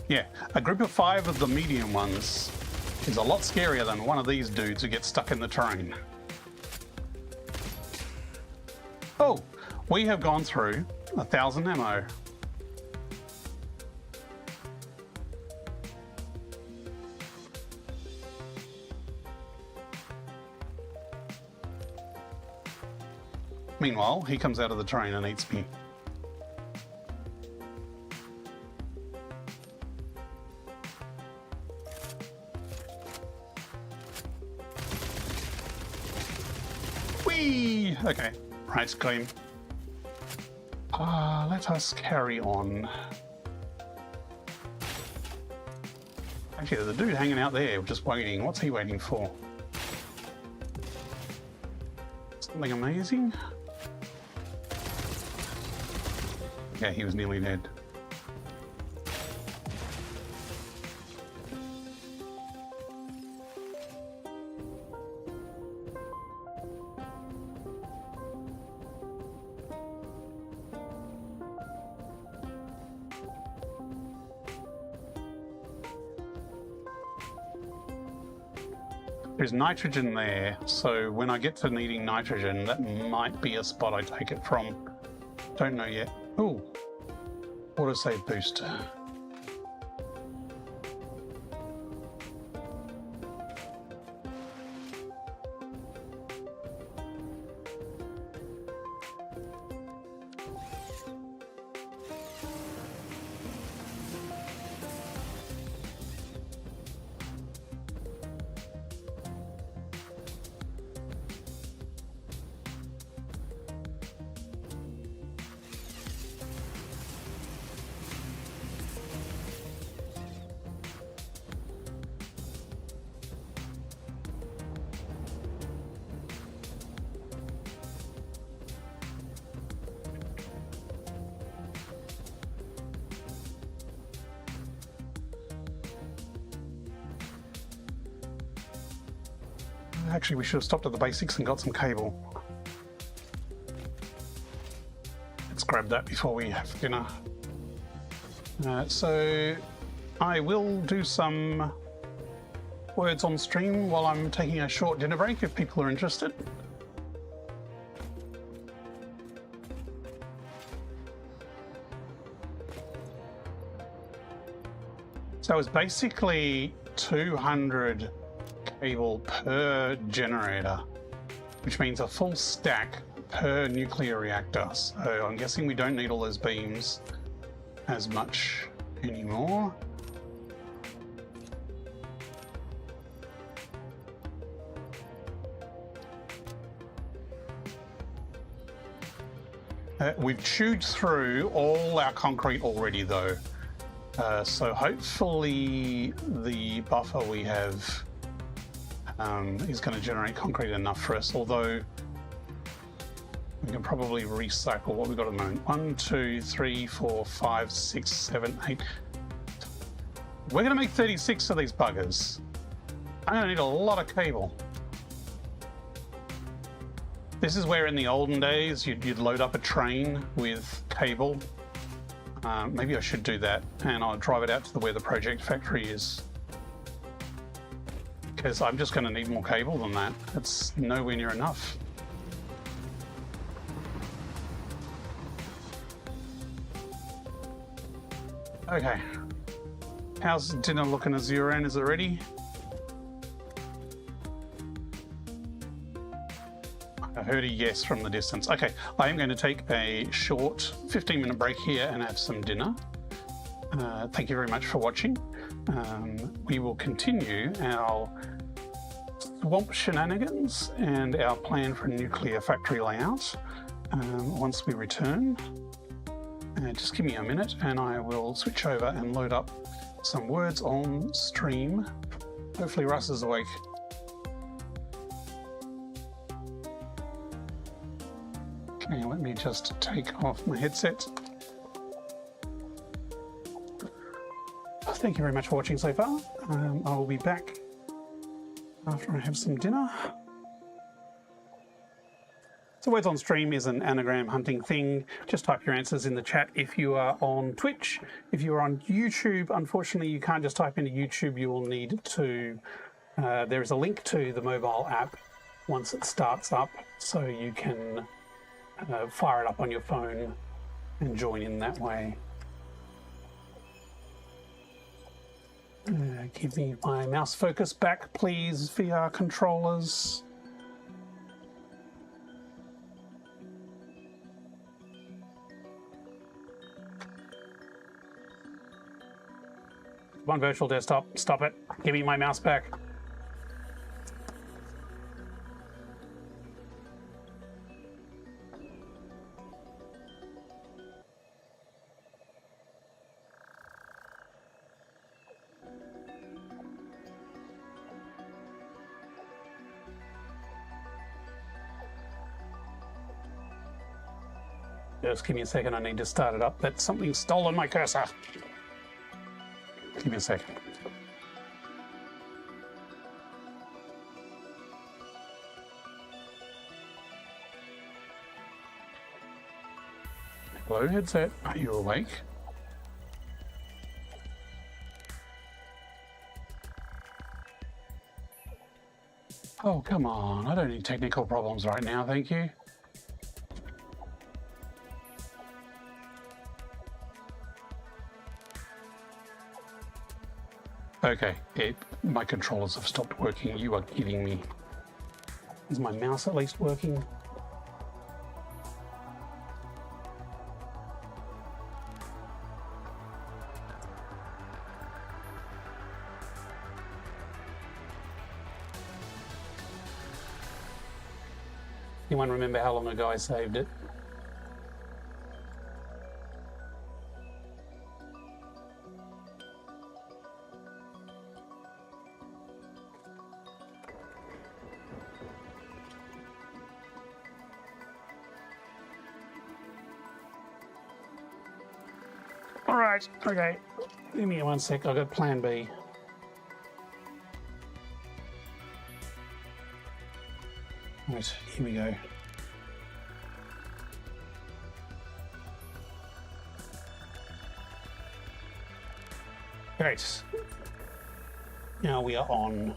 Yeah, a group of 5 of the medium ones is a lot scarier than one of these dudes who gets stuck in the terrain. Oh, we have gone through 1,000 ammo. Meanwhile, he comes out of the terrain and eats me. Whee! Okay, right, claim. Let us carry on. Actually, there's a dude hanging out there just waiting. What's he waiting for? Something amazing? Yeah, he was nearly dead. There's nitrogen there, so when I get to needing nitrogen, that might be a spot I take it from. Don't know yet. Ooh, autosave booster. Actually, we should have stopped at the basics and got some cable. Let's grab that before we have dinner. So I will do some words on stream while I'm taking a short dinner break if people are interested. So it's basically 200 cable per generator, which means a full stack per nuclear reactor. So I'm guessing we don't need all those beams as much anymore. We've chewed through all our concrete already though. So hopefully the buffer we have is going to generate concrete enough for us, although we can probably recycle what we've got at the moment. 1, 2, 3, 4, 5, 6, 7, 8. We're going to make 36 of these buggers. I'm going to need a lot of cable. This is where in the olden days you'd load up a train with cable. Maybe I should do that, and I'll drive it out to where the project factory is. Because I'm just going to need more cable than that. It's nowhere near enough. Okay. How's dinner looking, Azuran? Is it ready? I heard a yes from the distance. Okay, I am going to take a short 15-minute break here and have some dinner. Thank you very much for watching. We will continue our swamp shenanigans and our plan for a nuclear factory layout once we return. Just give me a minute and I will switch over and load up some words on stream. Hopefully Russ is awake. Okay, let me just take off my headset. thank you very much for watching so far. I will be back after I have some dinner. So Words on Stream is an anagram hunting thing. Just type your answers in the chat if you are on Twitch. If you are on YouTube, unfortunately you can't just type into YouTube, you will need to... there is a link to the mobile app once it starts up, so you can fire it up on your phone and join in that way. Give me my mouse focus back, please, VR controllers. One virtual desktop, stop it. Give me my mouse back. Just give me a second, I need to start it up. That's something stolen my cursor. Give me a second. Hello, headset. Are you awake? Oh, come on. I don't need technical problems right now, thank you. Okay, my controllers have stopped working. You are kidding me. Is my mouse at least working? Anyone remember how long ago I saved it? All right, okay. Give me 1 sec, I've got plan B. Right, here we go. Great. Now we are on.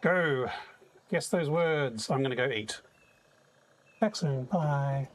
Go. Guess those words. I'm going to go eat. Back soon. Bye.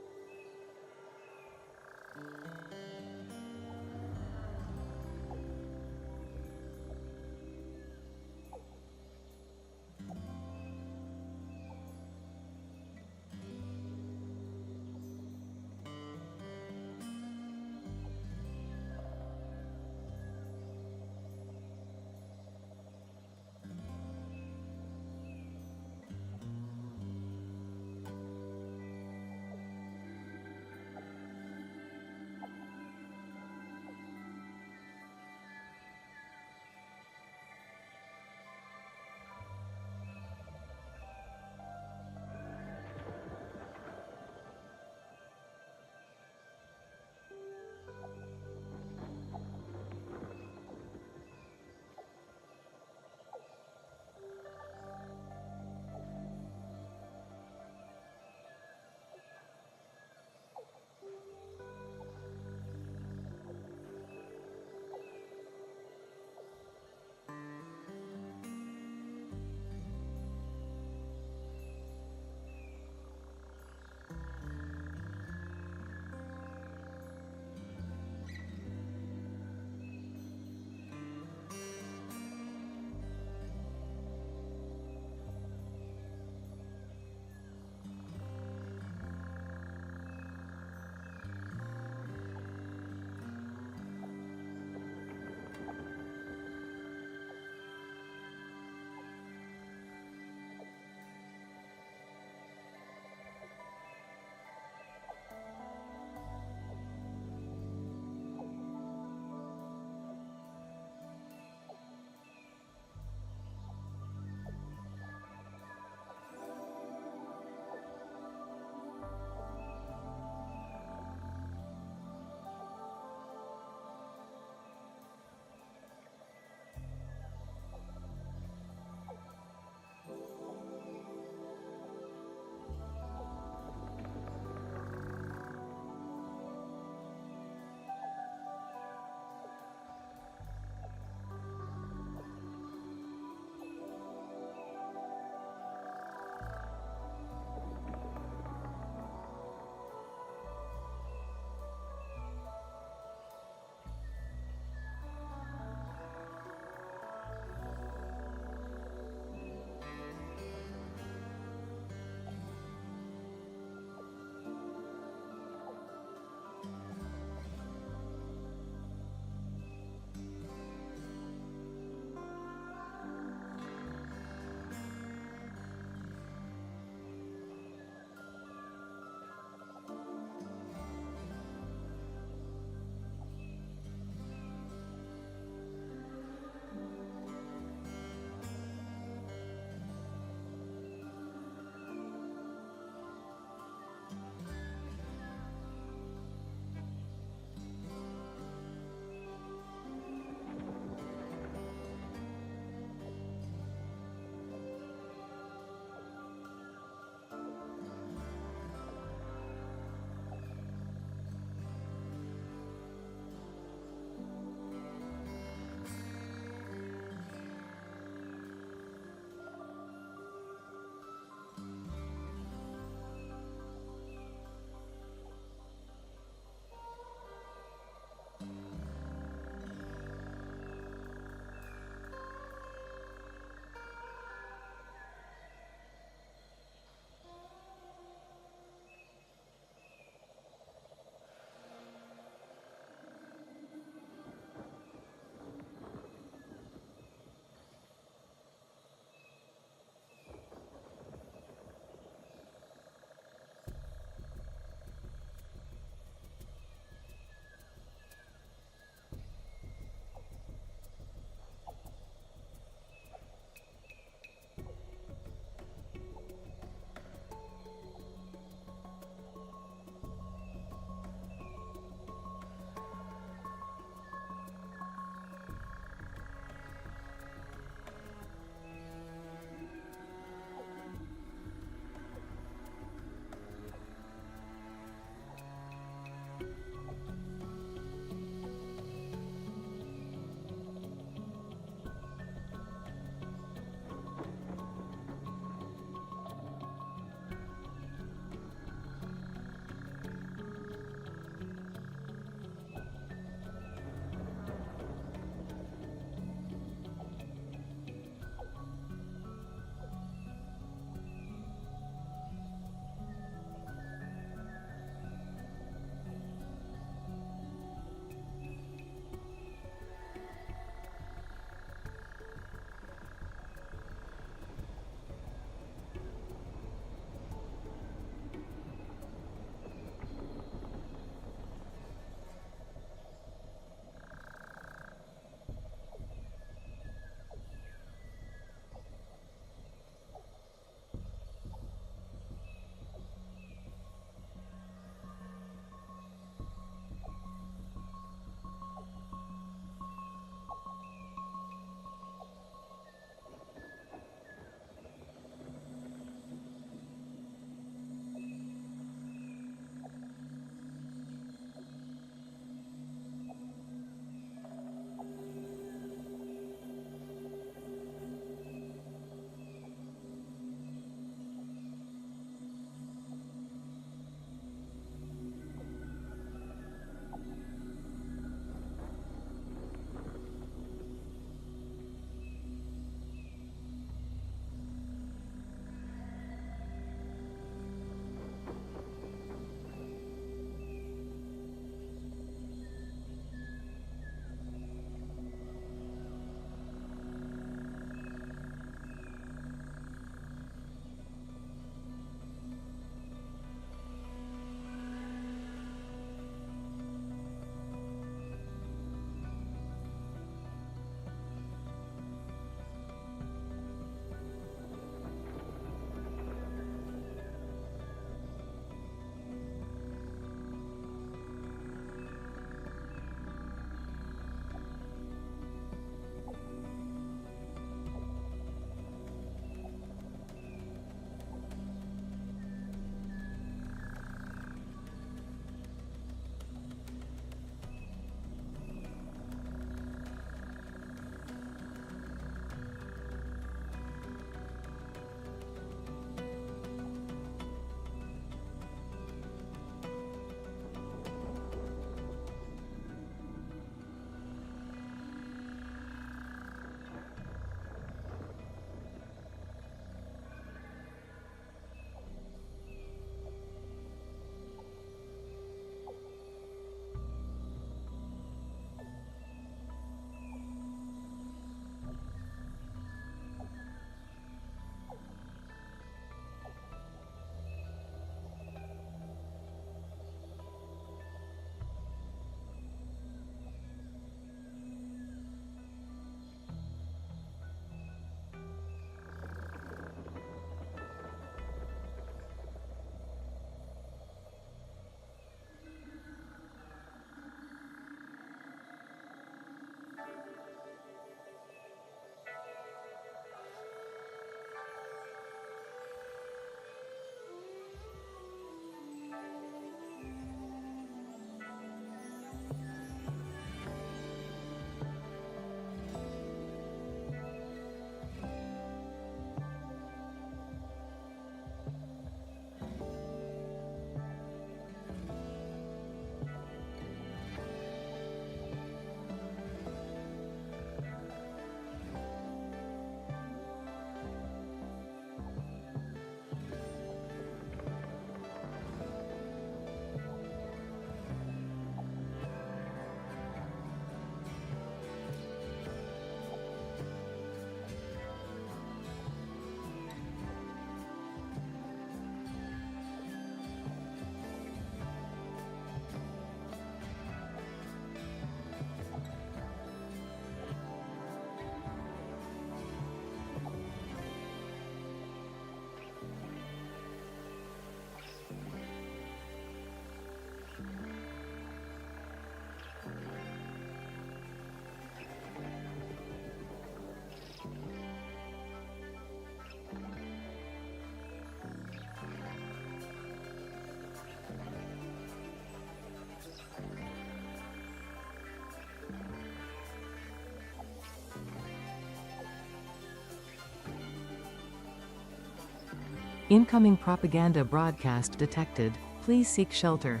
Incoming propaganda broadcast detected. Please seek shelter.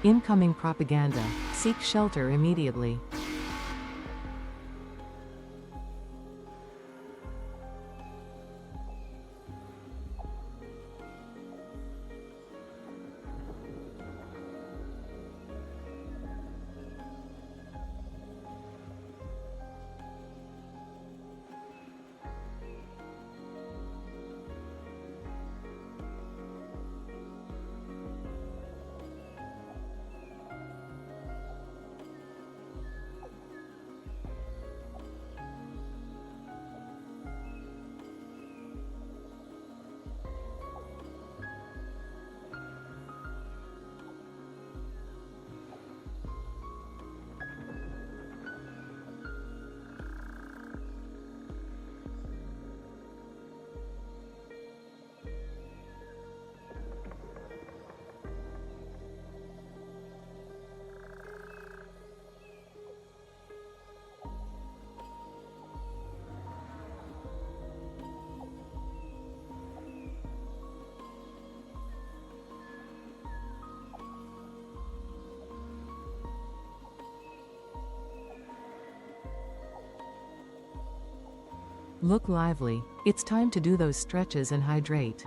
Incoming propaganda. Seek shelter immediately. Look lively. It's time to do those stretches and hydrate.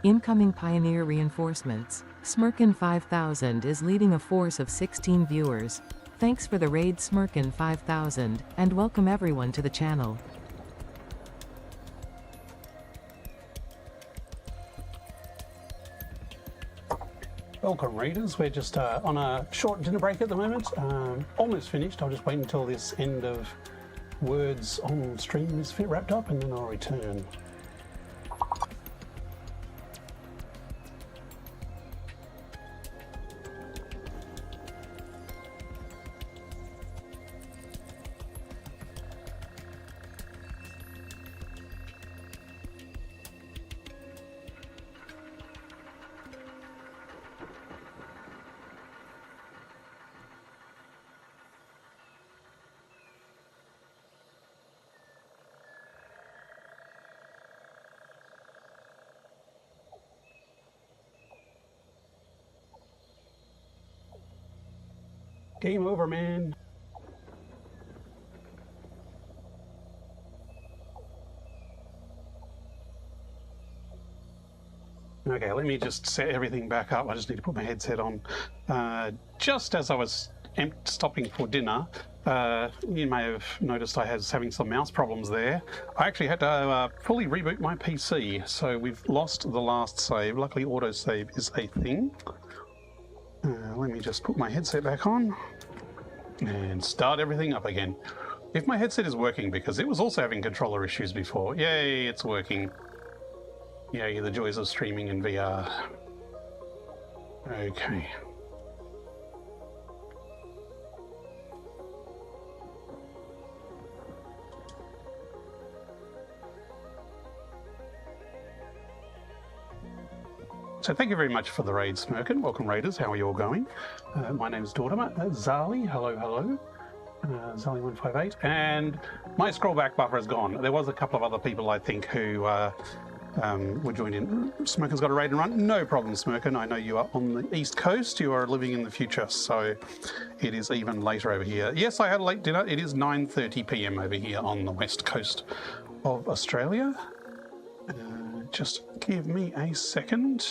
Incoming Pioneer reinforcements. Smirkin 5000 is leading a force of 16 viewers. Thanks for the raid Smirkin 5000, and welcome everyone to the channel. Welcome readers, we're just on a short dinner break at the moment, almost finished. I'll just wait until this end of words on stream is wrapped up and then I'll return. Game over, man. Okay, let me just set everything back up. I just need to put my headset on. Just as I was stopping for dinner, you may have noticed I was having some mouse problems there. I actually had to fully reboot my PC, so we've lost the last save. Luckily, autosave is a thing. Let me just put my headset back on and start everything up again. If my headset is working, because it was also having controller issues before. Yay, it's working. Yay, the joys of streaming in VR. Okay. So thank you very much for the raid, Smirkin. Welcome, raiders. How are you all going? My name is Dortimer. Zali. Hello, hello. Zali158. And my scroll back buffer is gone. There was a couple of other people, I think, who were joined in. Smirkin's got a raid and run. No problem, Smirkin. I know you are on the East Coast. You are living in the future, so it is even later over here. Yes, I had a late dinner. It is 9:30 p.m. over here on the West Coast of Australia. Just give me a second.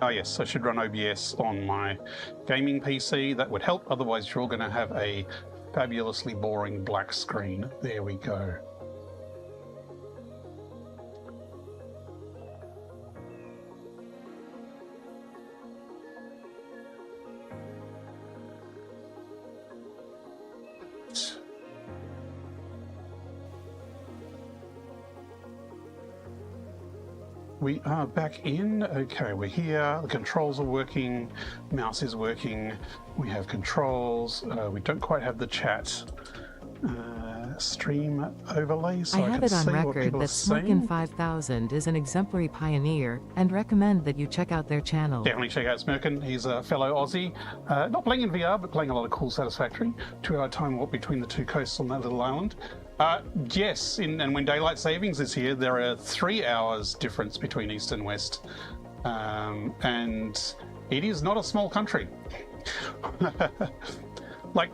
Oh yes, I should run OBS on my gaming PC. That would help. Otherwise, you're all going to have a fabulously boring black screen. There we go. We are back in. Okay, we're here. The controls are working. Mouse is working. We have controls. We don't quite have the chat stream overlay, so I have can it on see what record people that are saying. Smirkin 5000 is an exemplary pioneer, and recommend that you check out their channel. Definitely check out Smirkin. He's a fellow Aussie. Not playing in VR, but playing a lot of cool Satisfactory. 2-hour time warp between the two coasts on that little island. Yes, and when daylight savings is here, there are 3 hours difference between east and west. And it is not a small country. Like,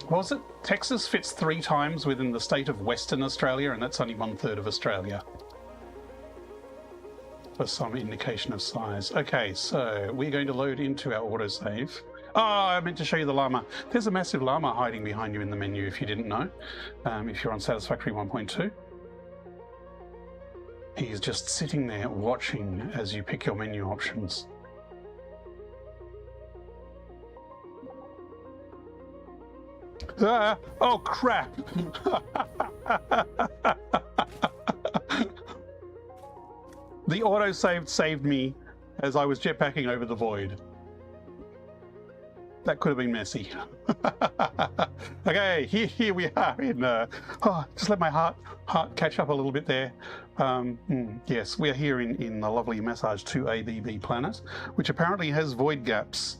what was it? Texas fits 3 times within the state of Western Australia, and that's only 1/3 of Australia. For some indication of size. Okay, so we're going to load into our autosave. Oh, I meant to show you the llama. There's a massive llama hiding behind you in the menu if you didn't know. If you're on Satisfactory 1.2. He's just sitting there watching as you pick your menu options. Oh crap! The autosave saved me as I was jetpacking over the void. That could have been messy. Okay, here we are in. Just let my heart catch up a little bit there. Yes, we are here in the lovely Massage 2 ABB planet, which apparently has void gaps,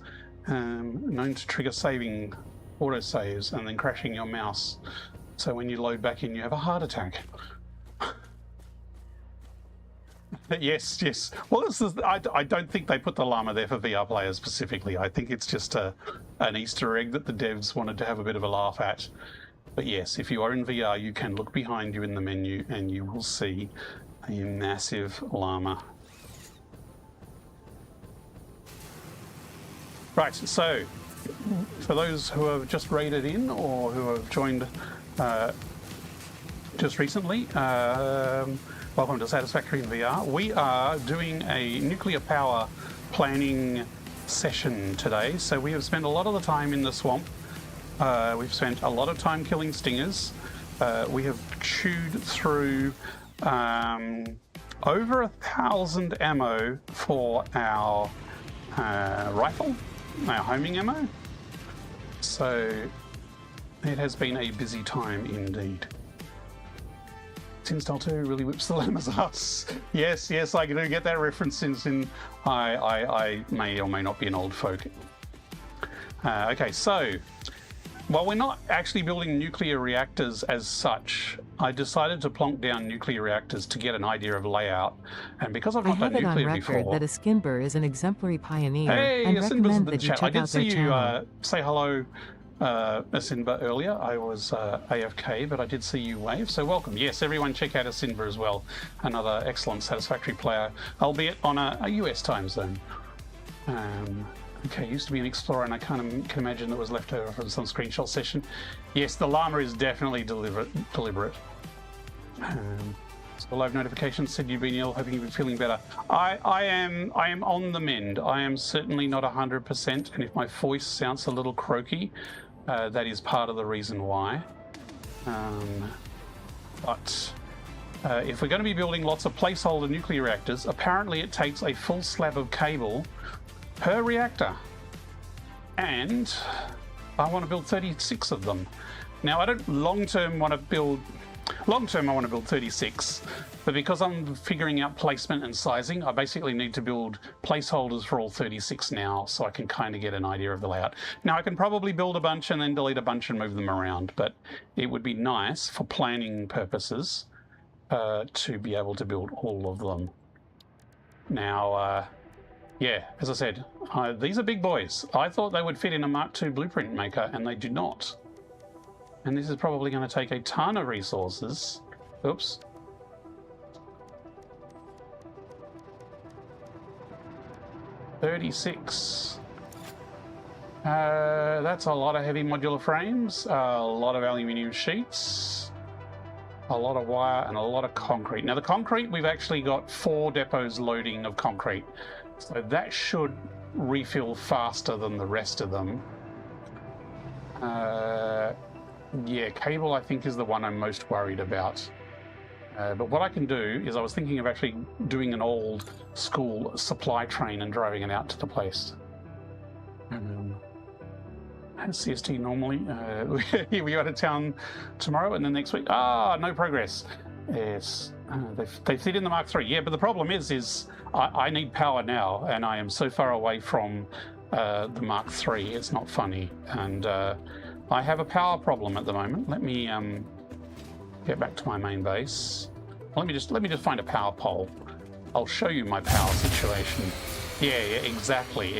known to trigger saving autosaves and then crashing your mouse. So when you load back in, you have a heart attack. Yes. Well, I don't think they put the llama there for VR players specifically. I think it's just an Easter egg that the devs wanted to have a bit of a laugh at. But yes, if you are in VR, you can look behind you in the menu and you will see a massive llama. Right, so for those who have just raided in or who have joined just recently, welcome to Satisfactory in VR. We are doing a nuclear power planning session today. So we have spent a lot of the time in the swamp. We've spent a lot of time killing stingers. We have chewed through over 1,000 ammo for our rifle, our homing ammo. So it has been a busy time indeed. Tinstyle 2 really whips the llama's ass. Yes, I do get that reference since I may or may not be an old folk. Okay, so while we're not actually building nuclear reactors as such, I decided to plonk down nuclear reactors to get an idea of layout. And because I've not done nuclear before... I have it on record that Askinber is an exemplary pioneer and Asinba's recommend in the that you chat. check I did out see their you channel. say hello, Asinba, earlier. I was AFK, but I did see you wave, so welcome. Yes, everyone check out Asinba as well. Another excellent Satisfactory player, albeit on a US time zone. Okay, used to be an explorer, and I can imagine it was left over from some screenshot session. Yes, the llama is definitely deliberate. So live notifications said you've been ill, hoping you've been feeling better. I am on the mend. I am certainly not 100%, and if my voice sounds a little croaky, that is part of the reason why. But if we're going to be building lots of placeholder nuclear reactors, apparently it takes a full slab of cable per reactor, and I want to build 36 of them. Now, I don't long-term want to build 36, but because I'm figuring out placement and sizing, I basically need to build placeholders for all 36 now, so I can kind of get an idea of the layout. Now, I can probably build a bunch and then delete a bunch and move them around, but it would be nice for planning purposes to be able to build all of them. Now, yeah, as I said, these are big boys. I thought they would fit in a Mark II blueprint maker, and they do not. And this is probably going to take a ton of resources. Oops. $36. That's a lot of heavy modular frames, a lot of aluminium sheets, a lot of wire, and a lot of concrete. Now, the concrete, we've actually got 4 depots loading of concrete. So that should refill faster than the rest of them. Yeah, cable I think is the one I'm most worried about. But what I can do is I was thinking of actually doing an old school supply train and driving it out to the place. CST normally. We go out of town tomorrow and then next week. No progress. Yes, they fit in the Mark III. Yeah, but the problem is I need power now, and I am so far away from the Mark III. It's not funny, and I have a power problem at the moment. Let me get back to my main base. Let me just find a power pole. I'll show you my power situation. Yeah, exactly.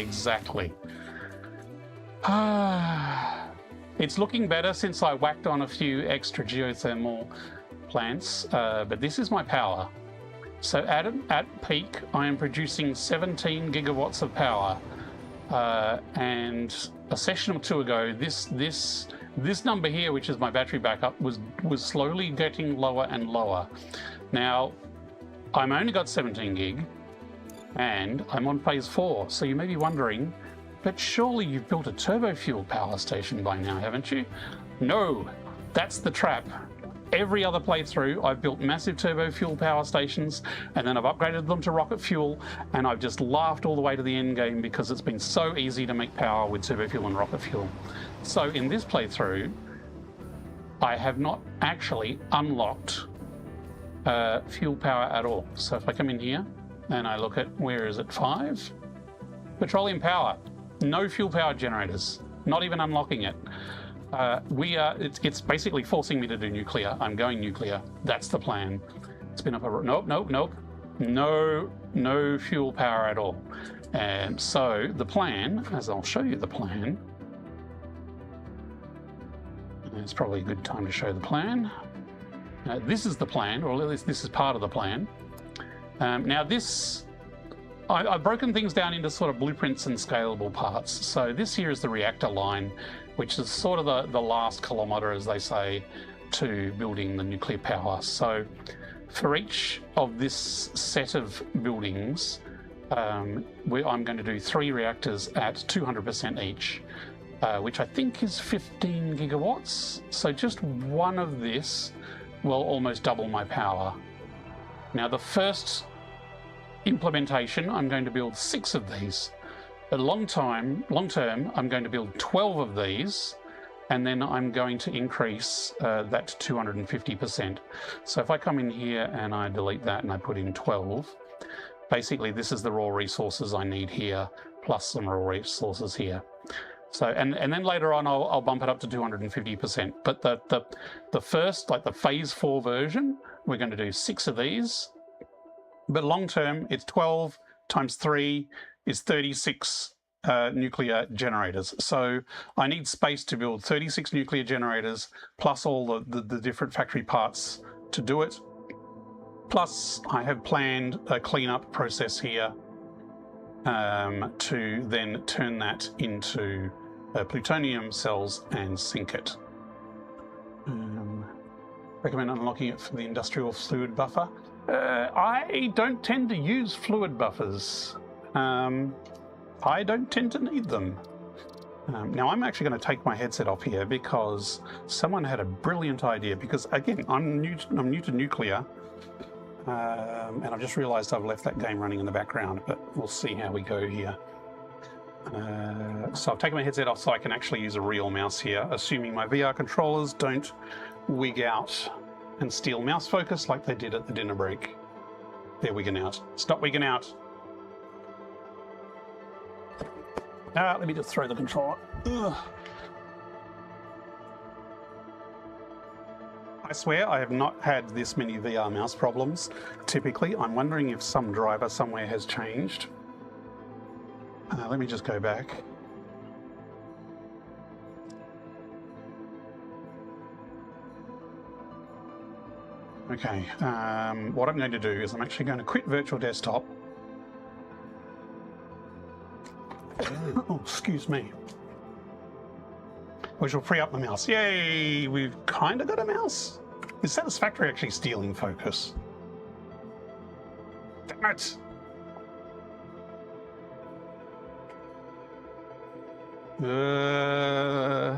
It's looking better since I whacked on a few extra geothermal plants, but this is my power. So at peak, I am producing 17 gigawatts of power, and a session or two ago, this number here, which is my battery backup, was slowly getting lower and lower. Now, I'm only got 17 gig, and I'm on phase 4. So you may be wondering, but surely you've built a turbo fuel power station by now, haven't you? No, that's the trap. Every other playthrough, I've built massive turbo fuel power stations, and then I've upgraded them to rocket fuel, and I've just laughed all the way to the end game because it's been so easy to make power with turbo fuel and rocket fuel. So in this playthrough, I have not actually unlocked fuel power at all. So if I come in here and I look at, where is it, 5? Petroleum power, no fuel power generators, not even unlocking it. It's basically forcing me to do nuclear. I'm going nuclear. That's the plan. Spin up a... Nope. No fuel power at all. And so the plan, as I'll show you the plan, It's probably a good time to show the plan. This is the plan, or at least this is part of the plan. Now this, I've broken things down into sort of blueprints and scalable parts. So this here is the reactor line, which is sort of the last kilometre, as they say, to building the nuclear power. So for each of this set of buildings, I'm going to do 3 reactors at 200% each, which I think is 15 gigawatts. So just one of this will almost double my power. Now the first implementation, I'm going to build 6 of these. But long term, I'm going to build 12 of these, and then I'm going to increase that to 250%. So if I come in here and I delete that and I put in 12, basically this is the raw resources I need here, plus some raw resources here. So, and then later on I'll bump it up to 250%. But the first, like the phase 4 version, we're going to do 6 of these. But long term, it's 12 times 3 is 36 nuclear generators. So I need space to build 36 nuclear generators, plus all the different factory parts to do it. Plus, I have planned a cleanup process here to then turn that into plutonium cells and sink it. Recommend unlocking it for the industrial fluid buffer. I don't tend to use fluid buffers. I don't tend to need them. Now I'm actually going to take my headset off here because someone had a brilliant idea. Because again, I'm new to nuclear, and I've just realised I've left that game running in the background. But we'll see how we go here. So I've taken my headset off so I can actually use a real mouse here, assuming my VR controllers don't wig out and steal mouse focus like they did at the dinner break. They're wigging out. Stop wigging out. Let me just throw the controller. Ugh. I swear I have not had this many VR mouse problems. Typically, I'm wondering if some driver somewhere has changed. Let me just go back. Okay, what I'm going to do is I'm actually going to quit Virtual Desktop. Oh, excuse me. Which will free up the mouse. Yay, we've kind of got a mouse. Is Satisfactory actually stealing focus? Damn it!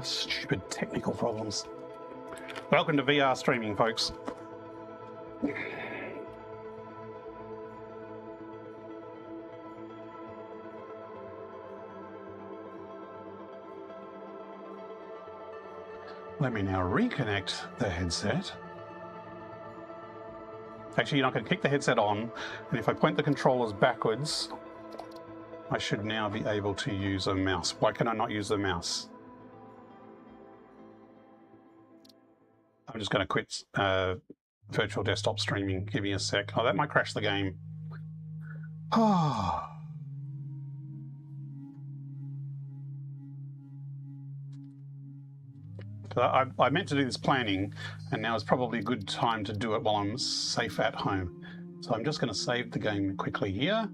Stupid technical problems. Welcome to VR streaming, folks. Let me now reconnect the headset. Actually, you're not going to kick the headset on, and if I point the controllers backwards, I should now be able to use a mouse. Why can I not use the mouse? I'm just going to quit Virtual Desktop streaming. Give me a sec. Oh, that might crash the game. Ah. I meant to do this planning, and now is probably a good time to do it while I'm safe at home. So I'm just going to save the game quickly here.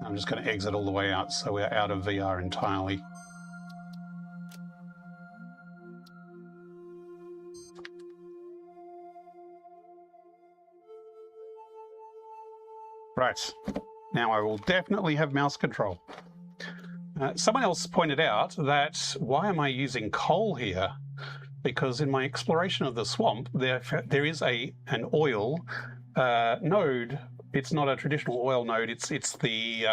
I'm just going to exit all the way out so we're out of VR entirely. Right, now I will definitely have mouse control. Someone else pointed out that why am I using coal here? Because in my exploration of the swamp, there is an oil node. It's not a traditional oil node. It's the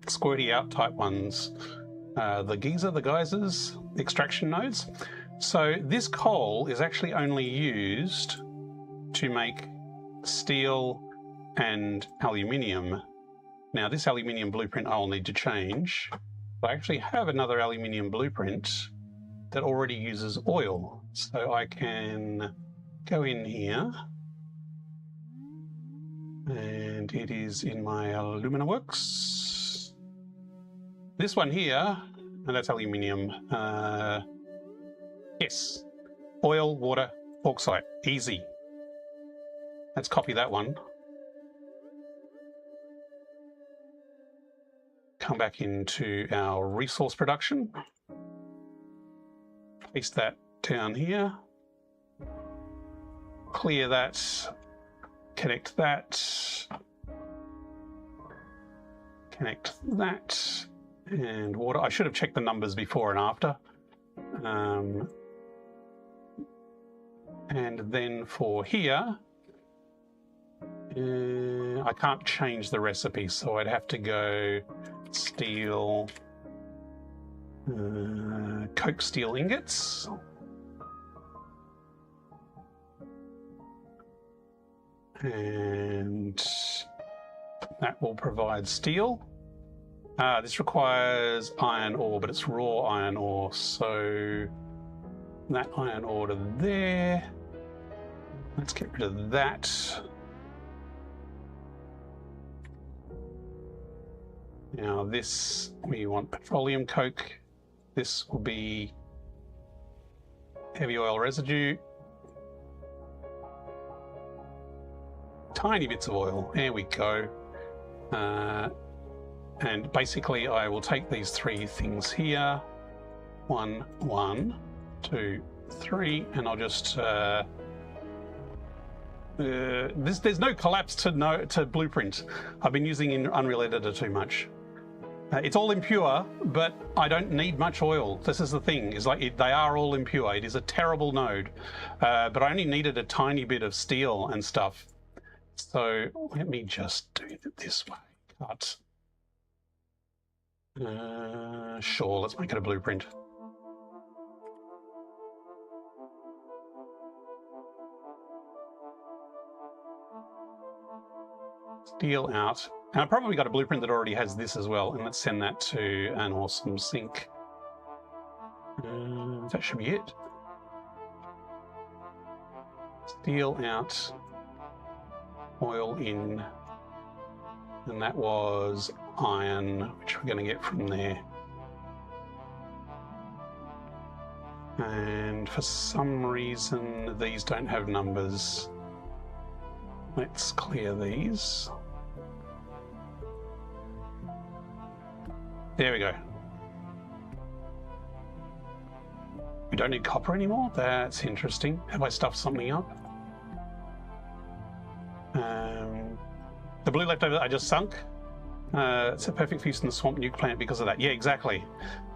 squirty out type ones, the geysers, extraction nodes. So this coal is actually only used to make steel and aluminium. Now this aluminium blueprint I'll need to change. I actually have another aluminium blueprint that already uses oil. So I can go in here, and it is in my alumina works. This one here, and that's aluminium. Yes. Oil, water, bauxite. Easy. Let's copy that one. Come back into our resource production. Paste that down here. Clear that. Connect that. Connect that. And water. I should have checked the numbers before and after. And then for here, I can't change the recipe, so I'd have to go steel, coke steel ingots. And that will provide steel. This requires iron ore, but it's raw iron ore, so that iron ore to there. Let's get rid of that. Now this, we want petroleum coke. This will be heavy oil residue. Tiny bits of oil, there we go. And basically I will take these three things here. 1, 1, 2, 3, and I'll just there's no collapse to blueprint. I've been using in Unreal Editor too much. It's all impure, but I don't need much oil. This is the thing, is like they are all impure. It is a terrible node, but I only needed a tiny bit of steel and stuff. So let me just do it this way. Cut. Sure, let's make it a blueprint. Steel out. And I probably got a blueprint that already has this as well, and let's send that to an awesome sink. That should be it. Steel out, oil in, and that was iron, which we're going to get from there. And for some reason, these don't have numbers. Let's clear these. There we go. We don't need copper anymore? That's interesting. Have I stuffed something up? The blue leftover I just sunk. It's a perfect use in the swamp nuke plant because of that. Yeah, exactly.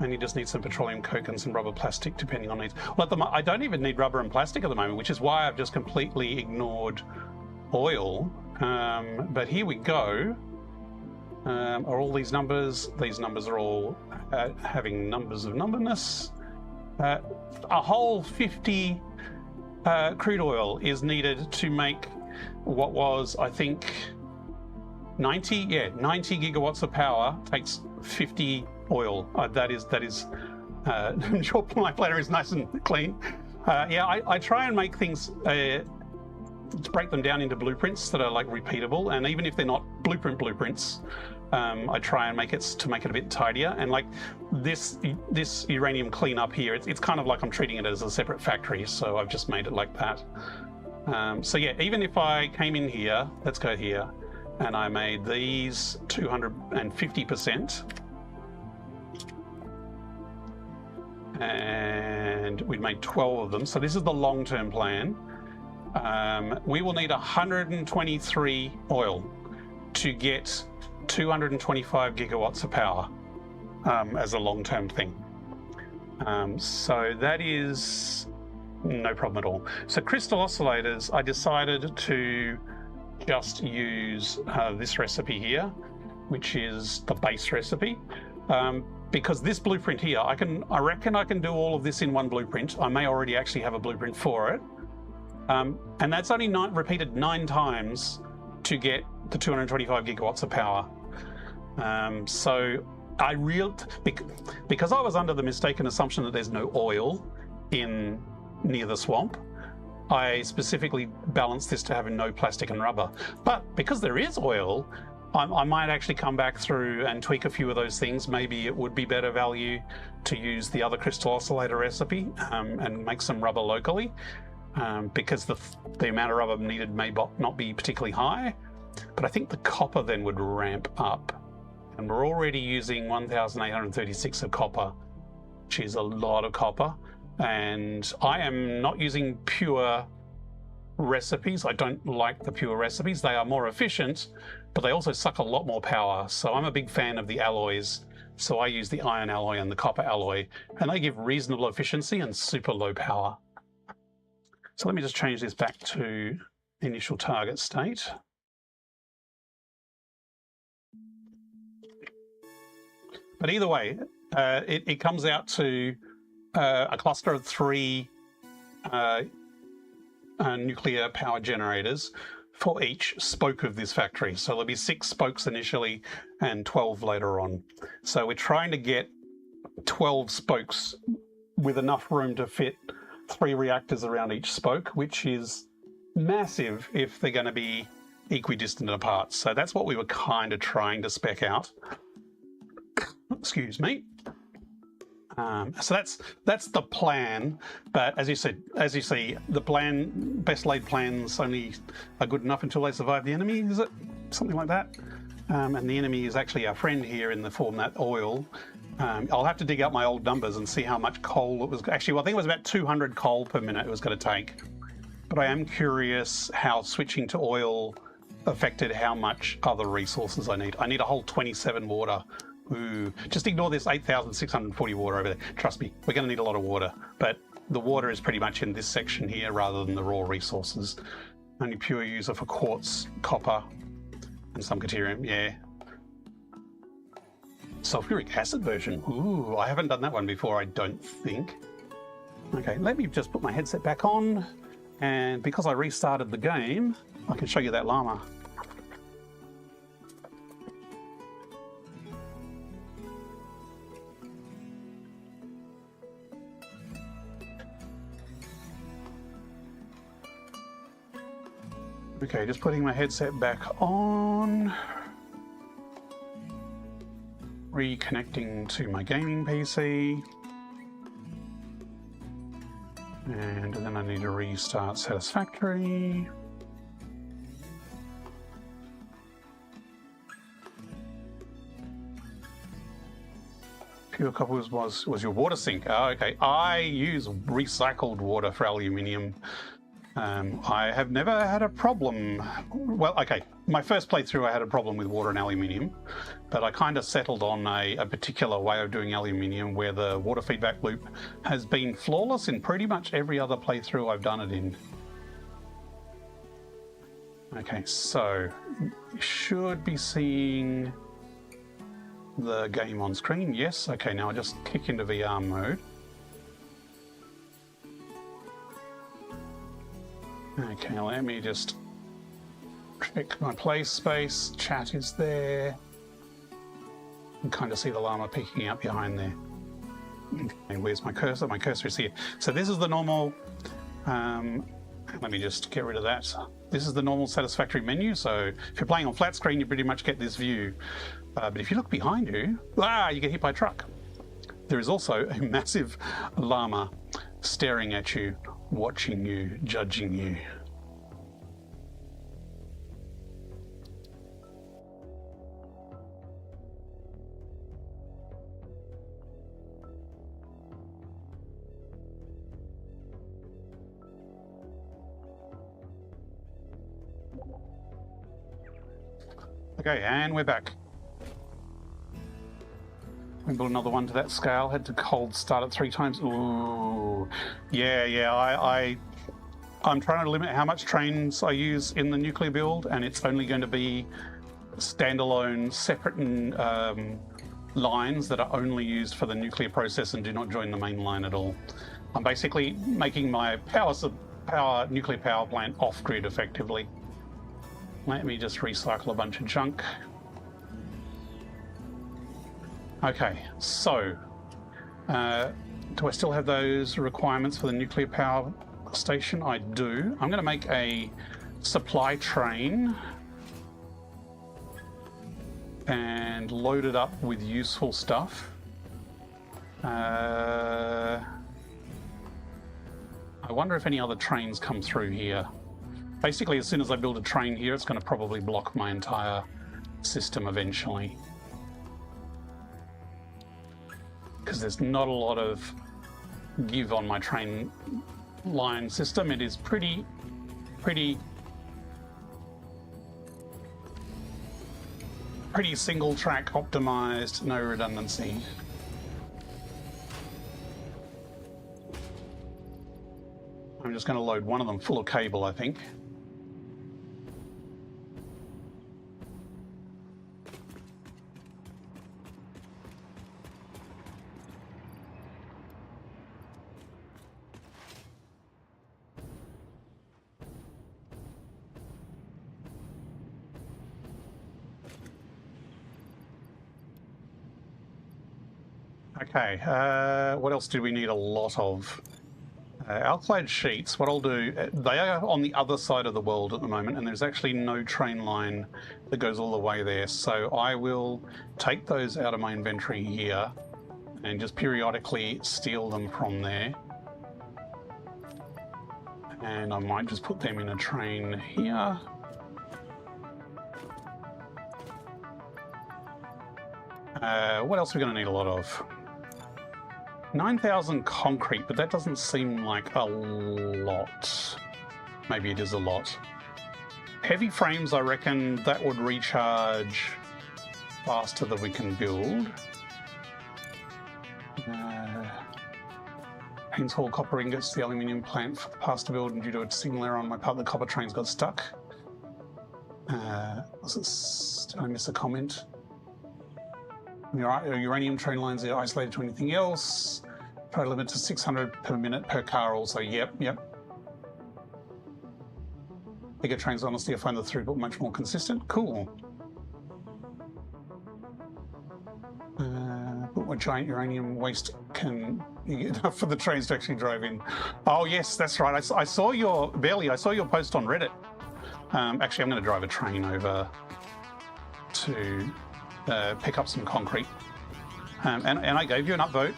And you just need some petroleum coke and some rubber plastic depending on needs. Well, I don't even need rubber and plastic at the moment, which is why I've just completely ignored oil. But here we go. Are all these numbers? These numbers are all having numbers of numberness. A whole 50 crude oil is needed to make what was, I think, 90 gigawatts of power takes 50 oil. That is. I'm sure my planner is nice and clean. I try and make things to break them down into blueprints that are like repeatable, and even if they're not blueprints, I try and make it a bit tidier. And like this uranium cleanup here, it's kind of like I'm treating it as a separate factory, so I've just made it like that. So yeah, even if I came in here, let's go here, and I made these 250%, and we'd made 12 of them. So this is the long-term plan. We will need 123 oil to get 225 gigawatts of power as a long-term thing. So that is no problem at all. So crystal oscillators, I decided to just use this recipe here, which is the base recipe. Because this blueprint here, I reckon I can do all of this in one blueprint. I may already actually have a blueprint for it. And that's only repeated 9 times to get the 225 gigawatts of power. So because I was under the mistaken assumption that there's no oil near the swamp, I specifically balanced this to have no plastic and rubber. But because there is oil, I might actually come back through and tweak a few of those things. Maybe it would be better value to use the other crystal oscillator recipe and make some rubber locally, because the amount of rubber needed may not be particularly high. But I think the copper then would ramp up. And we're already using 1,836 of copper, which is a lot of copper. And I am not using pure recipes. I don't like the pure recipes. They are more efficient, but they also suck a lot more power. So I'm a big fan of the alloys. So I use the iron alloy and the copper alloy, and they give reasonable efficiency and super low power. So let me just change this back to initial target state. But either way, it comes out to a cluster of 3 nuclear power generators for each spoke of this factory. So there'll be 6 spokes initially and 12 later on. So we're trying to get 12 spokes with enough room to fit 3 reactors around each spoke, which is massive if they're going to be equidistant apart. So that's what we were kind of trying to spec out. Excuse me. So that's the plan, but as you see, the best laid plans only are good enough until they survive the enemy. Is it something like that? And the enemy is actually our friend here in the form that oil. I'll have to dig out my old numbers and see how much coal it was. Actually, well, I think it was about 200 coal per minute it was going to take. But I am curious how switching to oil affected how much other resources I need. I need a whole 27 water. Ooh, just ignore this 8,640 water over there. Trust me, we're going to need a lot of water. But the water is pretty much in this section here rather than the raw resources. Only pure user for quartz, copper, and some deuterium, yeah. Sulfuric acid version. Ooh, I haven't done that one before, I don't think. Okay, let me just put my headset back on. And because I restarted the game, I can show you that llama. Okay, just putting my headset back on. Reconnecting to my gaming PC. And then I need to restart Satisfactory. Pure copper was your water sink. Oh, okay. I use recycled water for aluminium. I have never had a problem. Well, okay, my first playthrough I had a problem with water and aluminium, but I kind of settled on a particular way of doing aluminium where the water feedback loop has been flawless in pretty much every other playthrough I've done it in. Okay, so you should be seeing the game on screen. Yes, okay, now I just kick into VR mode. Okay, let me just check my play space. Chat is there. You can kind of see the llama peeking out behind there. Okay, where's my cursor? My cursor is here. So this is the normal, let me just get rid of that. This is the normal Satisfactory menu. So if you're playing on flat screen, you pretty much get this view. But if you look behind you, you get hit by a truck. There is also a massive llama staring at you, watching you, judging you. Okay, and we're back. We built another one to that scale. Had to cold start it 3 times. Ooh, yeah. I'm trying to limit how much trains I use in the nuclear build, and it's only going to be standalone, separate lines that are only used for the nuclear process and do not join the main line at all. I'm basically making my nuclear power plant off-grid effectively. Let me just recycle a bunch of junk. Okay, so do I still have those requirements for the nuclear power station? I do. I'm going to make a supply train and load it up with useful stuff. I wonder if any other trains come through here. Basically, as soon as I build a train here, it's going to probably block my entire system eventually. Because there's not a lot of give on my train line system. It is pretty single track optimized, no redundancy. I'm just going to load one of them full of cable, I think. Okay, what else do we need a lot of? Alclad sheets, what I'll do, they are on the other side of the world at the moment, and there's actually no train line that goes all the way there. So I will take those out of my inventory here and just periodically steal them from there. And I might just put them in a train here. What else are we going to need a lot of? 9,000 concrete, but that doesn't seem like a lot. Maybe it is a lot. Heavy frames, I reckon that would recharge faster than we can build. Haynes Hall copper ingots, the aluminium plant for the pasta build, and due to a signal error on my part, the copper trains got stuck. Did I miss a comment? Uranium train lines are isolated to anything else. Total limit to 600 per minute per car also. Yep. Bigger trains, honestly, I find the throughput much more consistent. Cool. But what giant uranium waste can you get enough for the trains to actually drive in? Oh, yes, that's right. I saw your post on Reddit. Actually, I'm going to drive a train over to pick up some concrete. And I gave you an upvote.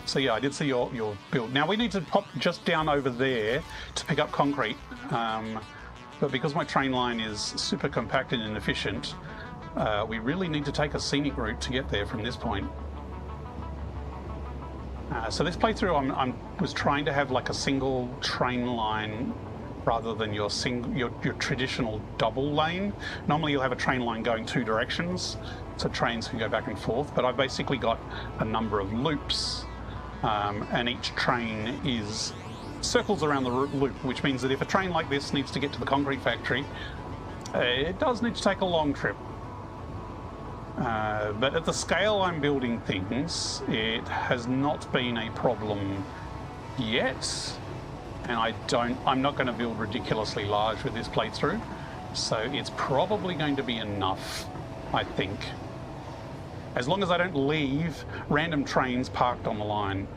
So yeah, I did see your build. Now we need to pop just down over there to pick up concrete. But because my train line is super compact and inefficient, we really need to take a scenic route to get there from this point. So this playthrough, I was trying to have like a single train line rather than your traditional double lane. Normally you'll have a train line going two directions, so trains can go back and forth, but I've basically got a number of loops, and each train circles around the loop, which means that if a train like this needs to get to the concrete factory, it does need to take a long trip. But at the scale I'm building things, it has not been a problem yet. And I'm not going to build ridiculously large with this playthrough, so it's probably going to be enough, I think. As long as I don't leave random trains parked on the line.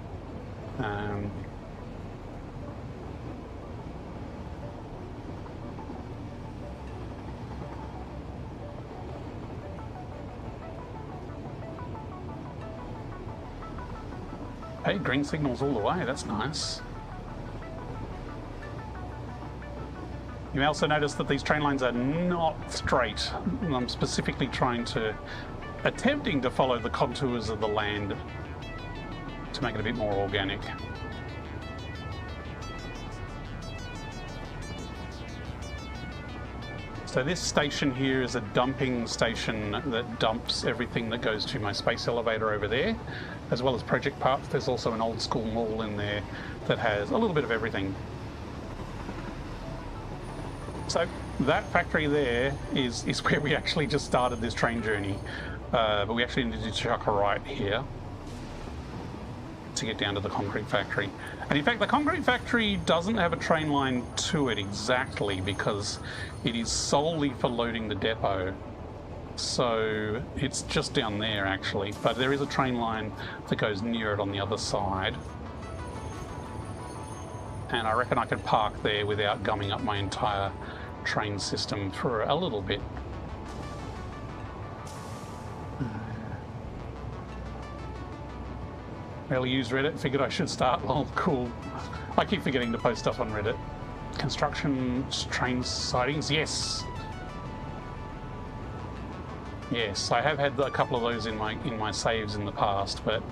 Hey, green signals all the way, that's nice. You may also notice that these train lines are not straight. I'm specifically attempting to follow the contours of the land to make it a bit more organic. So this station here is a dumping station that dumps everything that goes to my space elevator over there, as well as project parts. There's also an old school mall in there that has a little bit of everything. So that factory there is where we actually just started this train journey, but we actually need to chuck a right here to get down to the concrete factory. And in fact, the concrete factory doesn't have a train line to it exactly because it is solely for loading the depot. So it's just down there actually, but there is a train line that goes near it on the other side. And I reckon I could park there without gumming up my entire train system for a little bit. Barely used Reddit, figured I should start. Oh, cool. I keep forgetting to post stuff on Reddit. Construction train sightings, yes. Yes, I have had a couple of those in my saves in the past, but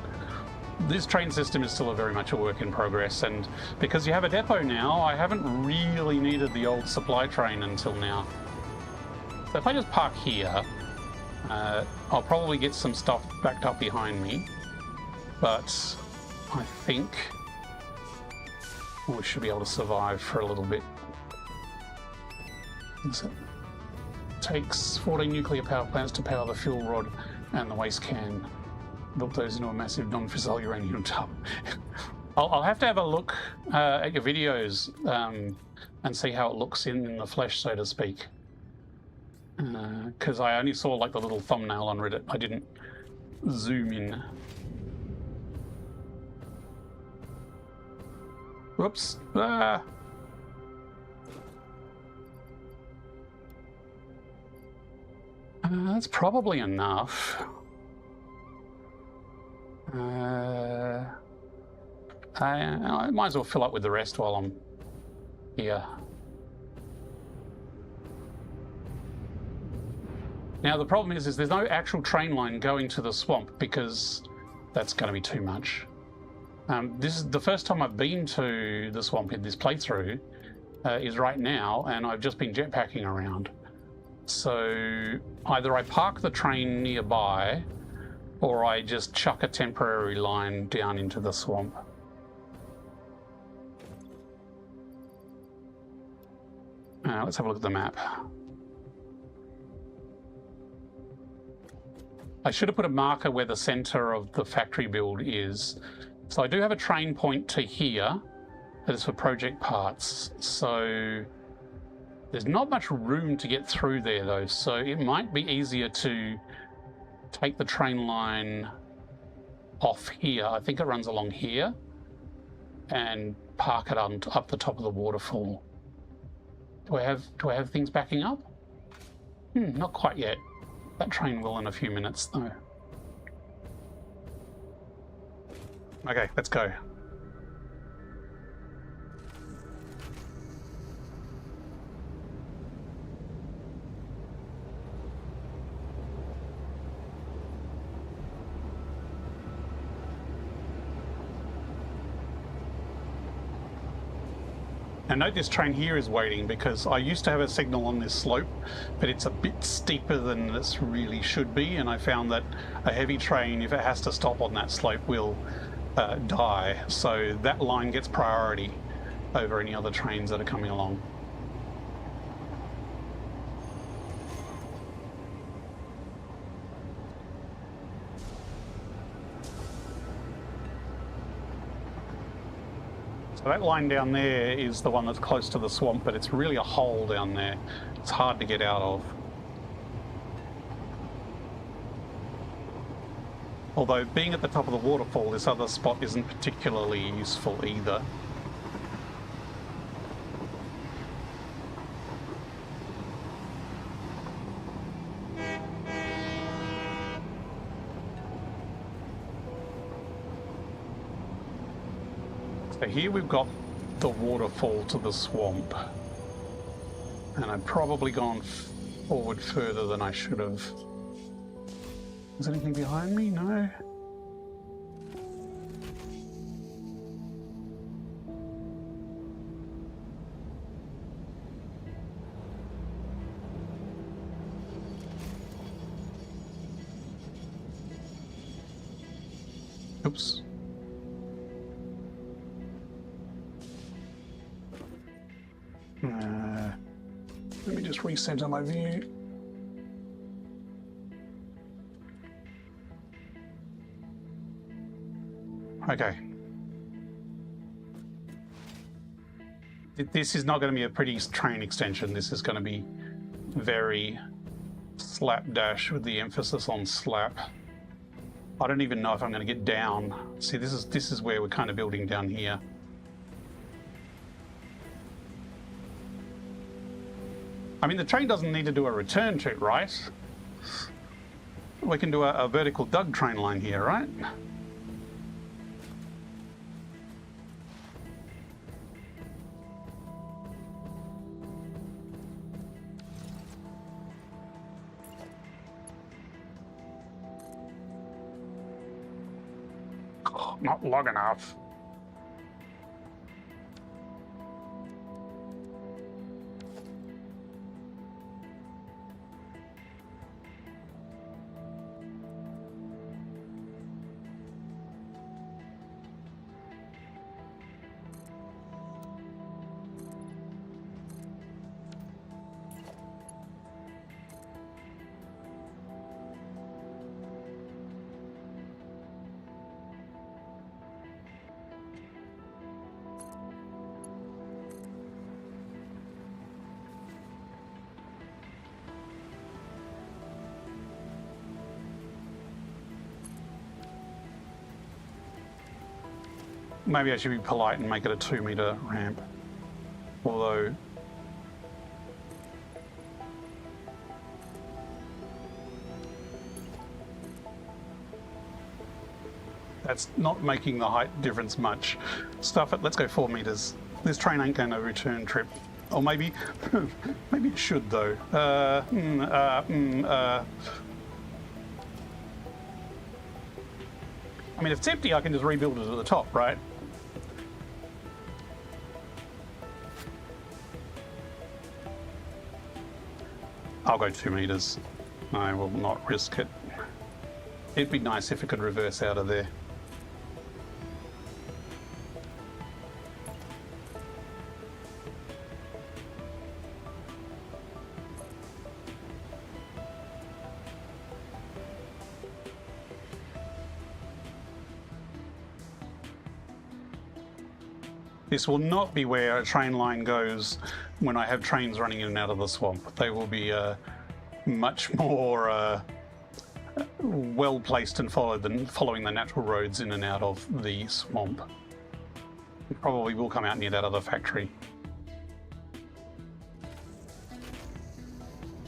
this train system is still very much a work in progress, and because you have a depot now, I haven't really needed the old supply train until now. So if I just park here, I'll probably get some stuff backed up behind me, but I think we should be able to survive for a little bit. It takes 14 nuclear power plants to power the fuel rod and the waste can. Built those into a massive non-fissile uranium tub. I'll have to have a look at your videos and see how it looks in the flesh, so to speak. Because I only saw like the little thumbnail on Reddit. I didn't zoom in. Whoops. Ah. That's probably enough. I might as well fill up with the rest while I'm here. Now the problem is there's no actual train line going to the swamp because that's going to be too much. This is the first time I've been to the swamp in this playthrough, is right now, and I've just been jetpacking around. So either I park the train nearby, or I just chuck a temporary line down into the swamp. Let's have a look at the map. I should have put a marker where the center of the factory build is. So I do have a train point to here that is for project parts. So there's not much room to get through there though. So it might be easier to take the train line off here. I think it runs along here, and park it up the top of the waterfall. Do I have things backing up? Not quite yet. That train will in a few minutes though. Okay, let's go. And note this train here is waiting because I used to have a signal on this slope, but it's a bit steeper than this really should be, and I found that a heavy train, if it has to stop on that slope, will die. So that line gets priority over any other trains that are coming along. So that line down there is the one that's close to the swamp, but it's really a hole down there. It's hard to get out of. Although being at the top of the waterfall, this other spot isn't particularly useful either. So here we've got the waterfall to the swamp, and I've probably gone forward further than I should have. Is there anything behind me? No. Oops. Let me just recenter my view. Okay. This is not going to be a pretty train extension. This is going to be very slapdash with the emphasis on slap. I don't even know if I'm going to get down. See, this is where we're kind of building down here. I mean, the train doesn't need to do a return trip, right? We can do a vertical dug train line here, right? not long enough. Maybe I should be polite and make it a 2-meter ramp. Although... that's not making the height difference much. Stuff it, let's go 4 meters. This train ain't going to return trip. Or maybe, maybe it should though. I mean, if it's empty, I can just rebuild it at the top, right? I'll go 2 meters. I will not risk it. It'd be nice if it could reverse out of there. This will not be where a train line goes when I have trains running in and out of the swamp. They will be much more well placed and followed than following the natural roads in and out of the swamp. It probably will come out near that other factory.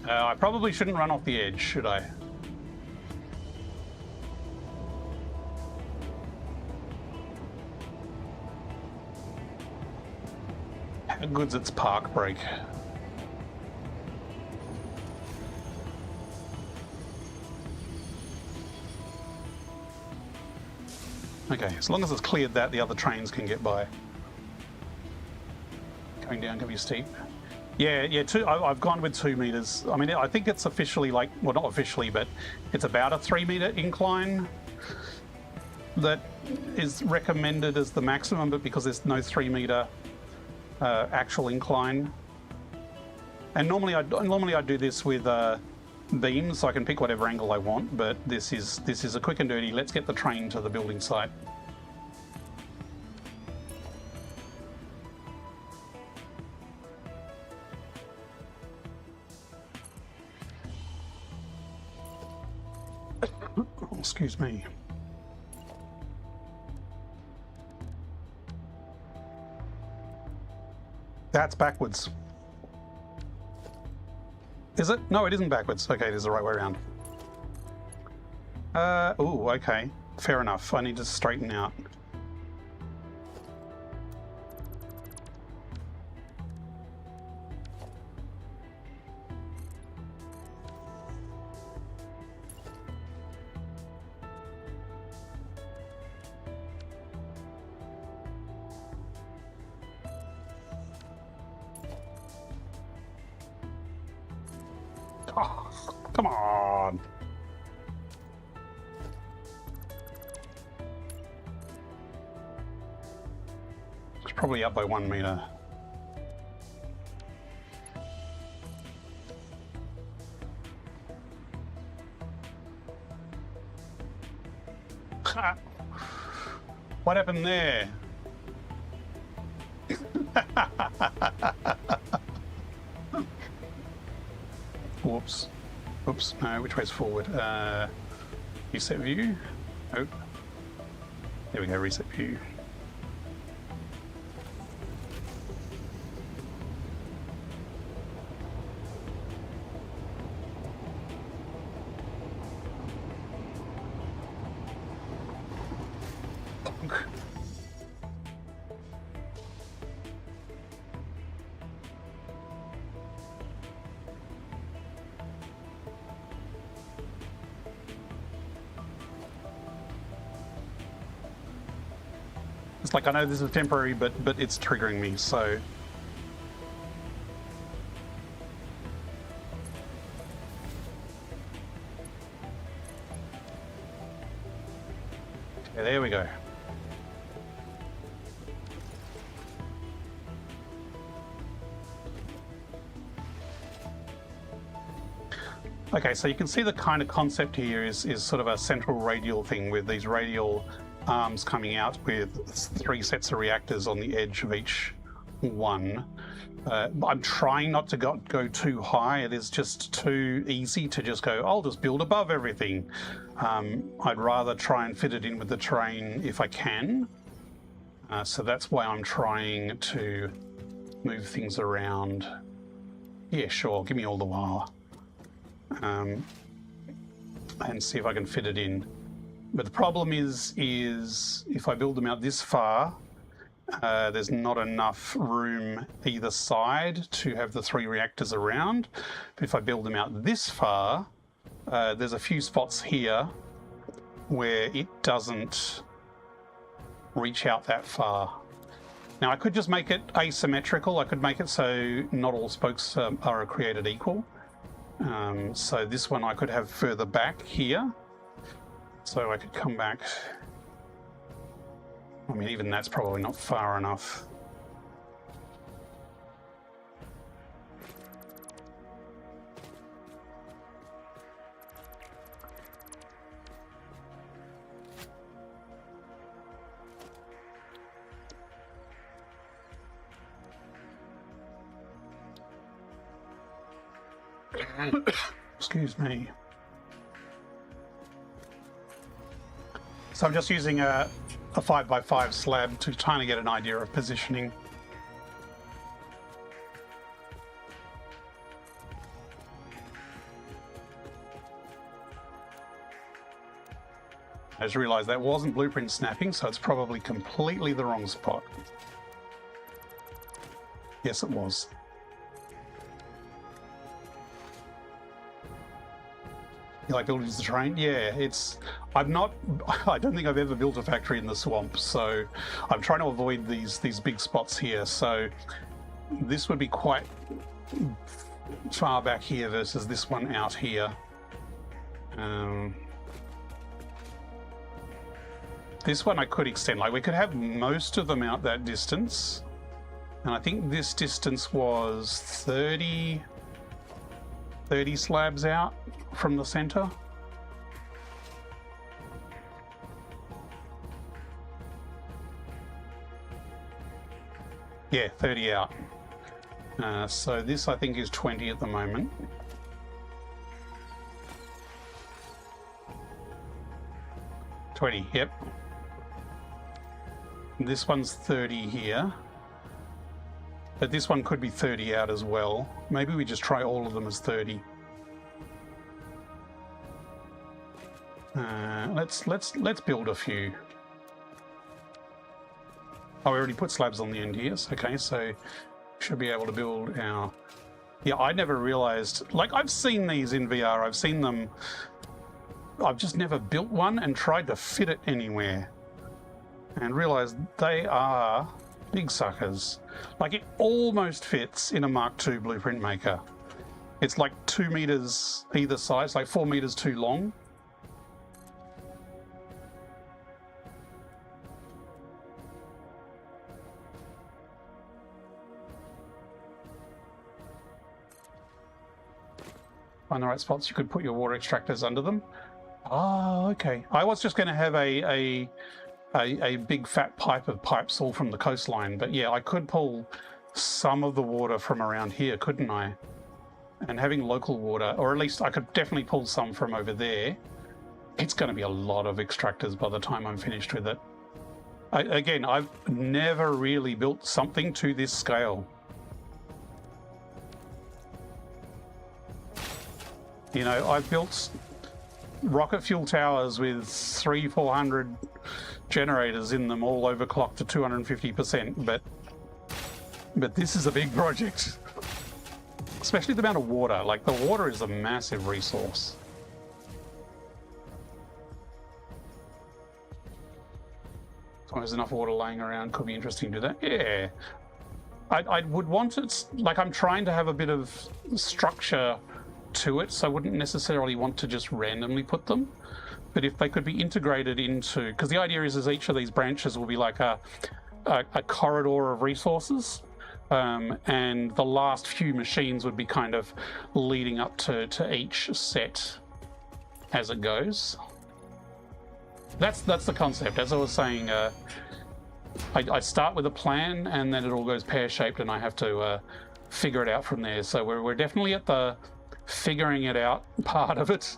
I probably shouldn't run off the edge, should I? How good's its park brake? Okay, as long as it's cleared that, the other trains can get by. Going down can be steep. Yeah, I've gone with 2 meters. I mean, I think it's officially like, well, not officially, but it's about a 3-meter incline that is recommended as the maximum, but because there's no 3-meter actual incline. And normally I do this with beams, so I can pick whatever angle I want, but this is a quick and dirty, let's get the train to the building site. Excuse me. That's backwards. Is it? No, it isn't backwards. Okay, it is the right way around. Oh, okay. Fair enough. I need to straighten out. Oh, come on. It's probably up by 1 meter. Ha! What happened there? Whoops. Oops, no, which way's forward? Reset view. Oh. There we go, reset view. It's like, I know this is temporary, but it's triggering me, so... Okay, there we go. Okay, so you can see the kind of concept here is sort of a central radial thing with these radial arms coming out with 3 sets of reactors on the edge of each one. I'm trying not to go too high. It is just too easy to just go, I'll just build above everything. I'd rather try and fit it in with the terrain if I can. So that's why I'm trying to move things around. Yeah, sure, give me all the while. And see if I can fit it in. But the problem is if I build them out this far, there's not enough room either side to have the 3 reactors around. But if I build them out this far, there's a few spots here where it doesn't reach out that far. Now I could just make it asymmetrical. I could make it so not all spokes are created equal. So this one I could have further back here. So I could come back. I mean, even that's probably not far enough. Excuse me. So I'm just using a 5x5 slab to kind of get an idea of positioning. I just realised that wasn't blueprint snapping, so it's probably completely the wrong spot. Yes, it was. You like building the terrain? Yeah, I don't think I've ever built a factory in the swamp, so I'm trying to avoid these big spots here. So this would be quite far back here versus this one out here. This one I could extend, like we could have most of them out that distance. And I think this distance was 30 slabs out from the center. Yeah, 30 out. So this I think is 20 at the moment. Yep. This one's 30 here. But this one could be 30 out as well. Maybe we just try all of them as 30. Let's build a few. Oh, we already put slabs on the end here. Okay, so should be able to build our... Yeah, I never realized... Like, I've seen these in VR. I've seen them... I've just never built one and tried to fit it anywhere. And realized they are big suckers. Like, it almost fits in a Mark II blueprint maker. It's like 2 meters either side. It's like 4 meters too long. Find the right spots, you could put your water extractors under them. Oh, okay. I was just going to have a big fat pipe of pipes all from the coastline, but yeah, I could pull some of the water from around here, couldn't I? And having local water, or at least I could definitely pull some from over there. It's going to be a lot of extractors by the time I'm finished with it. Again, I've never really built something to this scale. You know, I've built rocket fuel towers with 300-400 generators in them, all overclocked to 250%, but this is a big project. Especially the amount of water. Like, the water is a massive resource. As long as there's enough water laying around, could be interesting to do that. Yeah. I would want it, like I'm trying to have a bit of structure to it, so I wouldn't necessarily want to just randomly put them. But if they could be integrated into, because the idea is each of these branches will be like a corridor of resources, and the last few machines would be kind of leading up to each set as it goes. That's the concept. As I was saying, I start with a plan and then it all goes pear-shaped and I have to figure it out from there. So we're definitely at the figuring it out part of it,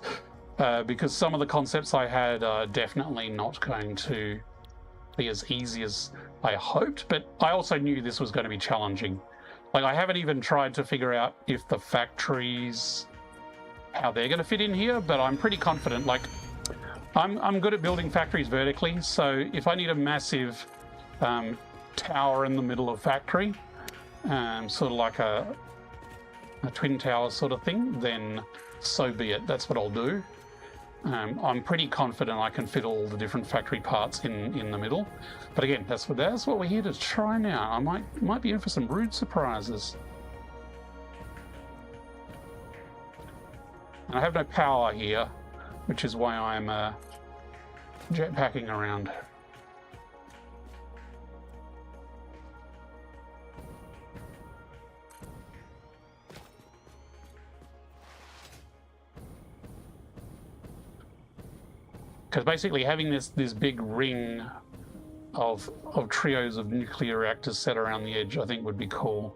because some of the concepts I had are definitely not going to be as easy as I hoped, but I also knew this was going to be challenging. Like, I haven't even tried to figure out if the factories, how they're going to fit in here, but I'm pretty confident. Like, I'm good at building factories vertically, so if I need a massive tower in the middle of factory, sort of like a twin tower sort of thing, then so be it. That's what I'll do. I'm pretty confident I can fit all the different factory parts in the middle. But again, that's what we're here to try now. I might be in for some rude surprises. And I have no power here, which is why I'm jetpacking around. Because basically having this big ring of trios of nuclear reactors set around the edge, I think would be cool.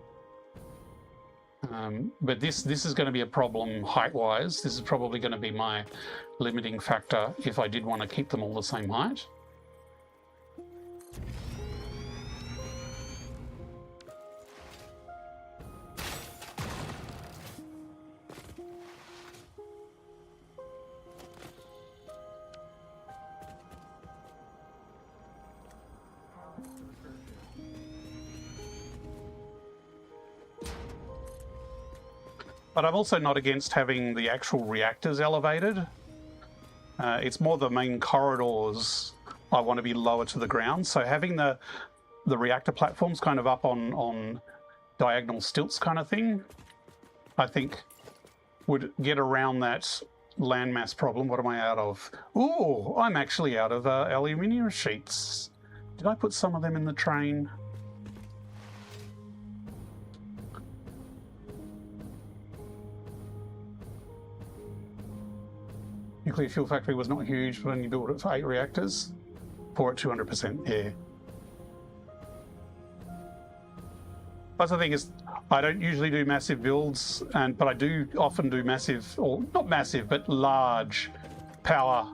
But this is going to be a problem height-wise. This is probably going to be my limiting factor if I did want to keep them all the same height. But I'm also not against having the actual reactors elevated. It's more the main corridors I want to be lower to the ground. So having the reactor platforms kind of up on diagonal stilts kind of thing, I think would get around that landmass problem. What am I out of? Ooh, I'm actually out of aluminium sheets. Did I put some of them in the train? Nuclear fuel factory was not huge when you built it for 8 reactors. Pour it 200%, yeah. That's the thing is, I don't usually do massive builds, but I do often do massive, or not massive, but large power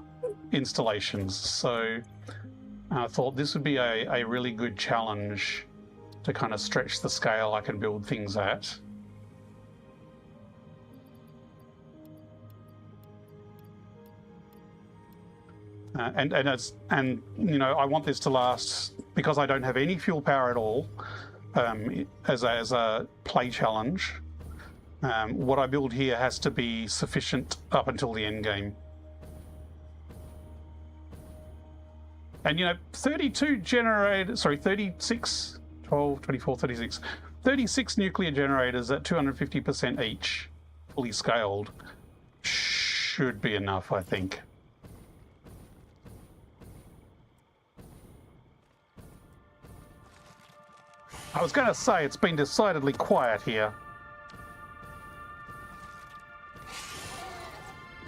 installations. So I thought this would be a really good challenge to kind of stretch the scale I can build things at. And you know, I want this to last because I don't have any fuel power at all. As a play challenge, what I build here has to be sufficient up until the end game. And you know, 36, 12, 24, 36, 36 nuclear generators at 250% each, fully scaled, should be enough, I think. I was going to say, it's been decidedly quiet here.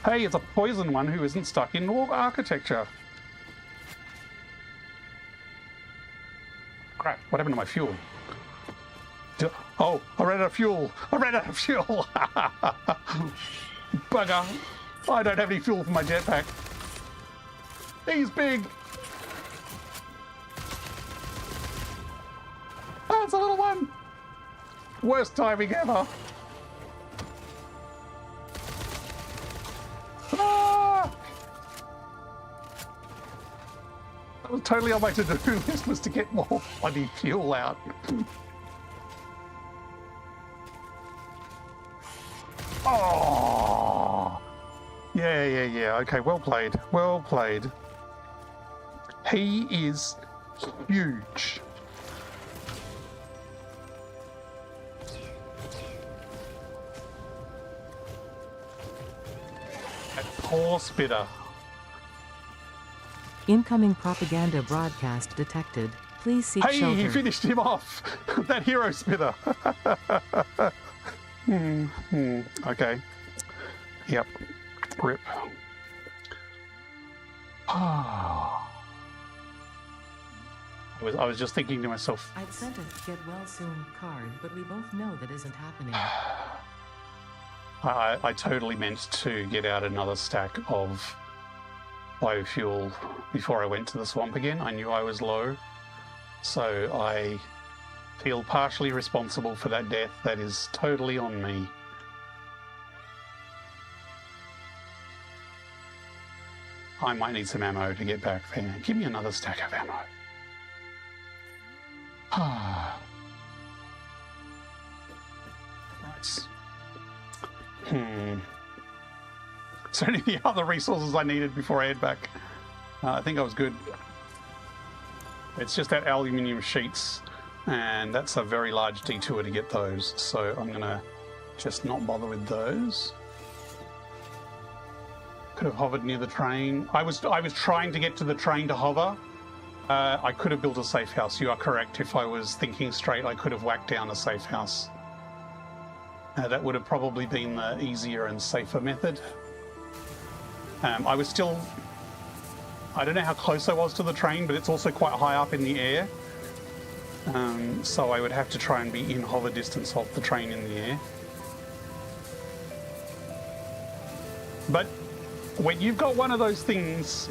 Hey, it's a poison one who isn't stuck in architecture. Crap, what happened to my fuel? Oh, I ran out of fuel. I ran out of fuel. Bugger. I don't have any fuel for my jetpack. He's big. That's a little one. Worst timing ever. Ah! That was totally on my to-do list, was to get more bloody fuel out. Oh! Yeah. Okay, well played. Well played. He is huge. That poor spitter. Incoming propaganda broadcast detected. Please seek Hey, shelter. he finished him off. That hero spitter. Okay. Yep. Rip. I was just thinking to myself. I'd sent a get well soon card, but we both know that isn't happening. I totally meant to get out another stack of biofuel before I went to the swamp again. I knew I was low, so I feel partially responsible for that death. That is totally on me. I might need some ammo to get back there. Give me another stack of ammo. Right. So any of the other resources I needed before I head back? I think I was good. It's just that aluminium sheets, and that's a very large detour to get those. So I'm gonna just not bother with those. Could have hovered near the train. I was trying to get to the train to hover. I could have built a safe house. You are correct. If I was thinking straight, I could have whacked down a safe house. That would have probably been the easier and safer method. I was still... I don't know how close I was to the train, but it's also quite high up in the air. So I would have to try and be in hover distance of the train in the air. But when you've got one of those things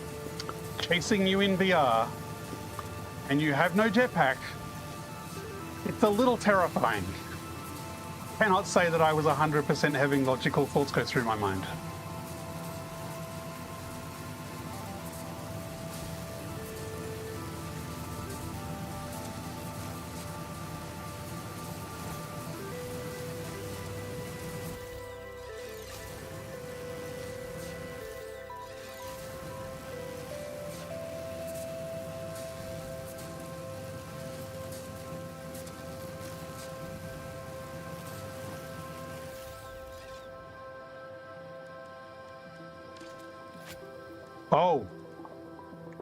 chasing you in VR and you have no jetpack, it's a little terrifying. I cannot say that I was 100% having logical thoughts go through my mind. Oh,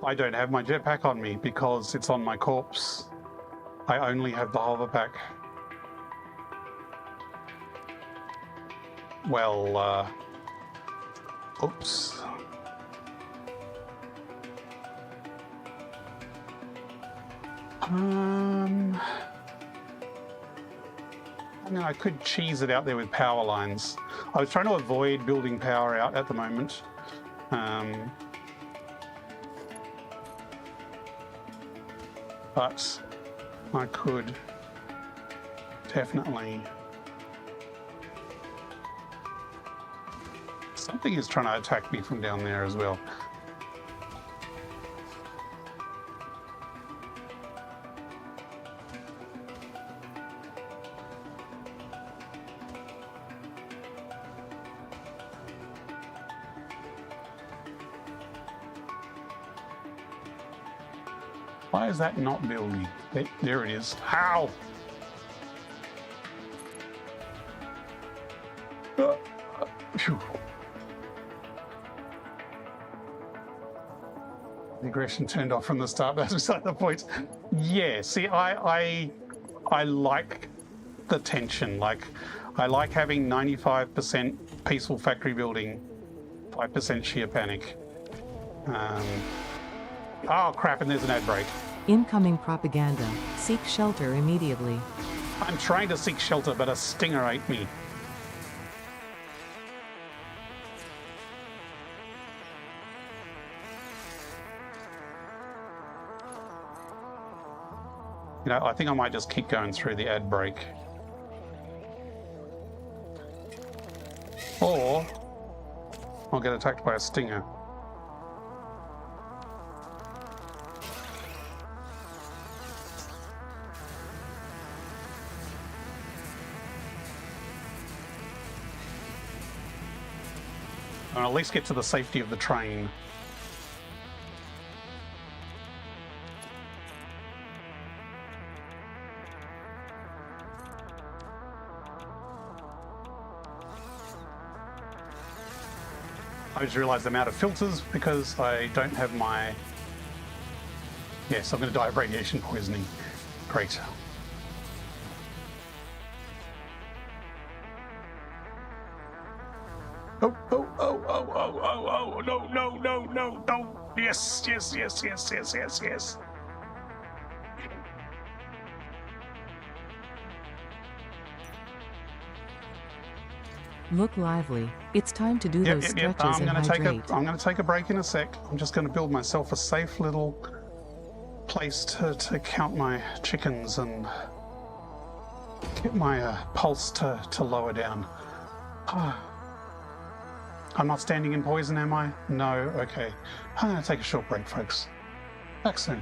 I don't have my jetpack on me because it's on my corpse. I only have the hover pack. Well, oops. No, I could cheese it out there with power lines. I was trying to avoid building power out at the moment. But I could definitely... Something is trying to attack me from down there as well. Why is that not building? There it is. Ow! Phew. The aggression turned off from the start. That's beside the point. Yeah, see, I like the tension. Like, I like having 95% peaceful factory building, 5% sheer panic. Oh crap, and there's an ad break. Incoming propaganda. Seek shelter immediately. I'm trying to seek shelter, but a stinger ate me. You know, I think I might just keep going through the ad break. Or I'll get attacked by a stinger. I'll at least get to the safety of the train. I just realised I'm out of filters because I don't have my... Yes, I'm going to die of radiation poisoning. Great. Oh, oh, oh, oh, oh, oh, oh, no, no, no, no, no. Yes, yes, yes, yes, yes, yes, yes. Look lively. It's time to do those stretches and hydrate. I'm going to take a break in a sec. I'm just going to build myself a safe little place to count my chickens and get my pulse to lower down. I'm not standing in poison, am I? No, okay. I'm going to take a short break, folks. Back soon.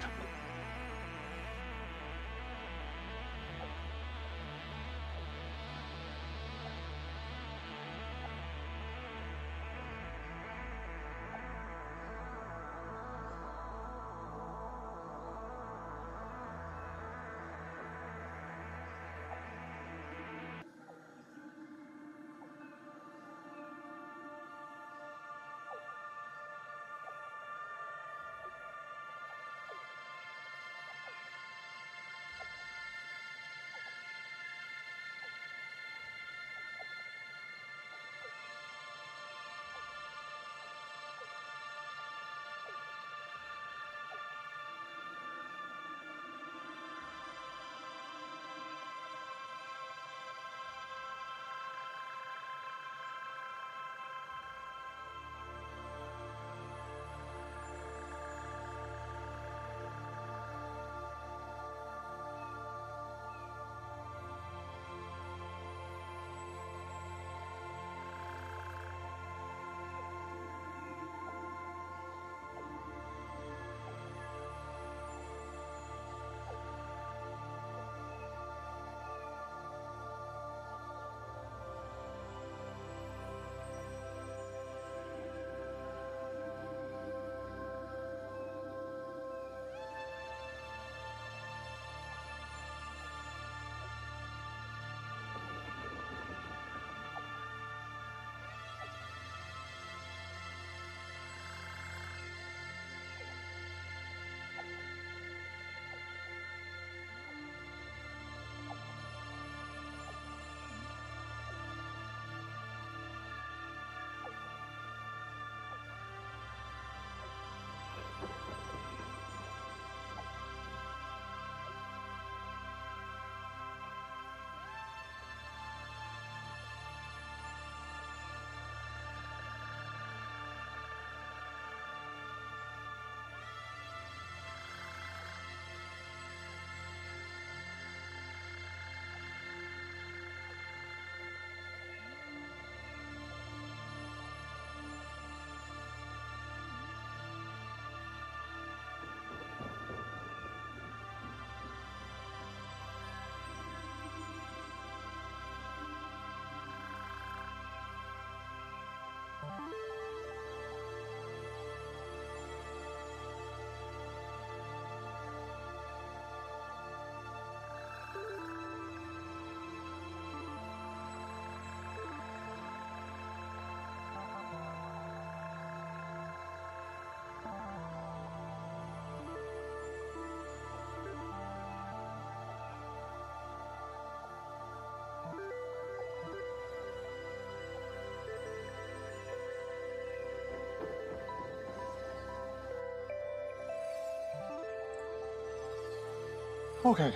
Okay.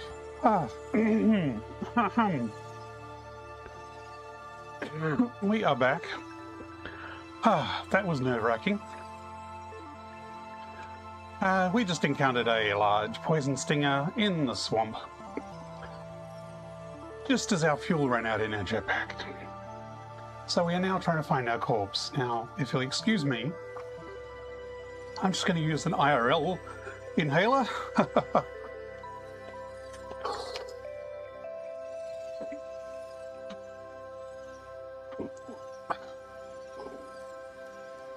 We are back. That was nerve-wracking. We just encountered a large poison stinger in the swamp, just as our fuel ran out in our jetpack. So we are now trying to find our corpse. Now, if you'll excuse me, I'm just going to use an IRL inhaler.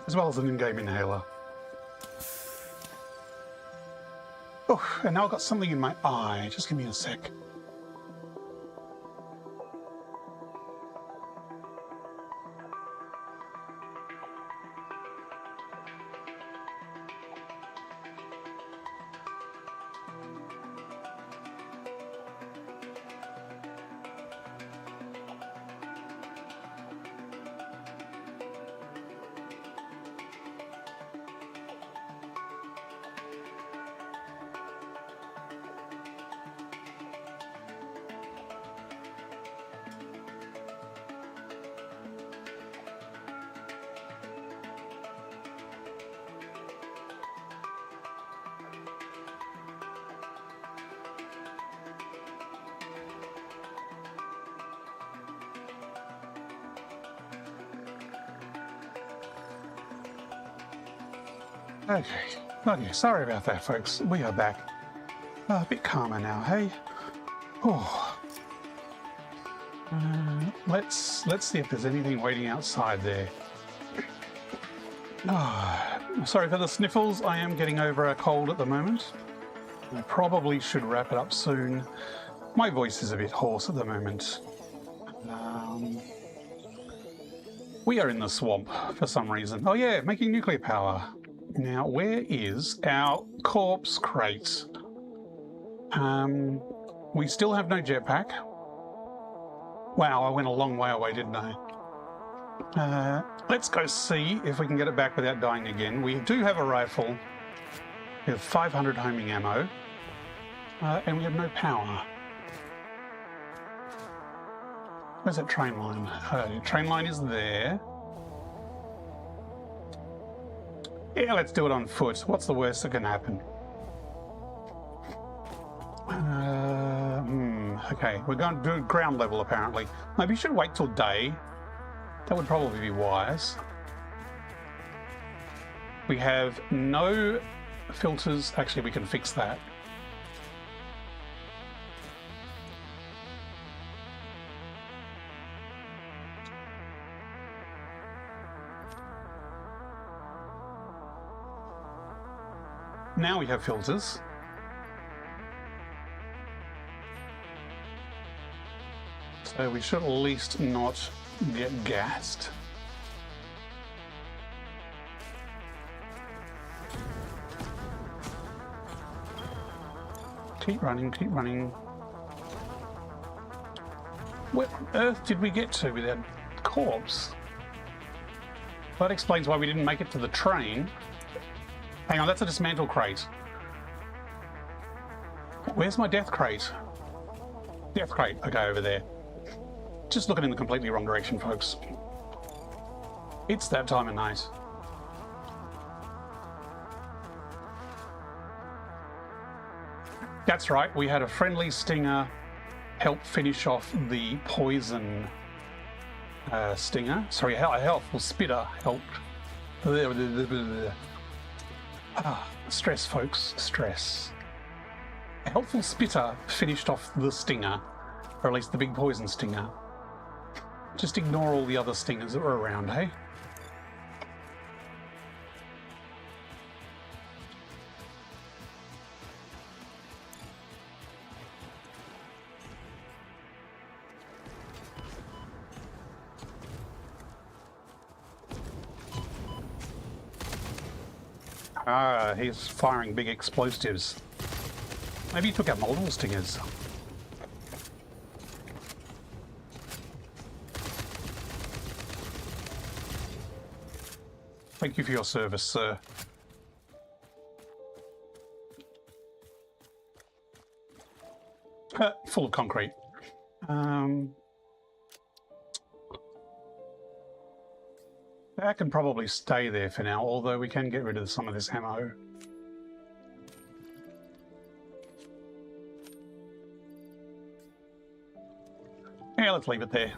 As well as an in-game inhaler. Oh, and now I've got something in my eye. Just give me a sec. Okay. Okay, sorry about that, folks. We are back. A bit calmer now, hey? Oh. Let's see if there's anything waiting outside there. Oh, sorry for the sniffles. I am getting over a cold at the moment. I probably should wrap it up soon. My voice is a bit hoarse at the moment. We are in the swamp for some reason. Oh yeah, making nuclear power. Now, where is our corpse crate? We still have no jetpack. Wow, I went a long way away, didn't I? Let's go see if we can get it back without dying again. We do have a rifle with 500 homing ammo, and we have no power. Where's that train line? Train line is there. Yeah, let's do it on foot. What's the worst that can happen? Okay, we're going to do ground level apparently. Maybe we should wait till day. That would probably be wise. We have no filters. Actually, we can fix that. Now we have filters. So we should at least not get gassed. Keep running, keep running. Where on earth did we get to with that corpse? That explains why we didn't make it to the train. Hang on, that's a dismantle crate. Where's my death crate? Death crate, okay, over there. Just looking in the completely wrong direction, folks. It's that time of night. That's right, we had a friendly stinger help finish off the poison stinger. Sorry, a helpful spitter helped. Stress, folks, stress. A helpful spitter finished off the stinger, or at least the big poison stinger. Just ignore all the other stingers that were around, hey? Ah, he's firing big explosives. Maybe he took out multiple stingers. Thank you for your service, sir. Full of concrete. That can probably stay there for now, although we can get rid of some of this ammo. Yeah, let's leave it there.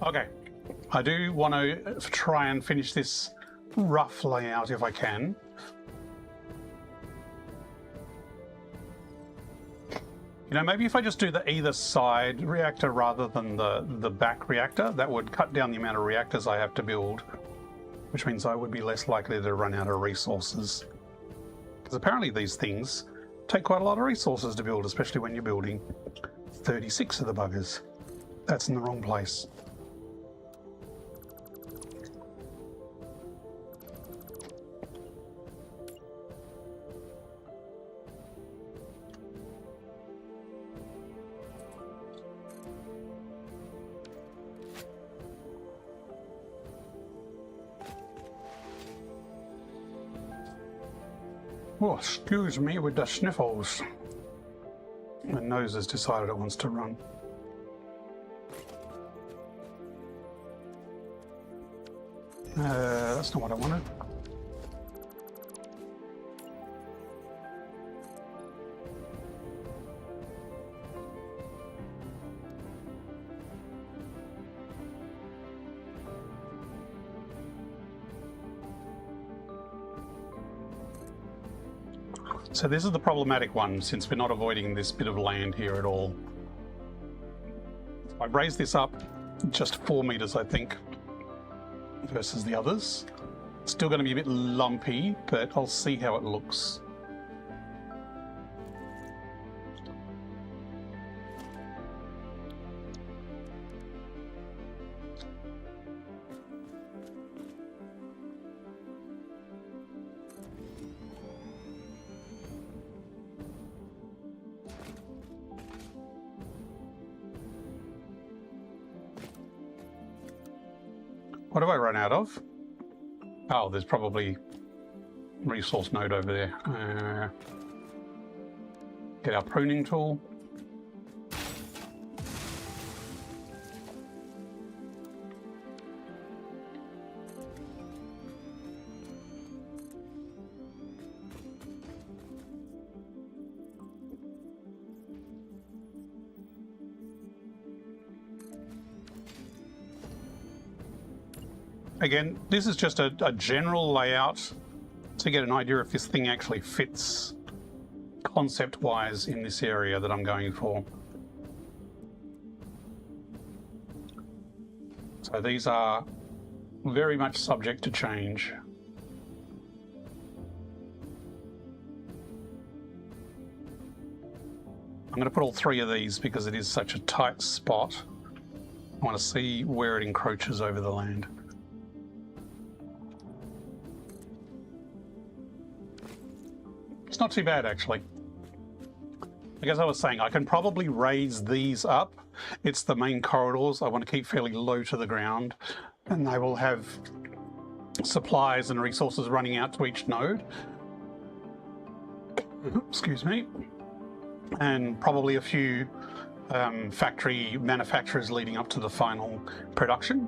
Okay. I do want to try and finish this rough layout if I can. You know, maybe if I just do the either side reactor rather than the back reactor, that would cut down the amount of reactors I have to build, which means I would be less likely to run out of resources. Because apparently these things take quite a lot of resources to build, especially when you're building 36 of the buggers. That's in the wrong place. Oh, excuse me with the sniffles. My nose has decided it wants to run. That's not what I wanted. So this is the problematic one, since we're not avoiding this bit of land here at all. I've raised this up just 4 meters, I think, versus the others. Still going to be a bit lumpy, but I'll see how it looks. What have I run out of? Oh, there's probably resource node over there. Get our pruning tool. Again, this is just a general layout to get an idea if this thing actually fits concept-wise in this area that I'm going for. So these are very much subject to change. I'm going to put all 3 of these because it is such a tight spot. I want to see where it encroaches over the land. It's not too bad, actually. Like as I was saying, I can probably raise these up. It's the main corridors I want to keep fairly low to the ground, and they will have supplies and resources running out to each node. Excuse me. And probably a few factory manufacturers leading up to the final production.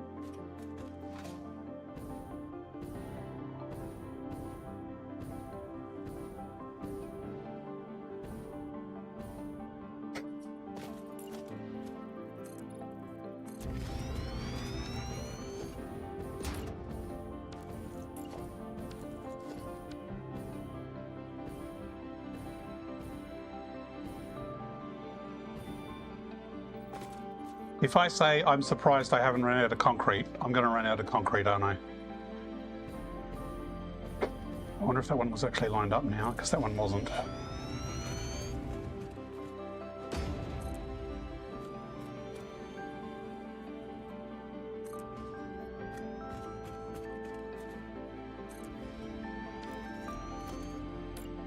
If I say I'm surprised I haven't run out of concrete, I'm going to run out of concrete, aren't I? I wonder if that one was actually lined up now, because that one wasn't.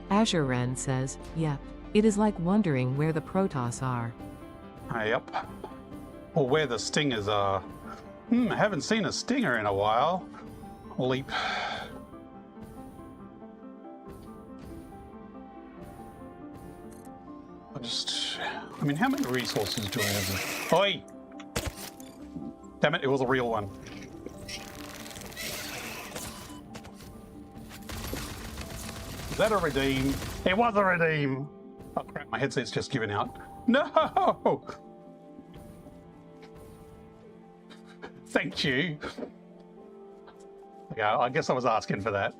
Azure Ren says, yep. It is like wondering where the Protoss are. Yep. Or where the stingers are. I haven't seen a stinger in a while. Leap. I mean, how many resources do I have? Oi! Damn it, it was a real one. Is that a redeem? It was a redeem! Oh crap, my headset's just given out. No! Thank you. Okay, I guess I was asking for that.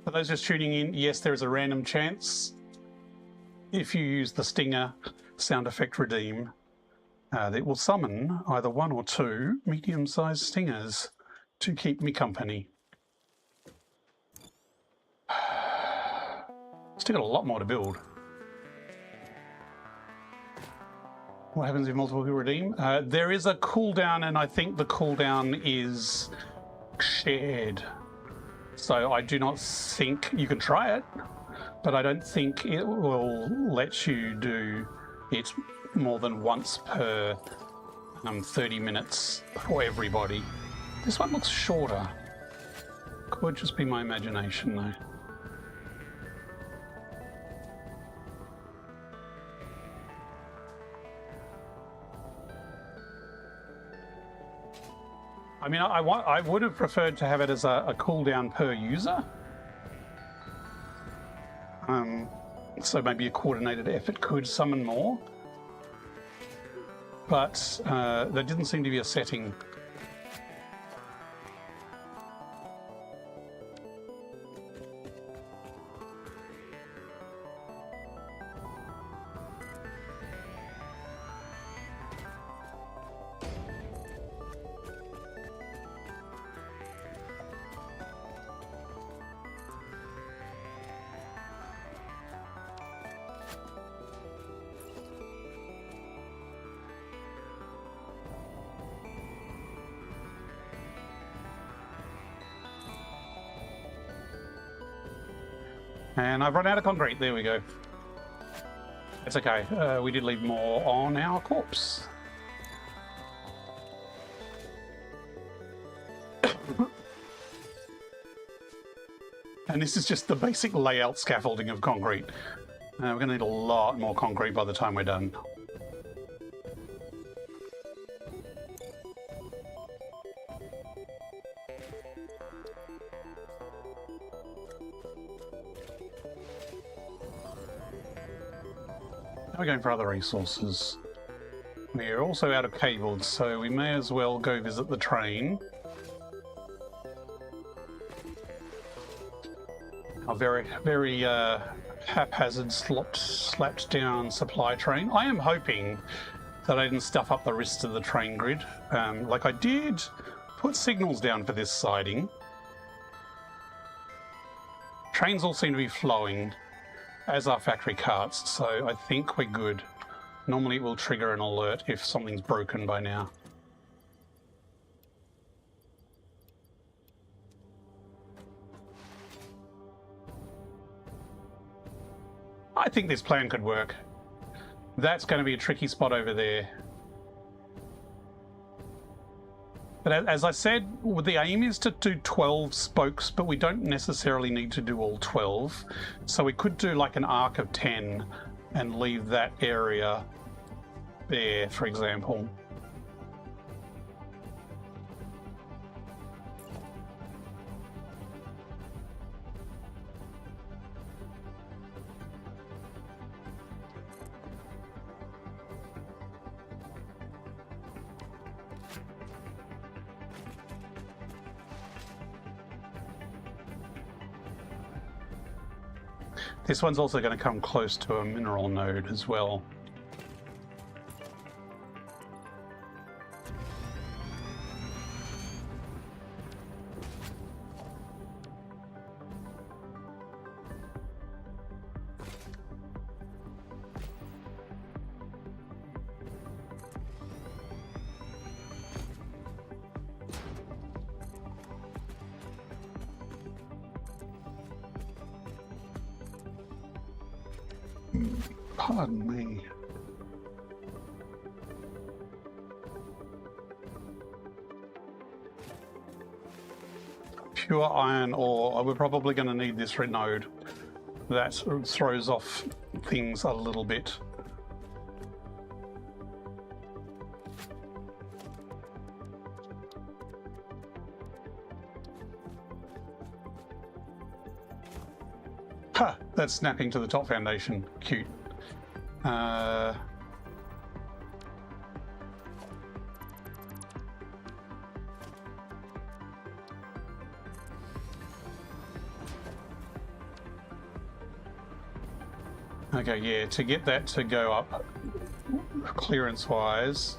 For those just tuning in, yes, there is a random chance if you use the Stinger sound effect redeem that will summon either 1 or 2 medium-sized stingers to keep me company. Still got a lot more to build. What happens if multiple people redeem? There is a cooldown, and I think the cooldown is shared. So I do not think you can try it, but I don't think it will let you do it more than once per 30 minutes for everybody. This one looks shorter. Could just be my imagination though. I mean, I would have preferred to have it as a cooldown per user. So maybe a coordinated effort could summon more. But there didn't seem to be a setting. And I've run out of concrete. There we go. It's okay. We did leave more on our corpse. And this is just the basic layout scaffolding of concrete. We're going to need a lot more concrete by the time we're done. We're going for other resources. We're also out of cables, so we may as well go visit the train. A very, very haphazard slapped down supply train. I am hoping that I didn't stuff up the rest of the train grid. Like I did put signals down for this siding. Trains all seem to be flowing, as are factory carts, so I think we're good. Normally it will trigger an alert if something's broken by now. I think this plan could work. That's going to be a tricky spot over there. But as I said, the aim is to do 12 spokes, but we don't necessarily need to do all 12. So we could do like an arc of 10 and leave that area there, for example. This one's also going to come close to a mineral node as well. Pardon me. Pure iron ore. We're probably going to need this node. That throws off things a little bit. Ha! That's snapping to the top foundation. Cute. Okay, yeah, to get that to go up clearance-wise,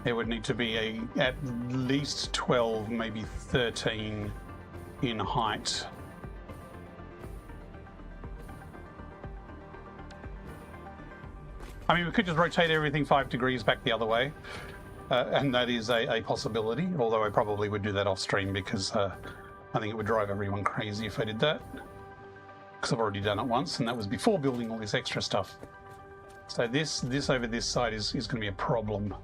there would need to be at least 12, maybe 13 in height. I mean, we could just rotate everything 5 degrees back the other way, and that is a possibility, although I probably would do that off stream because I think it would drive everyone crazy if I did that. Because I've already done it once, and that was before building all this extra stuff. So this over this side is going to be a problem.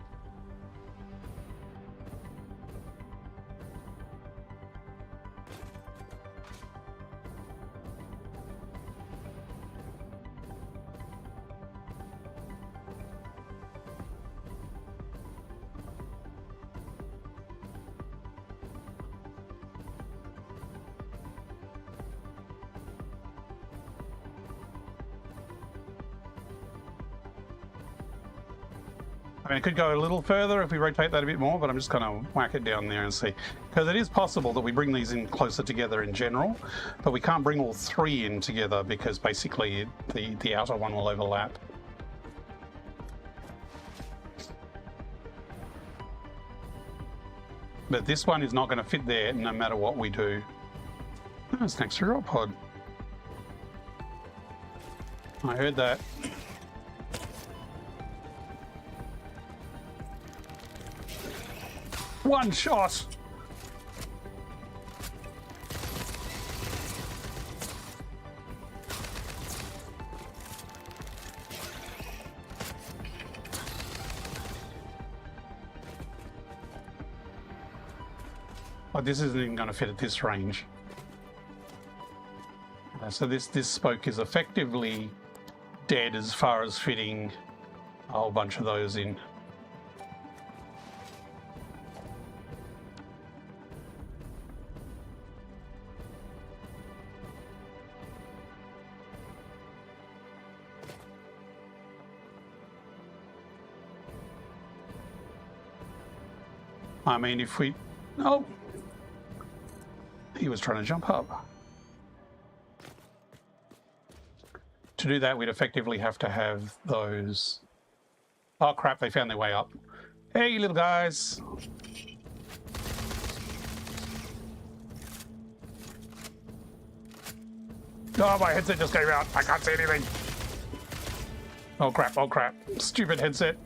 I mean, it could go a little further if we rotate that a bit more, but I'm just going to whack it down there and see. Because it is possible that we bring these in closer together in general, but we can't bring all 3 in together because basically the outer one will overlap. But this one is not going to fit there no matter what we do. Oh, it's next to your pod. I heard that. One shot! Oh, this isn't even going to fit at this range. So this spoke is effectively dead as far as fitting a whole bunch of those in. I mean, if we... Oh! He was trying to jump up. To do that, we'd effectively have to have those... Oh crap, they found their way up. Hey, you little guys! Oh, my headset just came out. I can't see anything. Oh crap, oh crap. Stupid headset.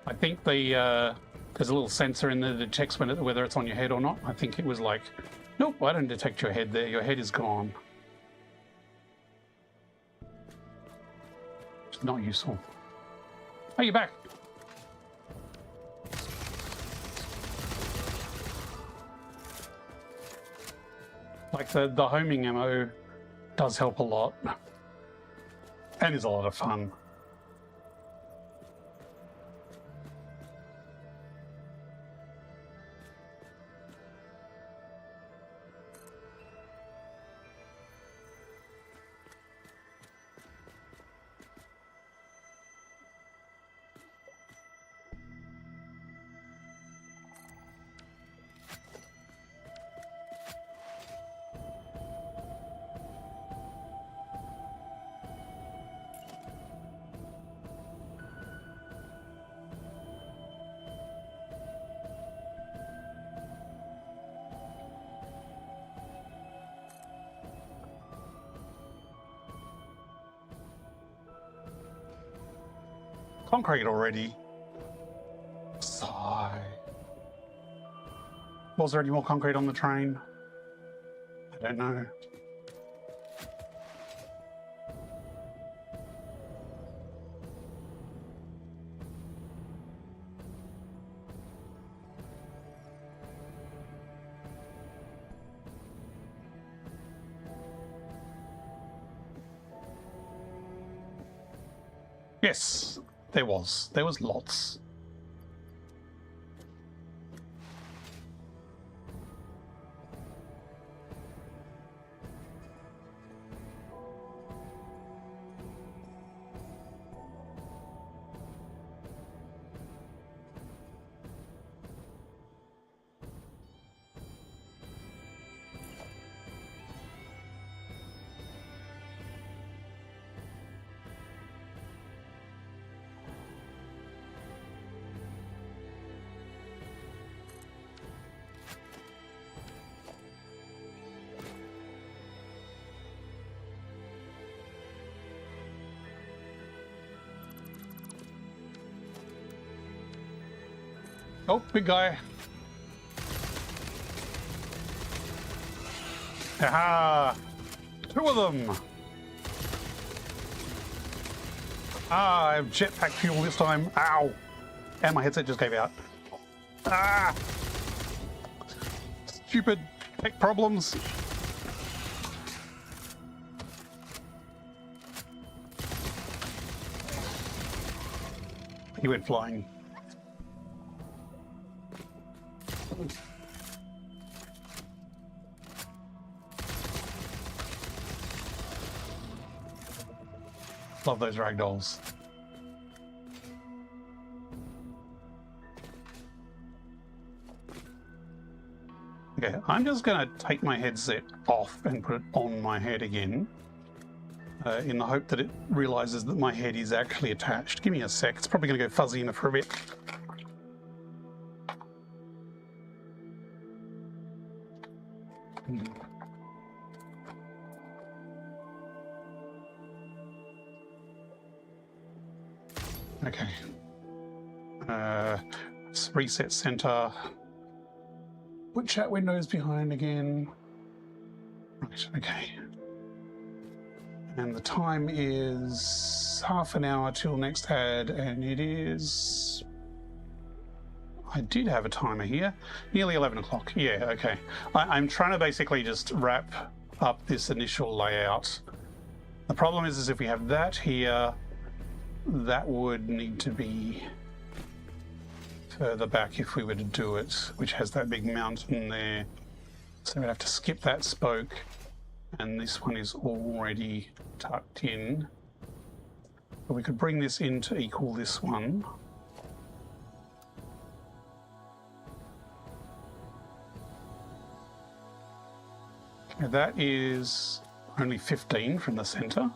I think the there's a little sensor in there that detects whether it's on your head or not. I think it was like, nope, I don't detect your head there. Your head is gone. It's not useful. Oh, you're back. Like the homing ammo does help a lot and is a lot of fun. Concrete already. Sigh. Was there any more concrete on the train? I don't know. Yes. There was lots. Oh, big guy. Aha! 2 of them! Ah, I have jetpack fuel this time. Ow! And my headset just gave out. Ah! Stupid tech problems. He went flying. Love those ragdolls. Okay, I'm just going to take my headset off and put it on my head again, in the hope that it realizes that my head is actually attached. Give me a sec. It's probably going to go fuzzy in it for a bit. Okay. Let's reset center. Put chat windows behind again. Right, okay. And the time is it's half an hour till next ad, and it is... I did have a timer here. Nearly 11 o'clock. Yeah, okay. I'm trying to basically just wrap up this initial layout. The problem is if we have that here, that would need to be further back if we were to do it, which has that big mountain there. So we'd have to skip that spoke, and this one is already tucked in. But we could bring this in to equal this one. Okay, that is only 15 from the center.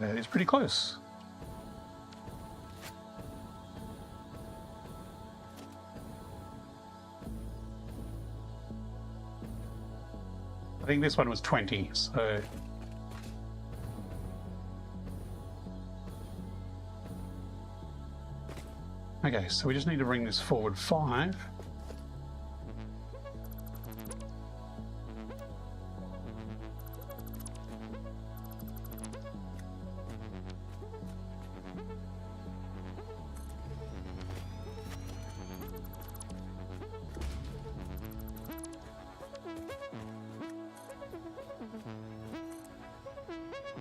That is pretty close. I think this one was 20, so... Okay, so we just need to bring this forward 5.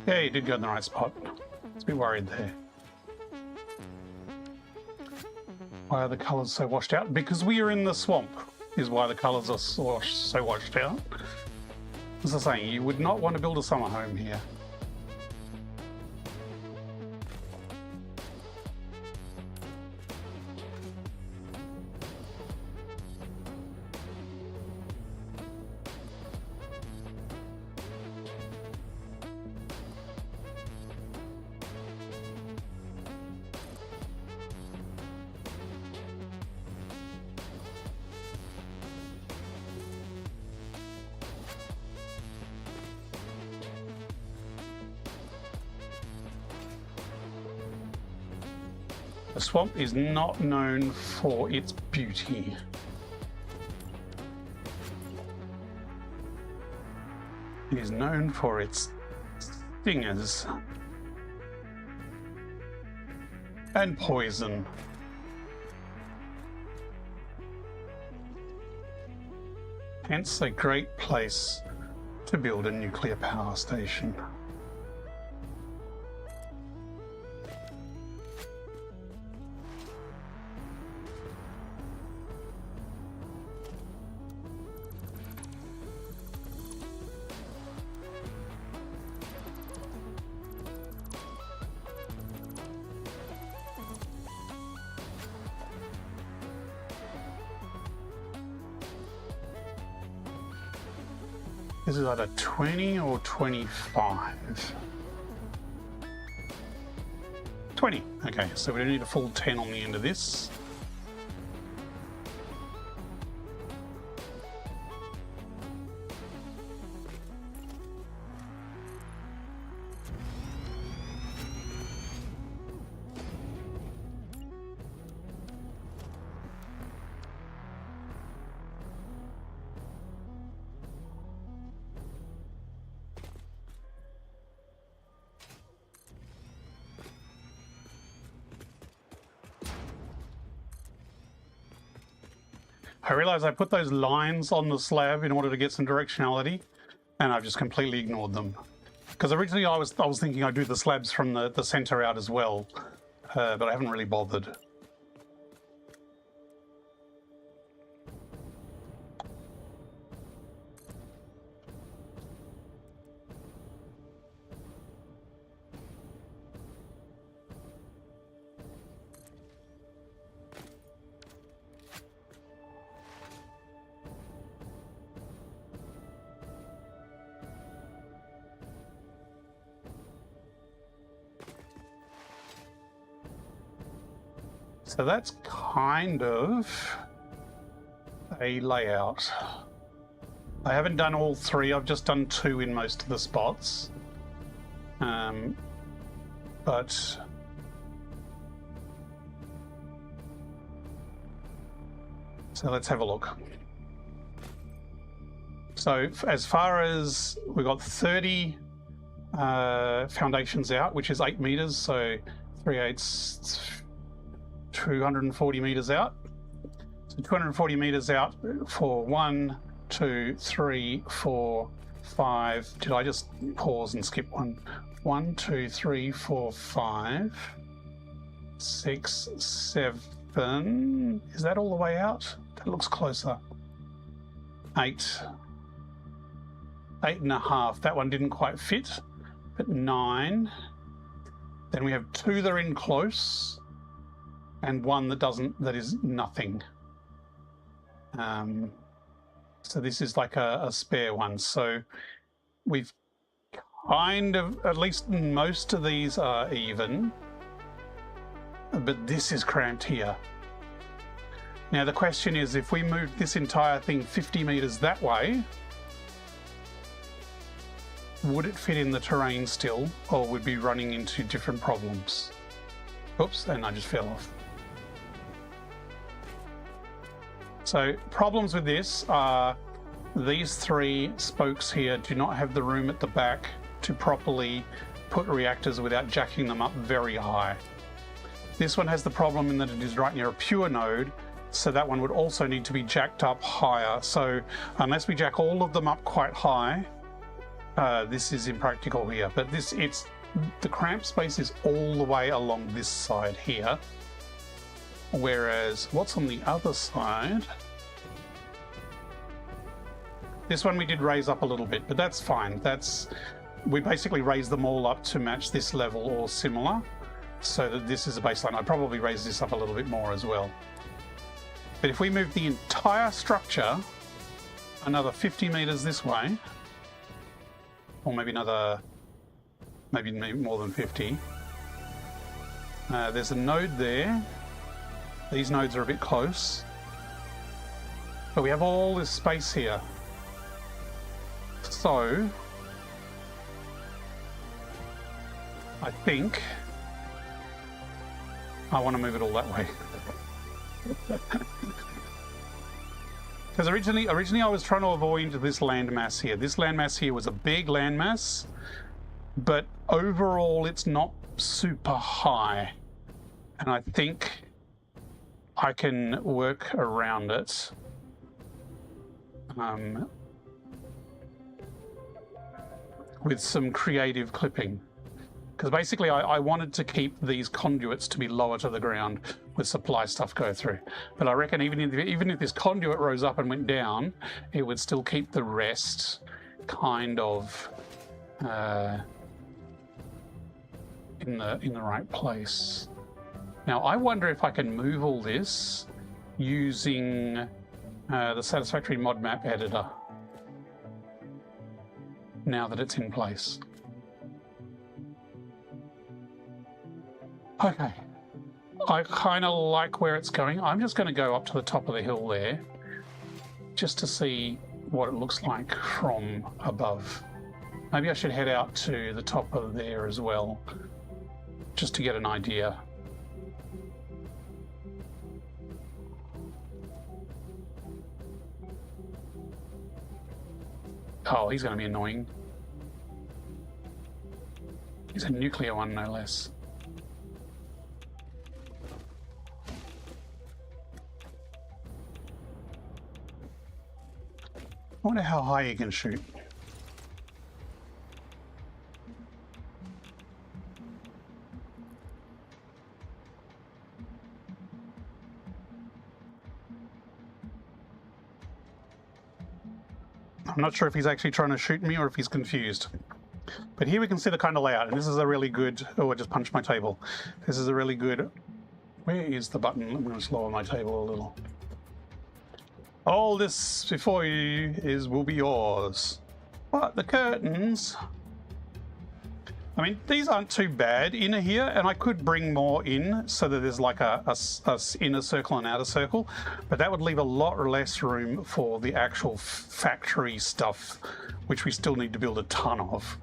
Yeah, you did go in the right spot. Let's be worried there. Why are the colours so washed out? Because we are in the swamp, is why the colours are so washed out. As I was saying, you would not want to build a summer home here. The swamp is not known for its beauty. It is known for its stingers and poison. Hence a great place to build a nuclear power station. This is either 20 or 25. 20. Okay, so we don't need a full 10 on the end of this. I realize I put those lines on the slab in order to get some directionality, and I've just completely ignored them. Because originally I was thinking I'd do the slabs from the center out as well, but I haven't really bothered. So that's kind of a layout. I haven't done all 3, I've just done 2 in most of the spots. But so let's have a look. So as far as we've got 30 foundations out, which is 8 meters, so 3/8, 240 meters out. So 240 meters out for 1, 2, 3, 4, 5. Did I just pause and skip one? 1, 2, 3, 4, 5, 6, 7. Is that all the way out? That looks closer. 8. 8.5. That one didn't quite fit, but 9. Then we have 2 that are in close, and 1 that doesn't. That is nothing. So this is like a spare one. So we've kind of, at least most of these are even, but this is cramped here. Now the question is, if we move this entire thing 50 meters that way, would it fit in the terrain still, or would we be running into different problems? Oops, and I just fell off. So problems with this are these 3 spokes here do not have the room at the back to properly put reactors without jacking them up very high. This one has the problem in that it is right near a pure node, so that one would also need to be jacked up higher. So unless we jack all of them up quite high, this is impractical here. But the cramp space is all the way along this side here. Whereas what's on the other side, this one we did raise up a little bit, but that's fine. We basically raised them all up to match this level or similar, so that this is a baseline. I'd probably raise this up a little bit more as well. But if we move the entire structure another 50 meters this way, or maybe more than 50, there's a node there. These nodes are a bit close, but we have all this space here. So I think I want to move it all that way. Because originally I was trying to avoid this landmass here. This landmass here was a big landmass, but overall it's not super high. And I think I can work around it. With some creative clipping. Because basically I wanted to keep these conduits to be lower to the ground with supply stuff go through. But I reckon even if this conduit rose up and went down, it would still keep the rest kind of in the right place. Now I wonder if I can move all this using the Satisfactory mod map editor now that it's in place. Okay, I kind of like where it's going. I'm just going to go up to the top of the hill there just to see what it looks like from above. Maybe I should head out to the top of there as well, just to get an idea. Oh, he's going to be annoying. He's a nuclear one, no less. I wonder how high you can shoot. I'm not sure if he's actually trying to shoot me or if he's confused. But here we can see the kind of layout, and this is a really good... Oh, I just punched my table. This is a really good... Where is the button? I'm going to lower my table a little. All this before you will be yours. But the curtains... I mean, these aren't too bad in here, and I could bring more in so that there's like a inner circle and outer circle, but that would leave a lot less room for the actual factory stuff, which we still need to build a ton of.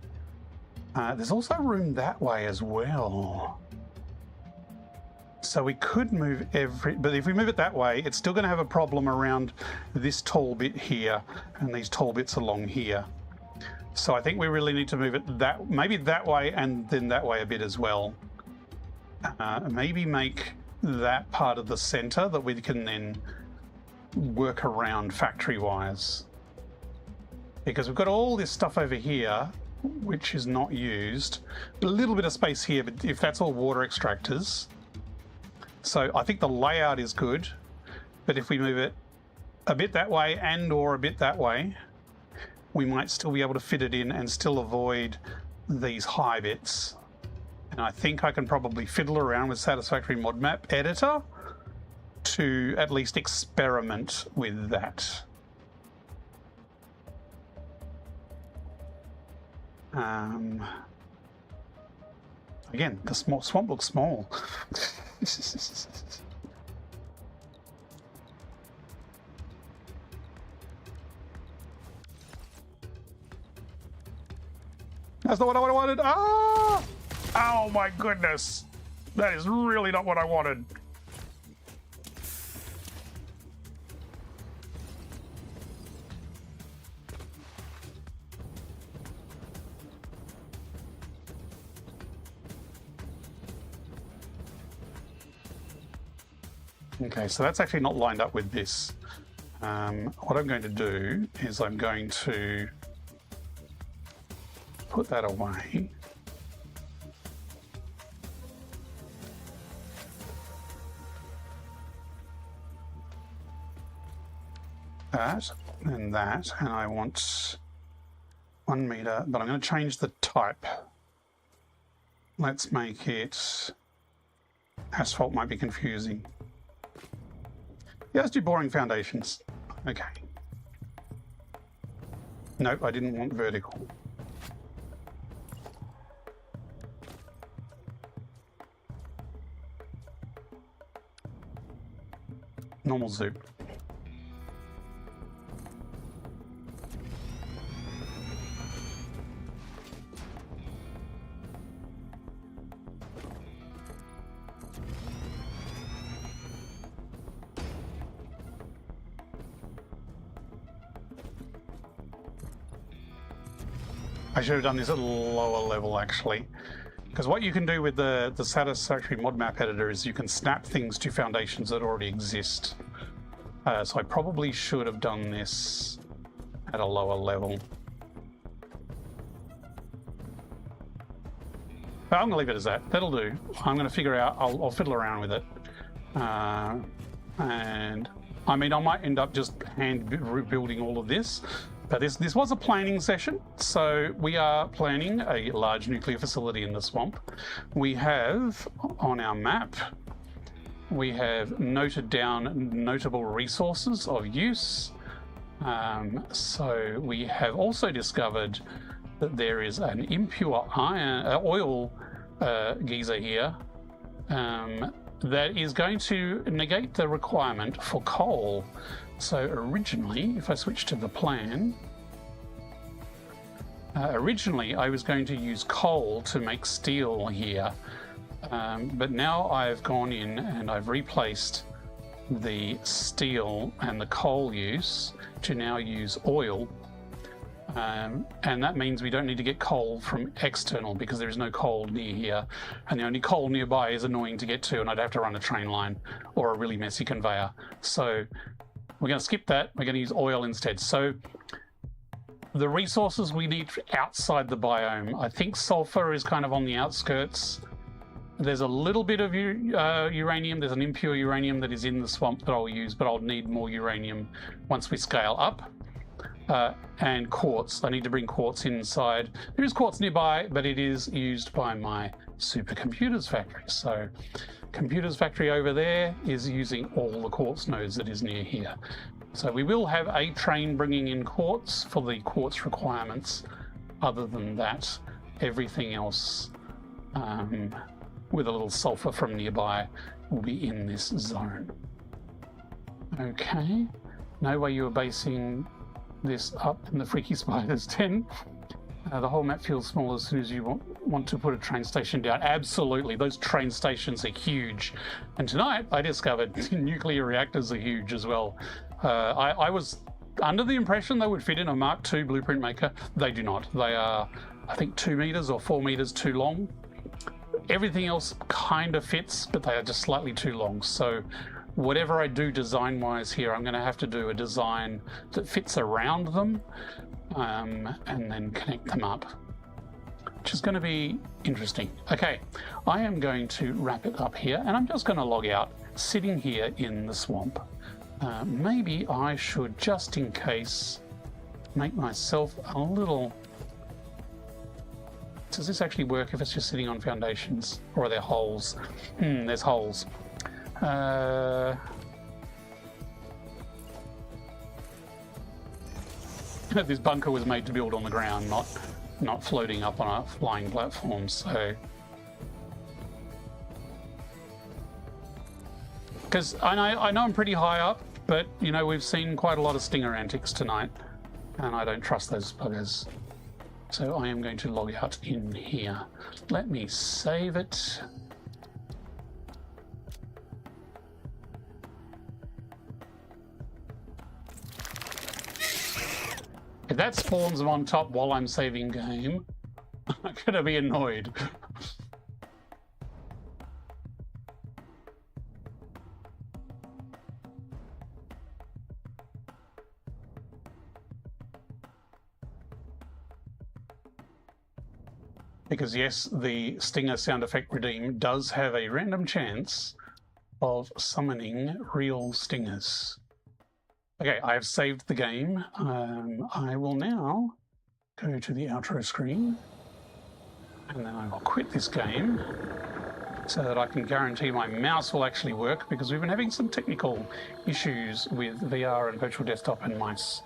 There's also room that way as well. So we could move but if we move it that way, it's still going to have a problem around this tall bit here and these tall bits along here. So I think we really need to move it maybe that way and then that way a bit as well. Maybe make that part of the center that we can then work around factory-wise. Because we've got all this stuff over here, which is not used. A little bit of space here, but if that's all water extractors. So I think the layout is good, but if we move it a bit that way and or a bit that way, we might still be able to fit it in and still avoid these high bits. And I think I can probably fiddle around with Satisfactory Mod Map Editor to at least experiment with that. Again, the swamp looks small. That's not what I wanted. Ah! Oh my goodness. That is really not what I wanted. Okay, so that's actually not lined up with this. What I'm going to do is I'm going to put that away. That, and I want 1 meter, but I'm going to change the type. Let's make it asphalt, might be confusing. Yeah, let's do boring foundations. Okay. Nope, I didn't want vertical. Normal zoom. I should have done this at a lower level actually, because what you can do with the Satisfactory Mod Map Editor is you can snap things to foundations that already exist. So I probably should have done this at a lower level. But I'm going to leave it as that. That'll do. I'm going to figure out, I'll fiddle around with it. And I mean, I might end up just hand rebuilding all of this. But this was a planning session, so we are planning a large nuclear facility in the swamp. We have, on our map, we have noted down notable resources of use. So we have also discovered that there is an impure oil geyser here that is going to negate the requirement for coal. So originally, if I switch to the plan, originally I was going to use coal to make steel here, but now I've gone in and I've replaced the steel and the coal use to now use oil. And that means we don't need to get coal from external because there is no coal near here. And the only coal nearby is annoying to get to, and I'd have to run a train line or a really messy conveyor. So we're going to skip that. We're going to use oil instead. So the resources we need outside the biome, I think sulfur is kind of on the outskirts. There's a little bit of uranium. There's an impure uranium that is in the swamp that I'll use, but I'll need more uranium once we scale up. And quartz. I need to bring quartz inside. There is quartz nearby, but it is used by my supercomputers factory. So computers factory over there is using all the quartz nodes that is near here. So we will have a train bringing in quartz for the quartz requirements. Other than that, everything else with a little sulfur from nearby will be in this zone. Okay, no way you were basing this up in the Freaky Spiders 10. The whole map feels small as soon as you want to put a train station down. Absolutely, those train stations are huge. And tonight I discovered nuclear reactors are huge as well. I was under the impression they would fit in a Mark II blueprint maker. They do not. They are, I think, 2 meters or 4 meters too long. Everything else kind of fits, but they are just slightly too long. So whatever I do design-wise here, I'm going to have to do a design that fits around them and then connect them up, which is going to be interesting. Okay, I am going to wrap it up here, and I'm just going to log out, sitting here in the swamp. Maybe I should, just in case, make myself a little... Does this actually work if it's just sitting on foundations? Or are there holes? There's holes. This bunker was made to build on the ground, not floating up on a flying platform, so... Because I know I'm pretty high up, but, you know, we've seen quite a lot of stinger antics tonight, and I don't trust those buggers. So I am going to log out in here. Let me save it. If that spawns them on top while I'm saving game, I'm gonna be annoyed. Because yes, the stinger sound effect redeem does have a random chance of summoning real stingers. Okay, I have saved the game. I will now go to the outro screen, and then I will quit this game so that I can guarantee my mouse will actually work, because we've been having some technical issues with VR and virtual desktop and mice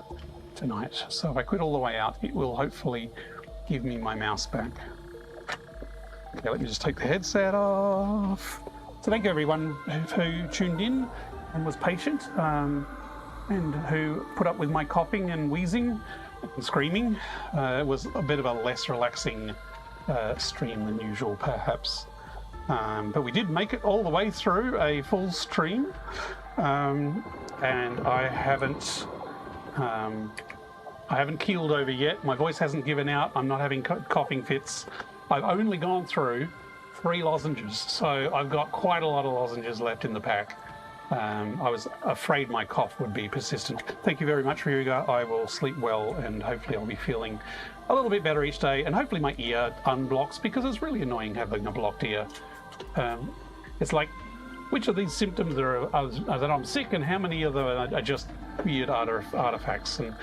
tonight. So if I quit all the way out, it will hopefully give me my mouse back. Okay, let me just take the headset off. So thank you everyone who tuned in and was patient, and who put up with my coughing and wheezing and screaming. It was a bit of a less relaxing stream than usual, perhaps. But we did make it all the way through a full stream, and I haven't keeled over yet. My voice hasn't given out. I'm not having coughing fits. I've only gone through 3 lozenges, so I've got quite a lot of lozenges left in the pack. I was afraid my cough would be persistent. Thank you very much, Ryuga. I will sleep well, and hopefully I'll be feeling a little bit better each day, and hopefully my ear unblocks, because it's really annoying having a blocked ear. It's like, which of these symptoms are that I'm sick, and how many of them are just weird artifacts? And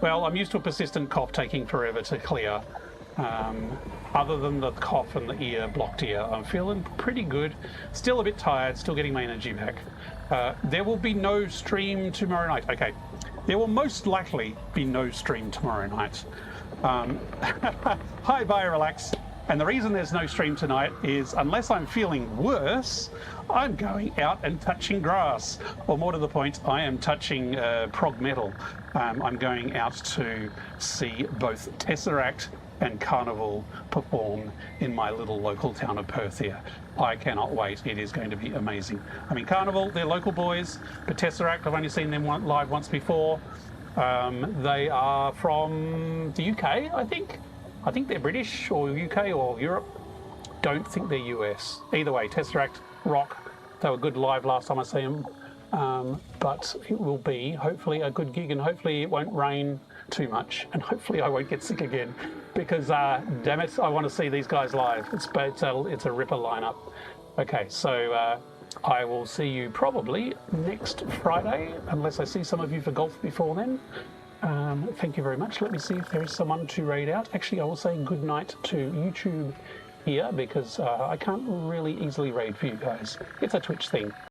well, I'm used to a persistent cough taking forever to clear. Other than the cough and the ear, blocked ear, I'm feeling pretty good. Still a bit tired, still getting my energy back. There will be no stream tomorrow night. Okay, there will most likely be no stream tomorrow night. Hi, bye, relax. And the reason there's no stream tonight is, unless I'm feeling worse, I'm going out and touching grass. Or more to the point, I am touching prog metal. I'm going out to see both Tesseract and Carnival perform in my little local town of Perth here. I cannot wait. It is going to be amazing. I mean, Carnival, they're local boys, but Tesseract, I've only seen them live once before. They are from the UK, I think. I think they're British or UK or Europe. Don't think they're US. Either way, Tesseract rock. They were good live last time I see them. But it will be hopefully a good gig, and hopefully it won't rain too much, and hopefully I won't get sick again, because damn it, I want to see these guys live. It's a ripper lineup. Okay, so I will see you probably next Friday, unless I see some of you for golf before then. Thank you very much. Let me see if there is someone to raid out. Actually, I will say good night to YouTube here, because I can't really easily raid for you guys. It's a Twitch thing.